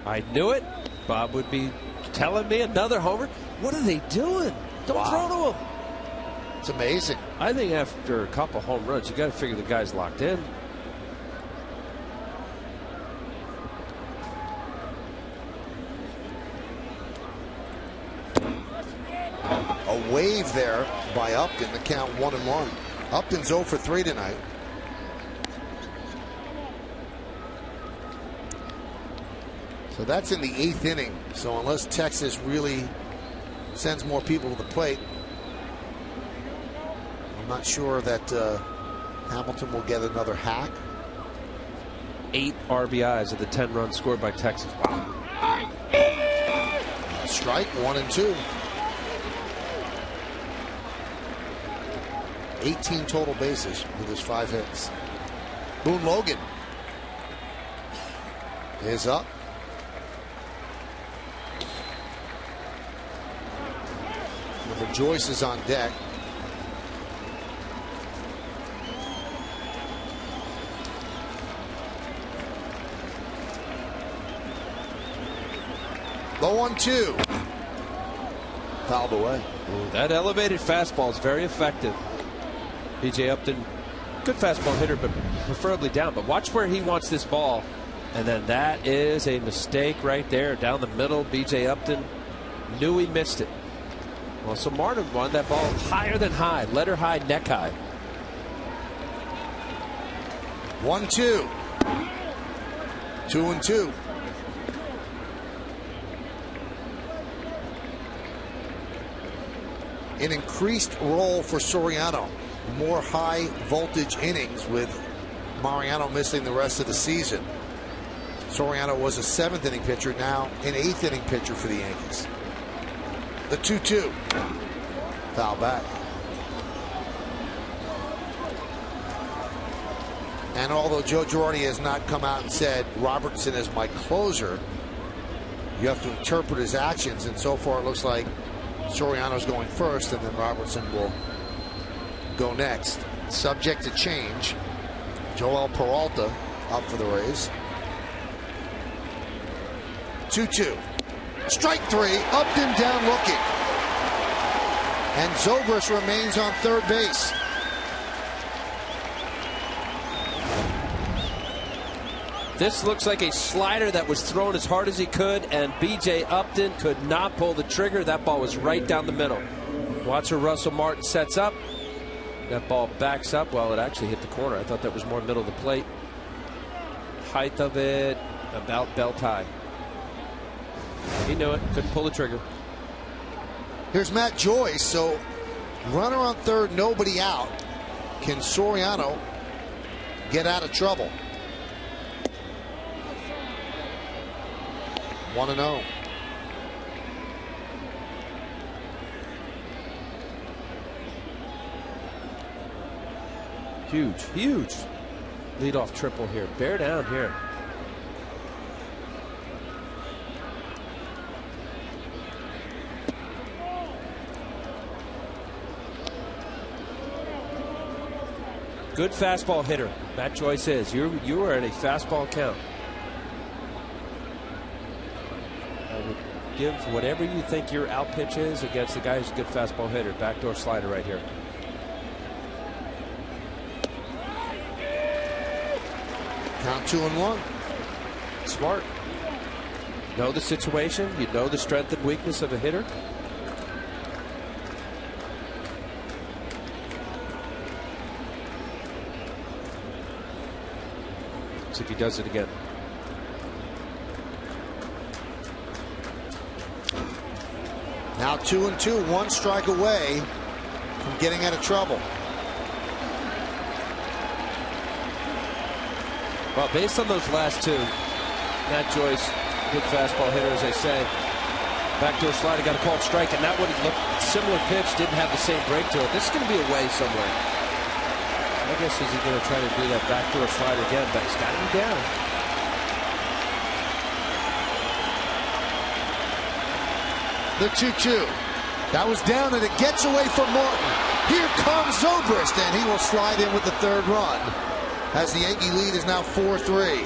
I knew it. Bob would be telling me another homer. What are they doing? Don't throw to him. It's amazing. I think after a couple home runs, you got to figure the guy's locked in. A wave there by Upton to count 1-1. Upton's 0 for 3 tonight. So that's in the 8th inning. So unless Texas really sends more people to the plate, I'm not sure that Hamilton will get another hack. 8 RBIs of the 10 runs scored by Texas. Wow. Strike 1 and 2. 18 total bases with his 5 hits. Boone Logan is up. Joyce is on deck. Low 1-2. Fouled away. Ooh, that elevated fastball is very effective. B.J. Upton, good fastball hitter, but preferably down. But watch where he wants this ball. And then that is a mistake right there down the middle. B.J. Upton knew he missed it. Well, so Martin won that ball higher than high, letter high, neck high. 1-2. 2-2. An increased role for Soriano. More high voltage innings with Mariano missing the rest of the season. Soriano was a 7th inning pitcher, now an 8th inning pitcher for the Yankees. The 2-2. Foul back. And although Joe Girardi has not come out and said Robertson is my closer, you have to interpret his actions, and so far it looks like Soriano's going first, and then Robertson will go next. Subject to change. Joel Peralta up for the Rays. 2-2. Strike 3. Upton down looking. And Zobrist remains on third base. This looks like a slider that was thrown as hard as he could, and B.J. Upton could not pull the trigger. That ball was right down the middle. Watch where Russell Martin sets up. That ball backs up. Well, it actually hit the corner. I thought that was more middle of the plate. Height of it, about belt high. He knew it. Couldn't pull the trigger. Here's Matt Joyce. So runner on third, nobody out. Can Soriano get out of trouble? 1-0. Huge leadoff triple here. Bear down here. Good fastball hitter. Matt Joyce is. You are in a fastball count. I would give whatever you think your out pitch is against the guy who's a good fastball hitter. Backdoor slider right here. Count 2-1. Smart. Know the situation. You know the strength and weakness of a hitter. See if he does it again. Now 2-2, 1 strike away from getting out of trouble. Well, based on those last two, Matt Joyce, good fastball hitter, as I say. Backdoor slider, got a called strike, and that would look similar pitch, didn't have the same break to it. This is going to be away somewhere. I guess is he going to try to do that backdoor slider again, but he's got him down. The 2-2. That was down, and it gets away from Morton. Here comes Zobrist, and he will slide in with the third run, as the Yankee lead is now 4-3.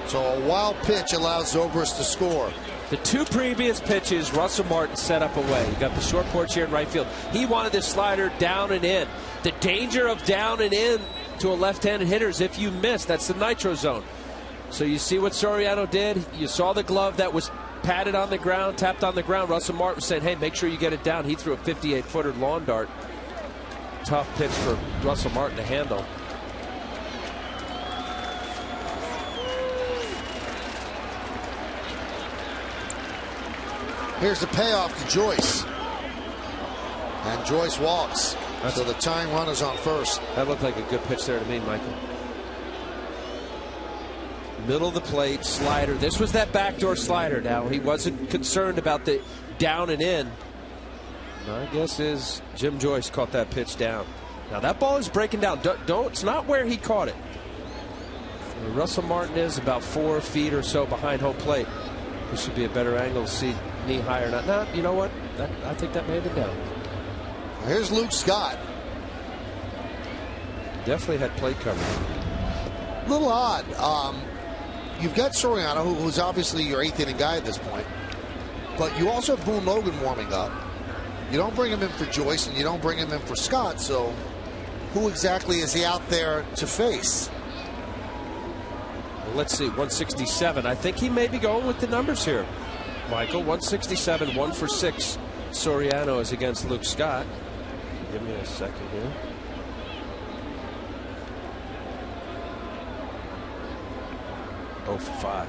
So a wild pitch allows Zobrist to score. The two previous pitches, Russell Martin set up away. You got the short porch here in right field. He wanted this slider down and in. The danger of down and in to a left-handed hitter is if you miss, that's the nitro zone. So you see what Soriano did. You saw the glove that was patted on the ground, tapped on the ground. Russell Martin was saying, hey, make sure you get it down. He threw a 58-footer lawn dart. Tough pitch for Russell Martin to handle. Here's the payoff to Joyce. And Joyce walks. So the tying run is on first. That looked like a good pitch there to me, Michael. Middle of the plate, slider. This was that backdoor slider. Now, he wasn't concerned about the down and in. My guess is Jim Joyce caught that pitch down. Now, that ball is breaking down. It's not where he caught it. Russell Martin is about 4 feet or so behind home plate. This should be a better angle to see knee high or not. No, you know what? I think that may have been down. Here's Luke Scott. Definitely had plate coverage. A little odd. You've got Soriano, who's obviously your 8th inning guy at this point. But you also have Boone Logan warming up. You don't bring him in for Joyce, and you don't bring him in for Scott. So who exactly is he out there to face? Well, let's see, 167. I think he may be going with the numbers here, Michael. 167, 1 for 6. Soriano is against Luke Scott. Give me a second here. Oh for 5.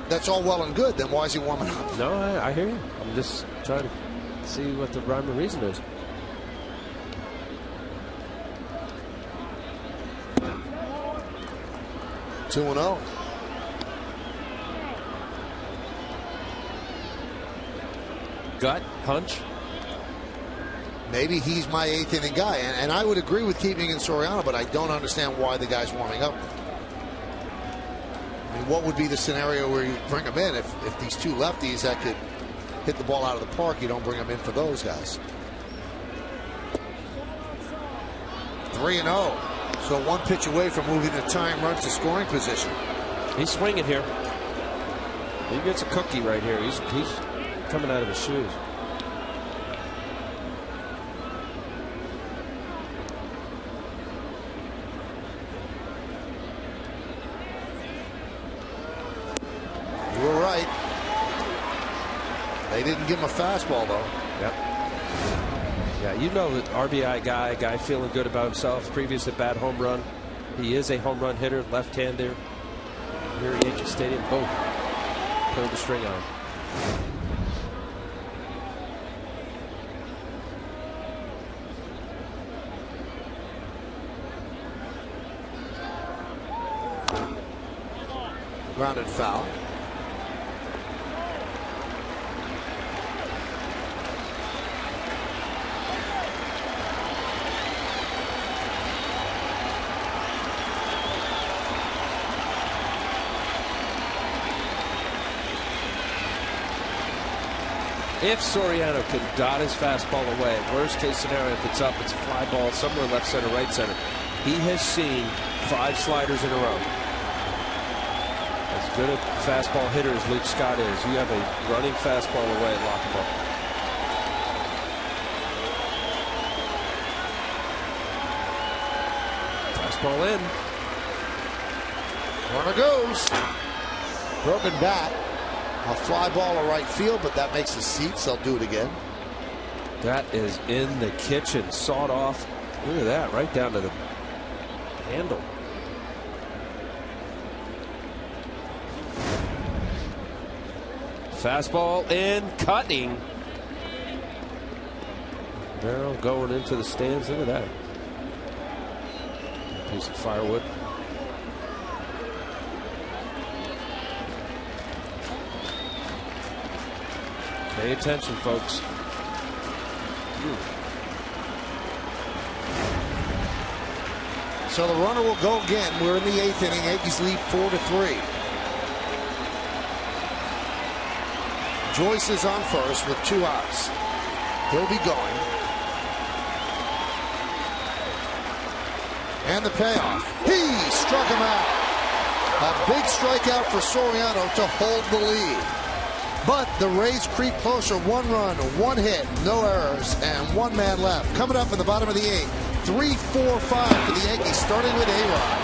That's all well and good. Then why is he warming up? No, I hear you. I'm just trying to see what the rhyme and reason is. Two 2-0. Gut, hunch. Maybe he's my 8th inning guy, and I would agree with keeping in Soriano, but I don't understand why the guy's warming up. I mean, what would be the scenario where you bring him in if these two lefties that could hit the ball out of the park, you don't bring him in for those guys? 3-0. So 1 pitch away from moving the tying run to scoring position. He's swinging here. He gets a cookie right here. He's coming out of his shoes. They didn't give him a fastball, though. Yep. Yeah, you know that RBI guy feeling good about himself. Previous at bat home run. He is a home run hitter, left-hander. Here at Yankee Stadium, boom. Pulled the string on. Grounded foul. If Soriano can dot his fastball away, worst case scenario, if it's up, it's a fly ball somewhere left center, right center. He has seen 5 sliders in a row. As good a fastball hitter as Luke Scott is, you have a running fastball away, lock him up. Fastball in. Runner goes. Broken bat. A fly ball to right field, but that makes the seats. They'll do it again. That is in the kitchen, sawed off. Look at that, right down to the handle. Fastball in, cutting. Barrel going into the stands. Look at that. Piece of firewood. Pay attention, folks. So the runner will go again. We're in the 8th inning. Yankees lead 4-3. Joyce is on first with 2 outs. He'll be going. And the payoff. He struck him out. A big strikeout for Soriano to hold the lead. But the Rays creep closer. 1 run, 1 hit, no errors, and 1 man left. Coming up in the bottom of the 8th. 3-4-5 for the Yankees, starting with A-Rod.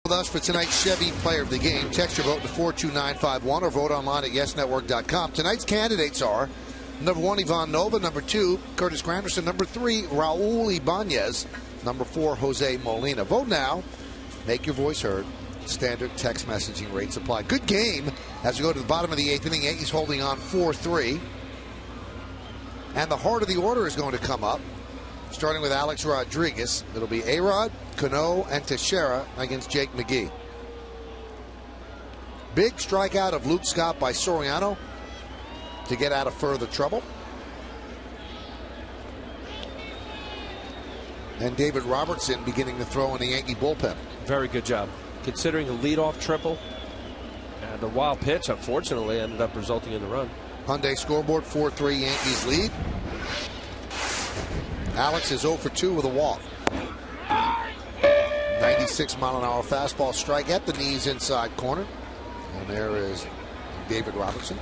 With us for tonight's Chevy Player of the Game. Text your vote to 42951 or vote online at yesnetwork.com. Tonight's candidates are number 1, Ivan Nova, number 2, Curtis Granderson, number 3, Raul Ibanez, number 4, Jose Molina. Vote now. Make your voice heard. Standard text messaging rates apply. Good game as we go to the bottom of the 8th inning. Yankees holding on 4-3. And the heart of the order is going to come up. Starting with Alex Rodriguez. It'll be A-Rod, Cano, and Teixeira against Jake McGee. Big strikeout of Luke Scott by Soriano to get out of further trouble. And David Robertson beginning to throw in the Yankee bullpen. Very good job. Considering a leadoff triple and a wild pitch, unfortunately, ended up resulting in the run. Hyundai scoreboard, 4-3 Yankees lead. Alex is 0 for 2 with a walk. 96-mile-an-hour fastball strike at the knees inside corner. And there is David Robertson.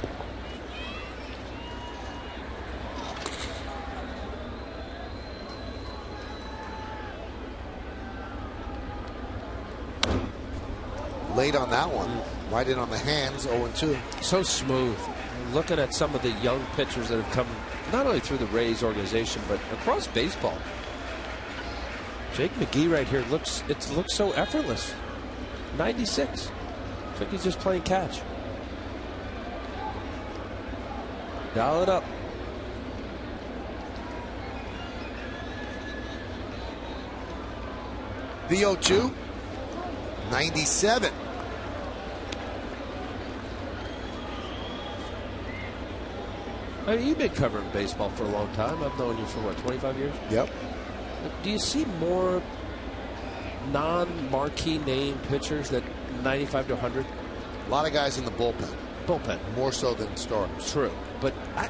Late on that one. Right in on the hands, 0-2. So smooth. Looking at some of the young pitchers that have come not only through the Rays organization, but across baseball. Jake McGee right here looks so effortless. 96. Looks like he's just playing catch. Dial it up. The 0-2. 97. I mean, you've been covering baseball for a long time. I've known you for, what, 25 years? Yep. Do you see more non-marquee name pitchers that 95 to 100? A lot of guys in the bullpen. Bullpen. More so than starters. True. But, I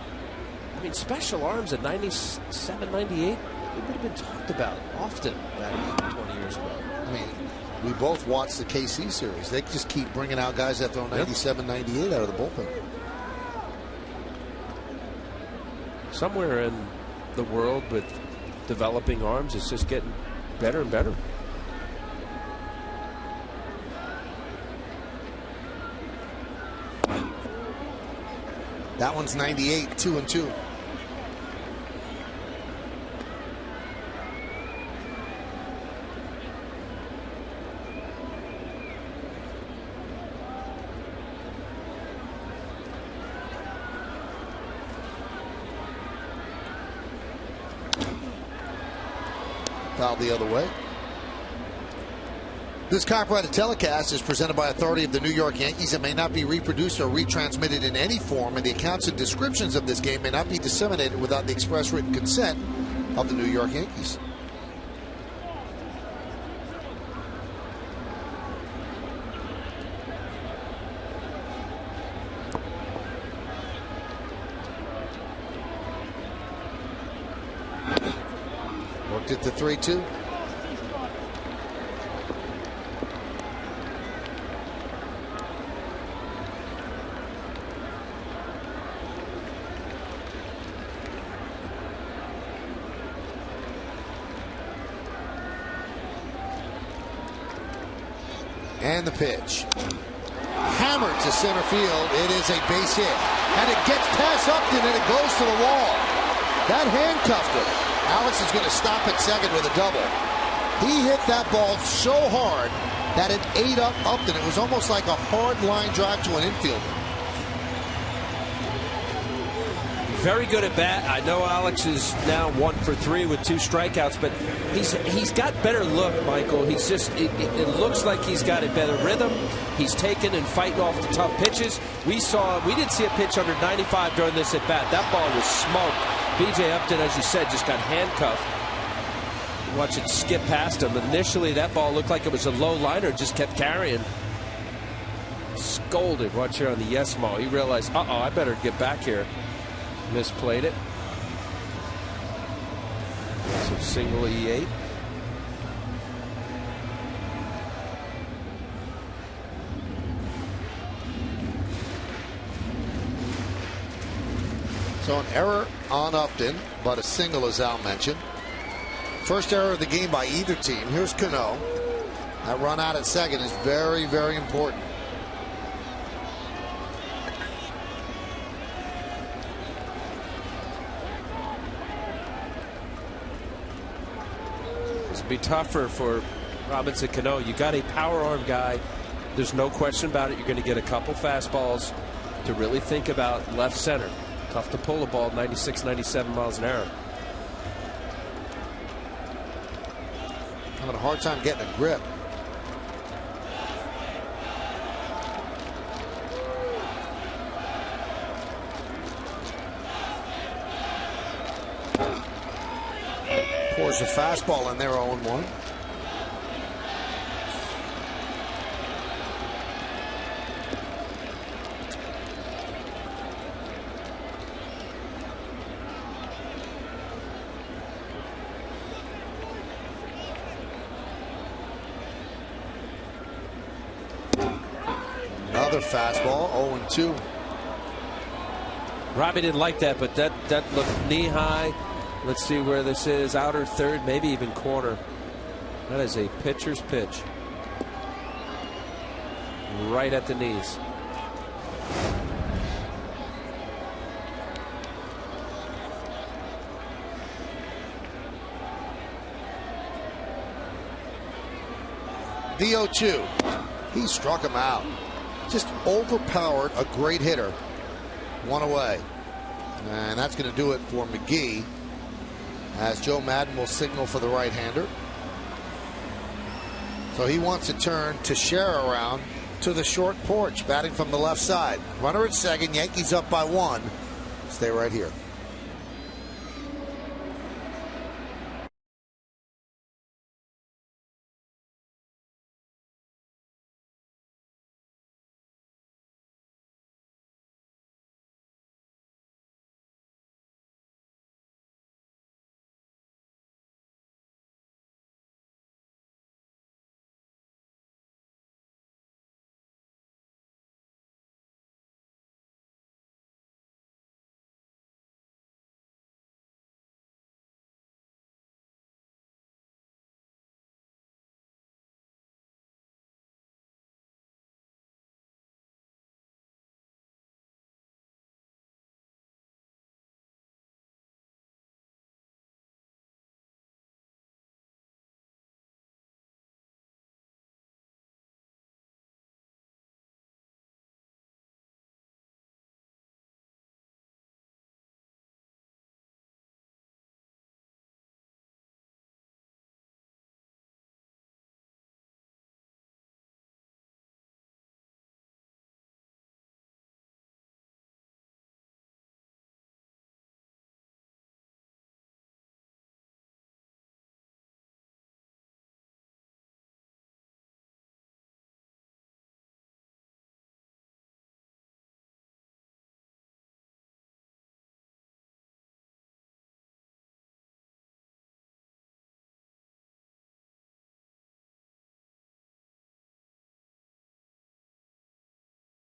mean, special arms at 97, 98, it would have been talked about often back 20 years ago. I mean, we both watched the KC series. They just keep bringing out guys that throw 97, 98 out of the bullpen. Somewhere in the world with developing arms, it's just getting better and better. That one's 98, 2-2. Foul the other way. This copyrighted telecast is presented by authority of the New York Yankees and may not be reproduced or retransmitted in any form, and the accounts and descriptions of this game may not be disseminated without the express written consent of the New York Yankees. Worked it to 3-2. And the pitch. Hammered to center field. It is a base hit. And it gets past Upton and it goes to the wall. That handcuffed him. Alex is going to stop at second with a double. He hit that ball so hard that it ate up Upton. It was almost like a hard line drive to an infielder. Very good at bat. I know Alex is now 1 for 3 with 2 strikeouts, but he's got better look, Michael. He's just it looks like he's got a better rhythm. He's taking and fighting off the tough pitches. We didn't see a pitch under 95 during this at bat. That ball was smoked. B.J. Upton, as you said, just got handcuffed. Watch it skip past him. Initially, that ball looked like it was a low liner, just kept carrying. Scolded. Watch here on the yes mo. He realized, I better get back here. Misplayed it. So single E8. So an error on Upton, but a single is out mentioned. First error of the game by either team. Here's Cano. That run out at second is very, very important. It'll be tougher for Robinson Cano. You got a power arm guy. There's no question about it. You're going to get a couple fastballs to really think about left center. Tough to pull a ball 96, 97 miles an hour. Having a hard time getting a grip. Poor There's a fastball in there, 0-1. Another fastball, 0-2. Robbie didn't like that, but that looked knee high. Let's see where this is. Outer third, maybe even corner. That is a pitcher's pitch. Right at the knees. The 0-2. He struck him out. Just overpowered a great hitter. One away. And that's going to do it for McGee, as Joe Madden will signal for the right-hander. So he wants to turn Teixeira around to the short porch, batting from the left side. Runner at second, Yankees up by 1. Stay right here.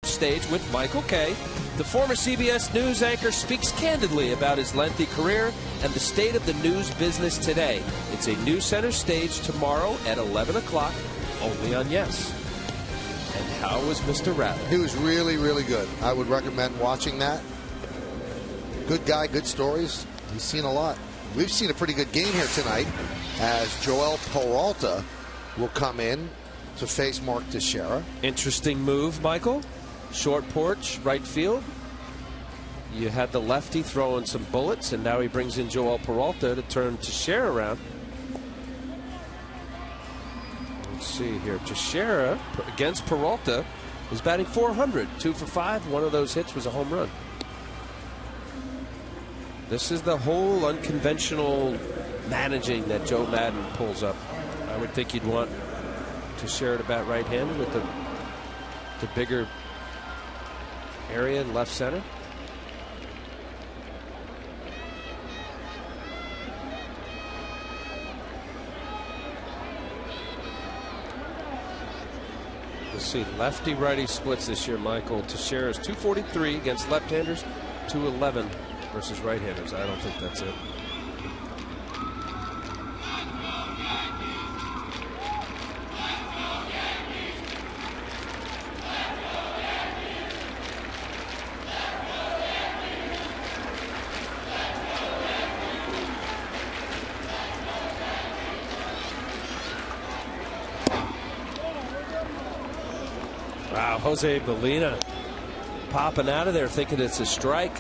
Stage with Michael Kay. The former CBS News anchor speaks candidly about his lengthy career and the state of the news business today. It's a new center stage tomorrow at 11 o'clock, only on Yes. And how was Mr. Rattler? He was really, really good. I would recommend watching that. Good guy, good stories. He's seen a lot. We've seen a pretty good game here tonight, as Joel Peralta will come in to face Mark Teixeira. Interesting move, Michael. Short porch, right field. You had the lefty throwing some bullets, and now he brings in Joel Peralta to turn Teixeira around. Let's see here. Teixeira against Peralta is batting .400, 2 for 5. One of those hits was a home run. This is the whole unconventional managing that Joe Madden pulls up. I would think you'd want Teixeira to bat right-handed with the bigger area in left center. Let's see, lefty-righty splits this year, Michael. Teixeira is .243 against left-handers, .211 versus right-handers. I don't think that's it. Wow, Jose Molina popping out of there thinking it's a strike.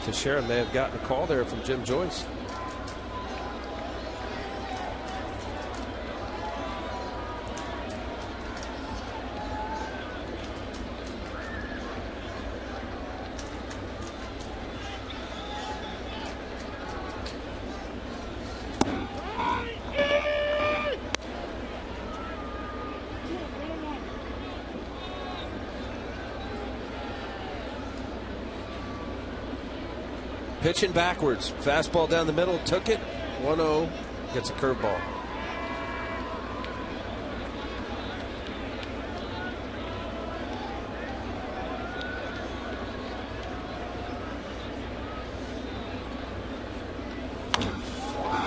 Teixeira may have gotten a call there from Jim Joyce. Pitching backwards. Fastball down the middle. Took it. 1-0. Gets a curveball.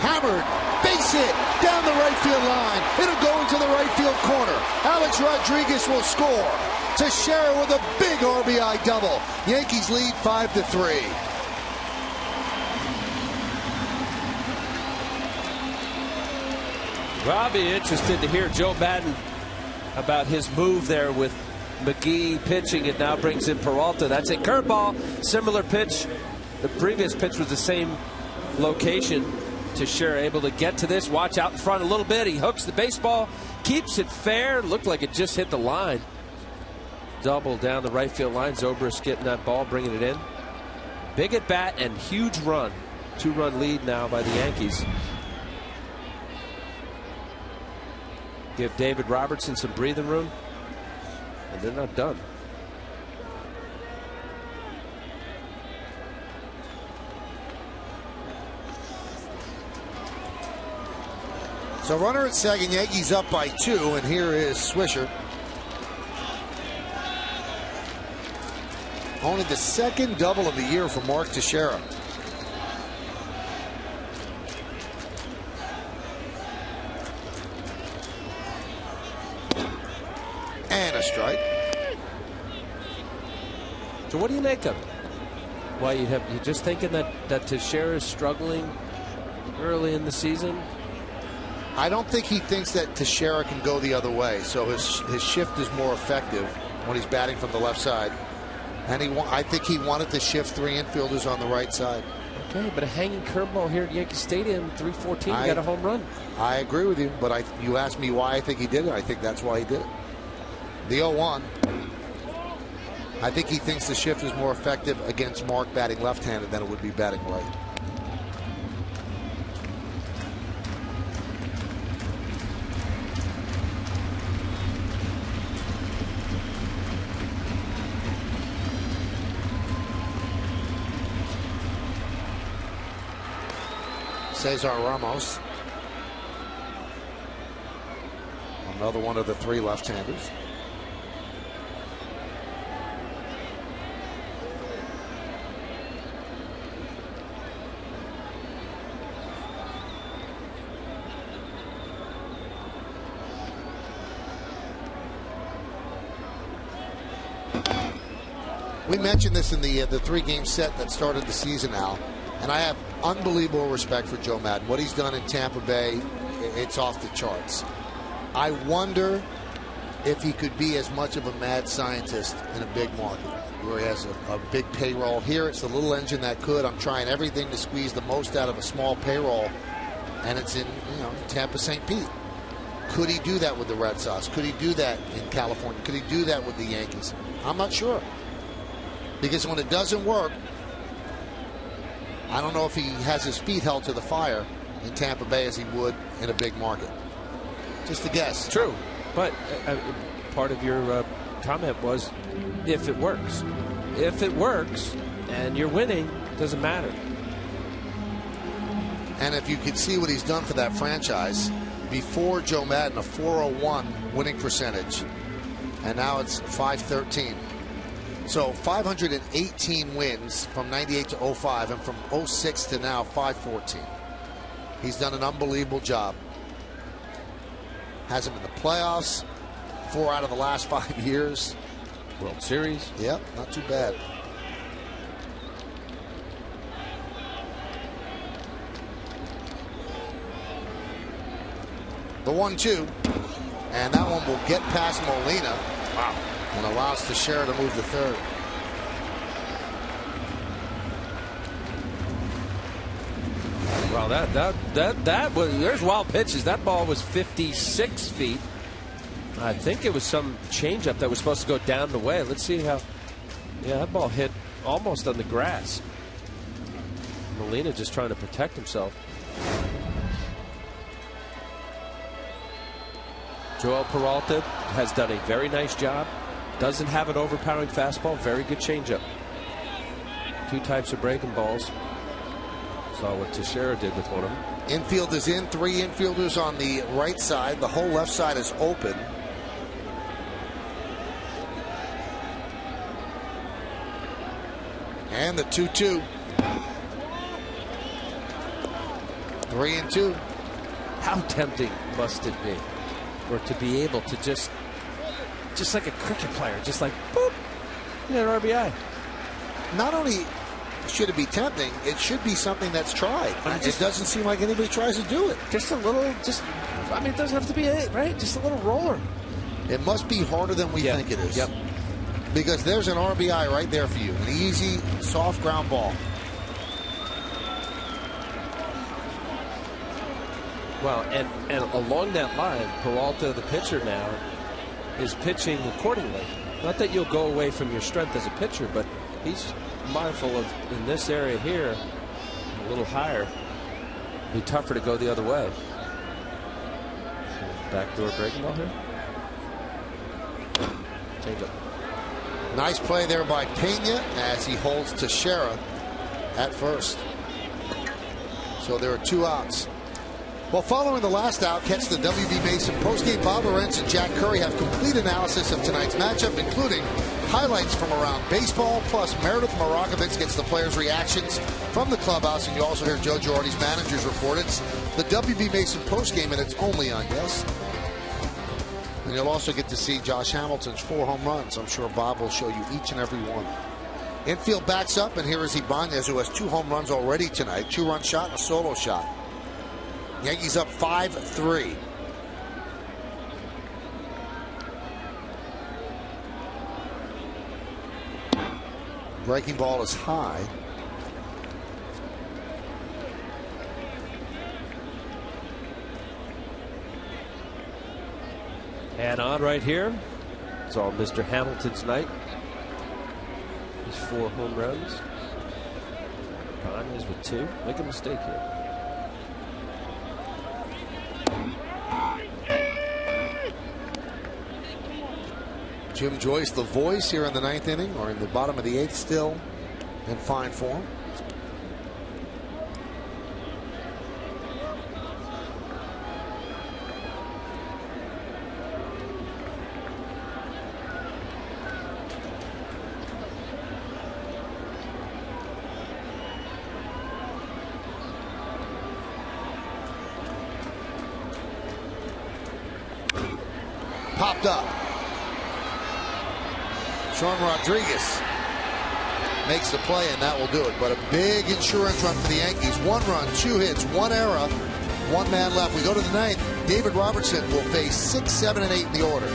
Hammered. Base hit. Down the right field line. It'll go into the right field corner. Alex Rodriguez will score. Teixeira with a big RBI double. Yankees lead 5-3. Well, I'll be interested to hear Joe Madden about his move there with McGee pitching. It now brings in Peralta. That's a curveball. Similar pitch. The previous pitch was the same location. Teixeira able to get to this. Watch out in front a little bit. He hooks the baseball. Keeps it fair. Looked like it just hit the line. Double down the right field line. Zobrist getting that ball, bringing it in. Big at bat and huge run. 2-run lead now by the Yankees. Give David Robertson some breathing room, and they're not done. So runner at second, Yankees up by 2, and here is Swisher. Only the second double of the year for Mark Teixeira. And a strike. So what do you make of it? Why you just thinking that Teixeira is struggling early in the season? I don't think he thinks that Teixeira can go the other way, so his shift is more effective when he's batting from the left side. And I think he wanted to shift 3 infielders on the right side. Okay, but a hanging curveball here at Yankee Stadium, 3-14, you got a home run. I agree with you, but you asked me why I think he did it. I think that's why he did it. The 0-1. I think he thinks the shift is more effective against Mark batting left-handed than it would be batting right. Cesar Ramos. Another one of the 3 left-handers. We mentioned this in the 3-game set that started the season, Al, and I have unbelievable respect for Joe Madden. What he's done in Tampa Bay, it's off the charts. I wonder if he could be as much of a mad scientist in a big market where he has a big payroll. Here it's the little engine that could. I'm trying everything to squeeze the most out of a small payroll, and it's in Tampa St. Pete. Could he do that with the Red Sox? Could he do that in California? Could he do that with the Yankees? I'm not sure. Because when it doesn't work, I don't know if he has his feet held to the fire in Tampa Bay as he would in a big market. Just a guess. True. But part of your comment was if it works. If it works and you're winning, it doesn't matter. And if you could see what he's done for that franchise, before Joe Madden, a 401 winning percentage, and now it's 513. So 518 wins from 98 to 05, and from 06 to now 514. He's done an unbelievable job. Has him in the playoffs 4 out of the last 5 years. World Series. Yep, not too bad. The 1-2, and that one will get past Molina. Wow. And allows Teixeira to move to third. Well, that was, there's wild pitches. That ball was 56 feet. I think it was some changeup that was supposed to go down the way. Let's see how. Yeah, that ball hit almost on the grass. Molina just trying to protect himself. Joel Peralta has done a very nice job. Doesn't have an overpowering fastball. Very good changeup. 2 types of breaking balls. Saw what Teixeira did with one of them. Infield is in. 3 infielders on the right side. The whole left side is open. And the 2-2. 3-2. How tempting must it be, or to be able to just like a cricket player, just like boop, you get an RBI. Not only should it be tempting, it should be something that's tried. It doesn't seem like anybody tries to do it. Just a little, I mean, it doesn't have to be it, right? Just a little roller. It must be harder than we think it is. Yep. Because there's an RBI right there for you. An easy, soft ground ball. Well, and along that line, Peralta, the pitcher now, is pitching accordingly. Not that you'll go away from your strength as a pitcher, but he's mindful of, in this area here, a little higher. Be tougher to go the other way. Backdoor breaking ball here. Change up. Nice play there by Pena as he holds Teixeira at first. So there are 2 outs. Well, following the last out, catch the WB Mason postgame. Bob Lorenz and Jack Curry have complete analysis of tonight's matchup, including highlights from around baseball, plus Meredith Marakovich gets the players' reactions from the clubhouse, and you also hear Joe Girardi's manager's report. It's the WB Mason postgame, and it's only on Yes. And you'll also get to see Josh Hamilton's 4 home runs. I'm sure Bob will show you each and every one. Infield backs up, and here is Ibanez, who has 2 home runs already tonight. 2-run shot and a solo shot. Yankees up 5-3. Breaking ball is high. And on right here, it's all Mr. Hamilton's night. His 4 home runs. Ibanez with 2. Make a mistake here. Jim Joyce, the voice, here in the 9th inning, or in the bottom of the 8th, still in fine form. Popped up. Sean Rodriguez makes the play, and that will do it. But a big insurance run for the Yankees. 1 run, 2 hits, 1 error, 1 man left. We go to the 9th. David Robertson will face 6, 7, and 8 in the order.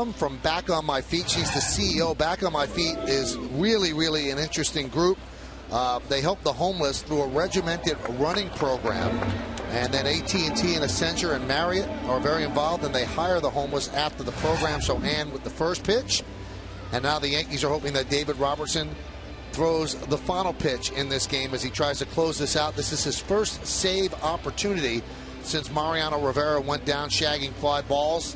From Back on My Feet. She's the CEO. Back on My Feet is really, really an interesting group. They help the homeless through a regimented running program. And then AT&T and Accenture and Marriott are very involved, and they hire the homeless after the program. So Ann with the first pitch. And now the Yankees are hoping that David Robertson throws the final pitch in this game as he tries to close this out. This is his first save opportunity since Mariano Rivera went down shagging fly balls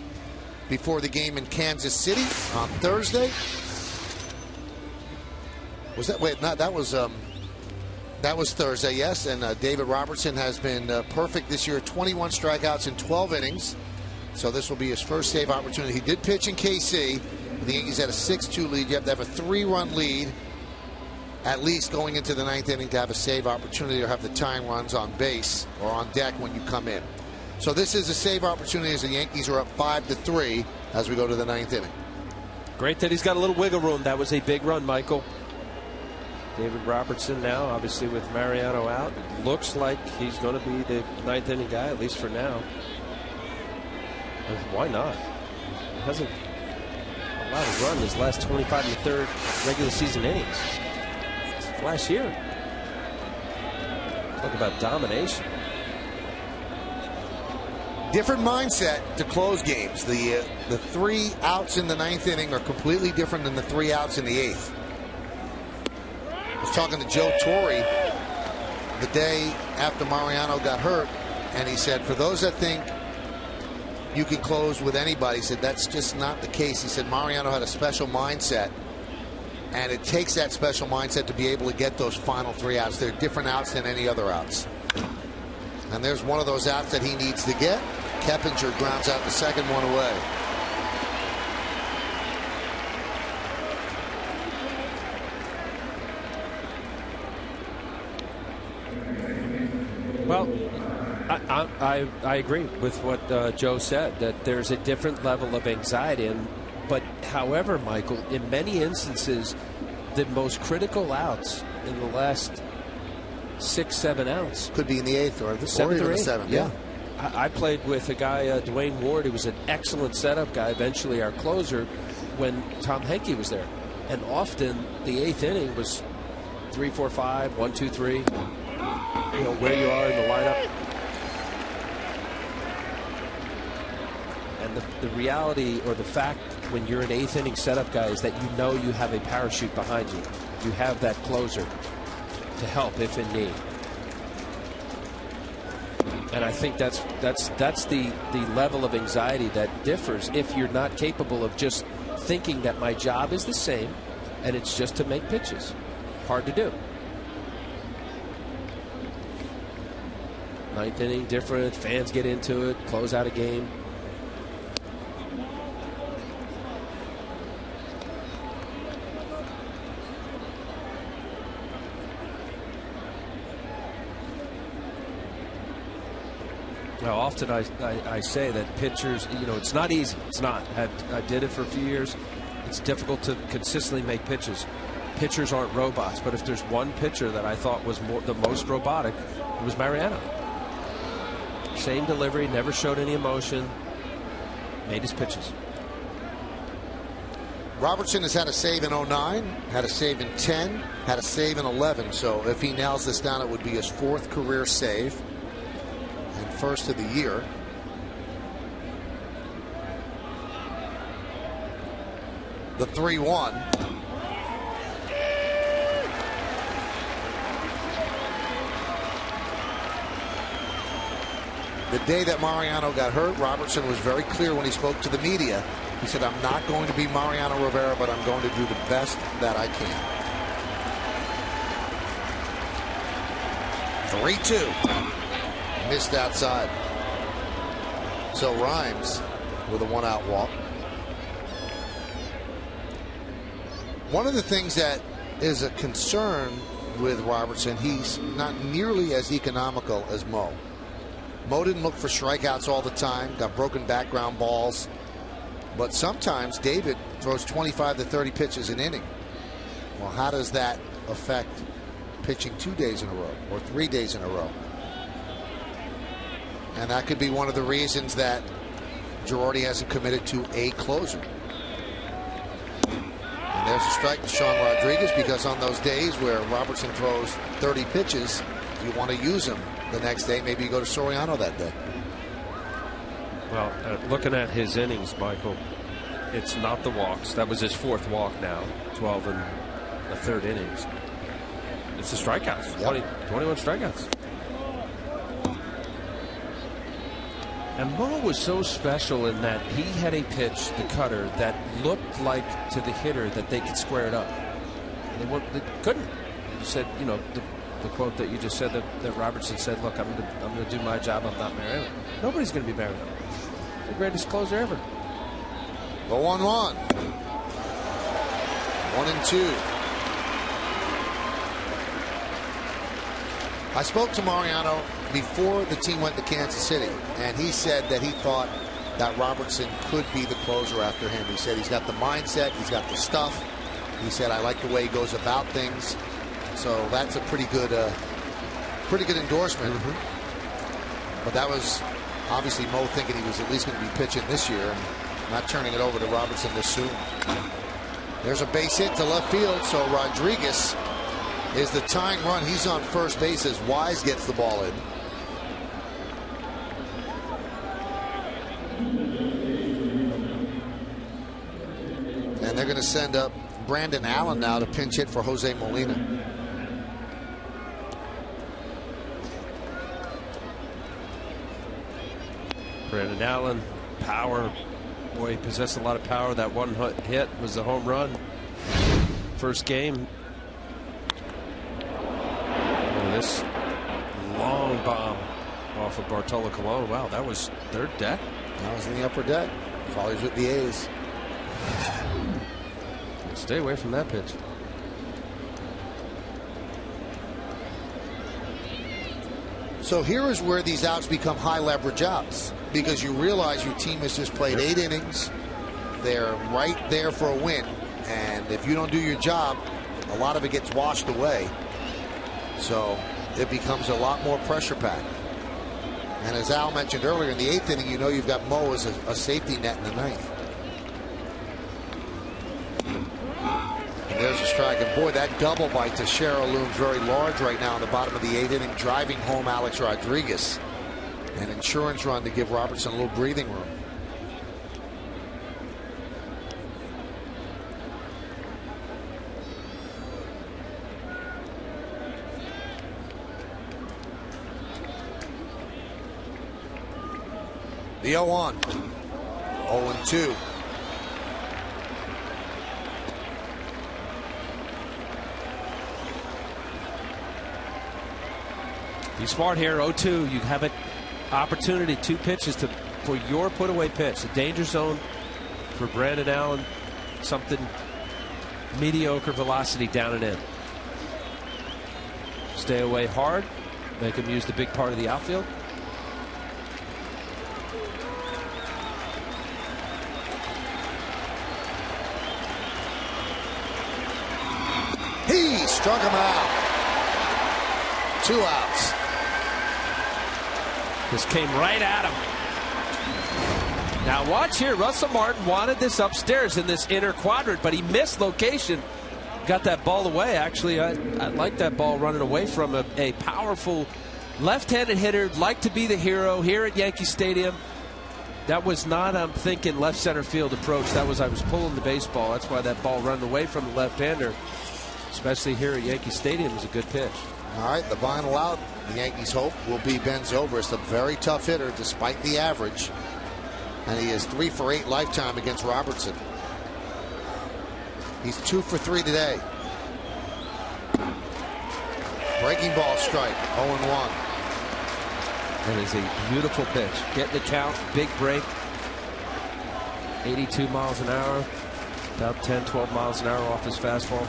before the game in Kansas City on Thursday. Was that, wait, no, that was Thursday, yes. And David Robertson has been perfect this year. 21 strikeouts in 12 innings. So this will be his first save opportunity. He did pitch in KC. The Yankees had a 6-2 lead. You have to have a 3-run lead at least going into the 9th inning to have a save opportunity or have the tying runs on base or on deck when you come in. So this is a save opportunity as the Yankees are up 5-3 as we go to the 9th inning. Great that he's got a little wiggle room. That was a big run, Michael. David Robertson now, obviously with Mariano out, it looks like he's going to be the 9th inning guy, at least for now. And why not? He hasn't allowed a run his last 25 and a third regular season innings. Last year. Talk about domination. Different mindset to close games. The 3 outs in the 9th inning are completely different than the 3 outs in the 8th. I was talking to Joe Torre the day after Mariano got hurt, and he said, for those that think you can close with anybody, he said that's just not the case. He said Mariano had a special mindset, and it takes that special mindset to be able to get those final 3 outs. They're different outs than any other outs. And there's one of those outs that he needs to get. Keppinger grounds out the second one away. Well, I agree with what Joe said, that there's a different level of anxiety. But however, Michael, in many instances, the most critical outs in the last 6-7 outs could be in the 8th or the 7th or 7th. Yeah. I played with a guy, Dwayne Ward, who was an excellent setup guy, eventually our closer, when Tom Henke was there. And often the 8th inning was 3-4-5, 1-2-3. You know, where you are in the lineup. And the reality or the fact when you're an 8th inning setup guy is that you know you have a parachute behind you. You have that closer to help if in need. And I think that's the level of anxiety that differs if you're not capable of just thinking that my job is the same and it's just to make pitches. Hard to do. 9th inning, different. Fans get into it, close out a game. Now, often I say that pitchers, you know, it's not easy. It's not. I did it for a few years. It's difficult to consistently make pitches. Pitchers aren't robots, but if there's one pitcher that I thought was the most robotic, it was Mariano. Same delivery, never showed any emotion, made his pitches. Robertson has had a save in 09, had a save in 10, had a save in 11. So if he nails this down, it would be his 4th career save and 1st of the year. The 3-1. The day that Mariano got hurt, Robertson was very clear when he spoke to the media. He said, I'm not going to be Mariano Rivera, but I'm going to do the best that I can. 3-2. Missed outside. So Rhymes with a 1-out walk. One of the things that is a concern with Robertson, he's not nearly as economical as Mo. Mo didn't look for strikeouts all the time, got broken background balls. But sometimes David throws 25 to 30 pitches an inning. Well, how does that affect pitching 2 days in a row or 3 days in a row? And that could be one of the reasons that Girardi hasn't committed to a closer. And there's a strike to Sean Rodriguez, because on those days where Robertson throws 30 pitches, you want to use him the next day. Maybe you go to Soriano that day. Well, looking at his innings, Michael, it's not the walks. That was his 4th walk now, 12 and a third innings. It's the strikeouts, yep. 21 strikeouts. And Mo was so special in that he had a pitch, the cutter, that looked like to the hitter that they could square it up. And they couldn't. You said, you know, the quote that you just said that Robertson said, look, I'm going to do my job. I'm not married. Nobody's going to be married. The greatest closer ever. The 1-1. 1-2. I spoke to Mariano before the team went to Kansas City, and he said that he thought that Robertson could be the closer after him. He said he's got the mindset, he's got the stuff. He said, I like the way he goes about things. So that's a pretty good endorsement. But that was obviously Mo thinking he was at least going to be pitching this year and not turning it over to Robertson this soon. There's a base hit to left field, so Rodriguez is the tying run. He's on first base as Wise gets the ball in. And they're going to send up Brandon Allen now to pinch hit for Jose Molina. Brandon Allen, power. Boy, he possessed a lot of power. That one hit was a home run. First game. This long bomb off of Bartolo Colon. Wow, that was third deck. That was in the upper deck. Follies with the A's. Stay away from that pitch. So here is where these outs become high leverage outs, because you realize your team has just played 8 innings. They're right there for a win, and if you don't do your job, a lot of it gets washed away. So it becomes a lot more pressure packed. And as Al mentioned earlier, in the 8th inning, you know you've got Mo as a safety net in the 9th. And there's a strike. And boy, that double by Teixeira looms very large right now in the bottom of the 8th inning, driving home Alex Rodriguez. An insurance run to give Robertson a little breathing room. The 0-1. 0-2. Be smart here. 0-2. You have an opportunity, 2 pitches for your put away pitch. The danger zone for Brandon Allen. Something mediocre velocity down and in. Stay away hard. Make him use the big part of the outfield. He struck him out. 2 outs. This came right at him. Now watch here. Russell Martin wanted this upstairs in this inner quadrant, but he missed location. Got that ball away. Actually, I like that ball running away from a powerful left-handed hitter. Like to be the hero here at Yankee Stadium. That was not, I'm thinking, left center field approach. That was, I was pulling the baseball. That's why that ball running away from the left-hander, especially here at Yankee Stadium, is a good pitch. All right, the final out, the Yankees hope, will be Ben Zobrist, a very tough hitter despite the average. And he is 3 for 8 lifetime against Robertson. He's 2 for 3 today. Breaking ball strike, 0-1. That is a beautiful pitch. Getting the count, big break. 82 miles an hour, about 10, 12 miles an hour off his fastball.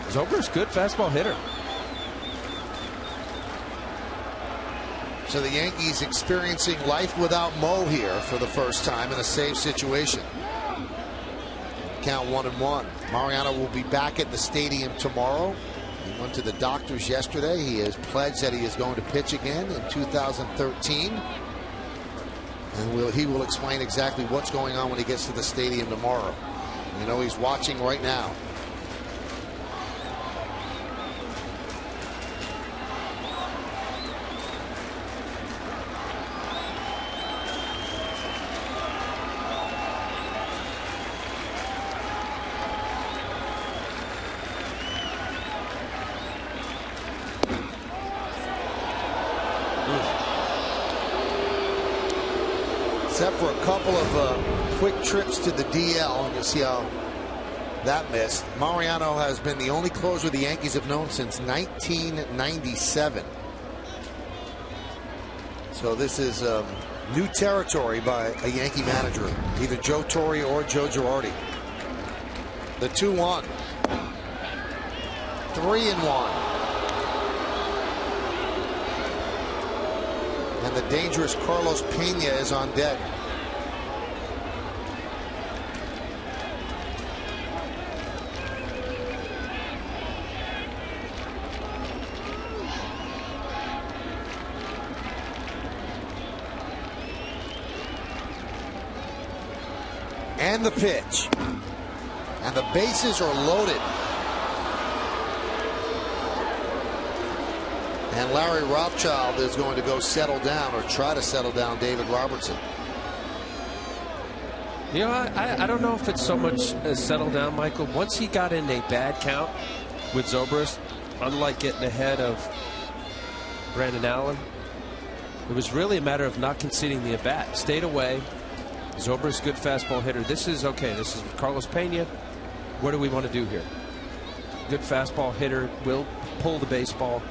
Zobrist, good fastball hitter. So the Yankees experiencing life without Mo here for the first time in a save situation. Count 1-1. Mariano will be back at the stadium tomorrow. He went to the doctors yesterday. He has pledged that he is going to pitch again in 2013. And he will explain exactly what's going on when he gets to the stadium tomorrow. You know, he's watching right now. except for a couple of quick trips to the DL, and you'll see how that missed. Mariano has been the only closer the Yankees have known since 1997. So this is new territory by a Yankee manager, either Joe Torre or Joe Girardi. The 2-1. 3-1. And the dangerous Carlos Pena is on deck. And the pitch. And the bases are loaded. And Larry Rothschild is going to go settle down, or try to settle down, David Robertson. You know, I don't know if it's so much as settle down, Michael. Once he got in a bad count with Zobrist, unlike getting ahead of Brandon Allen, it was really a matter of not conceding the at-bat. Stayed away. Zobrist, good fastball hitter. This is okay. This is Carlos Pena. What do we want to do here? Good fastball hitter. Will pull the baseball.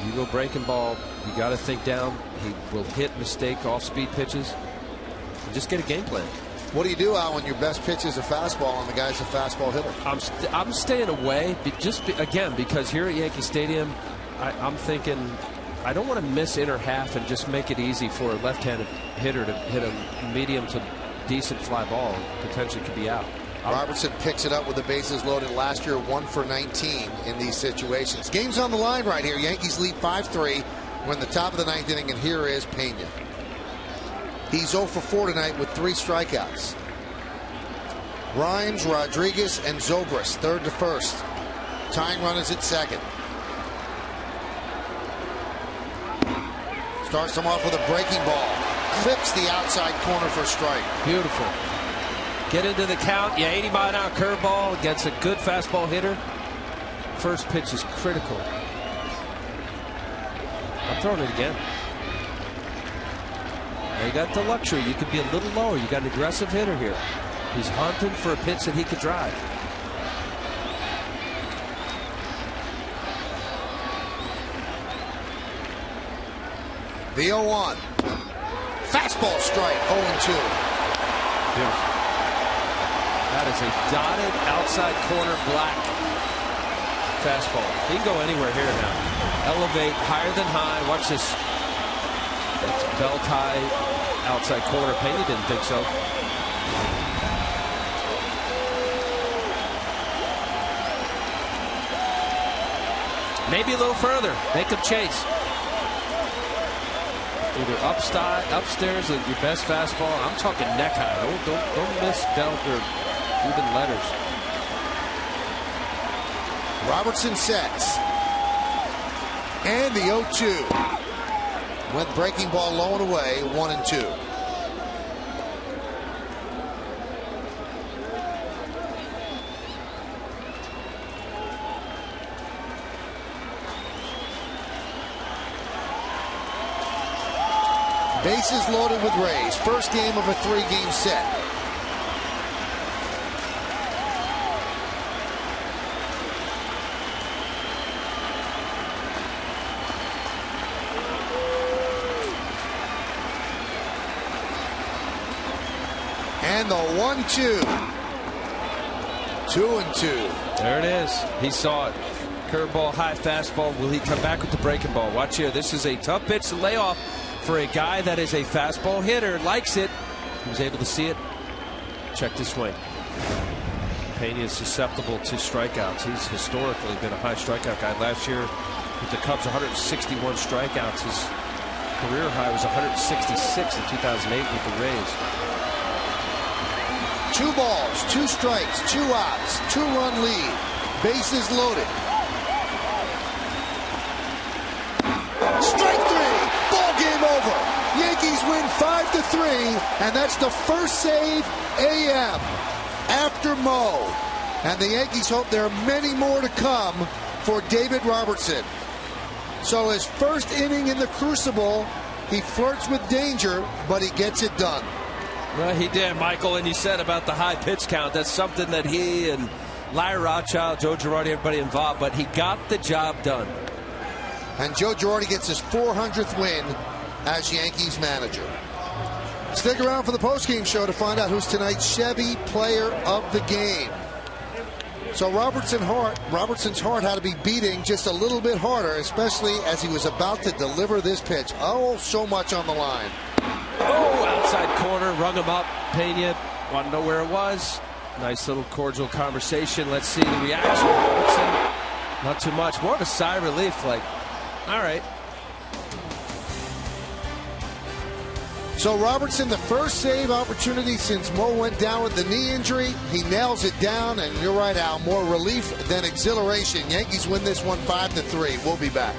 You go breaking ball, you got to think down. He will hit mistake off-speed pitches. And just get a game plan. What do you do, Al, when your best pitch is a fastball and the guy's a fastball hitter? I'm staying away, again, because here at Yankee Stadium, I'm thinking I don't want to miss inner half and just make it easy for a left-handed hitter to hit a medium to decent fly ball. Potentially could be out. Robertson picks it up with the bases loaded last year, 1 for 19 in these situations. Game's on the line right here. Yankees lead 5-3. We're in the top of the 9th inning, and here is Pena. He's 0 for 4 tonight with 3 strikeouts. Rhymes, Rodriguez, and Zobrist, third to first. Tying run is at second. Starts him off with a breaking ball. Clips the outside corner for a strike. Beautiful. Get into the count. Yeah, 80-mile-an-hour curveball against a good fastball hitter. First pitch is critical. I'm throwing it again. Now you got the luxury. You could be a little lower. You got an aggressive hitter here. He's hunting for a pitch that he could drive. The 0-1. Fastball strike, 0-2. Beautiful. That is a dotted outside corner black fastball. He can go anywhere here now. Elevate higher than high. Watch this. That's belt high outside corner. Pena didn't think so. Maybe a little further. Make him chase. Either upstairs at your best fastball. I'm talking neck high. Don't miss belt or even letters. Robertson sets. And the 0-2. Went breaking ball low and away, 1-2. Bases loaded with Rays. First game of a 3-game set. And the 1-2. 2-2. There it is. He saw it. Curveball, high fastball. Will he come back with the breaking ball? Watch here. This is a tough pitch to lay off for a guy that is a fastball hitter. Likes it. He was able to see it. Check the swing. Pena is susceptible to strikeouts. He's historically been a high strikeout guy. Last year with the Cubs, 161 strikeouts. His career high was 166 in 2008 with the Rays. 2 balls, 2 strikes, 2 outs, 2-run lead. Bases loaded. Strike 3. Ball game over. Yankees win 5-3, and that's the first save AM after Mo. And the Yankees hope there are many more to come for David Robertson. So his first inning in the Crucible He flirts with danger, but he gets it done. Well, he did, Michael, and you said about the high pitch count. That's something that he and Larry Rothschild, Joe Girardi, everybody involved, but he got the job done. And Joe Girardi gets his 400th win as Yankees manager. Stick around for the postgame show to find out who's tonight's Chevy Player of the Game. So Robertson's heart had to be beating just a little bit harder, especially as he was about to deliver this pitch. Oh, so much on the line. Oh, outside corner, rung him up. Pena wanted to know where it was. Nice little cordial conversation. Let's see the reaction. Not too much. More of a sigh of relief, like, all right. So Robertson, the first save opportunity since Mo went down with the knee injury. He nails it down, and you're right, Al, more relief than exhilaration. Yankees win this one 5-3. We'll be back.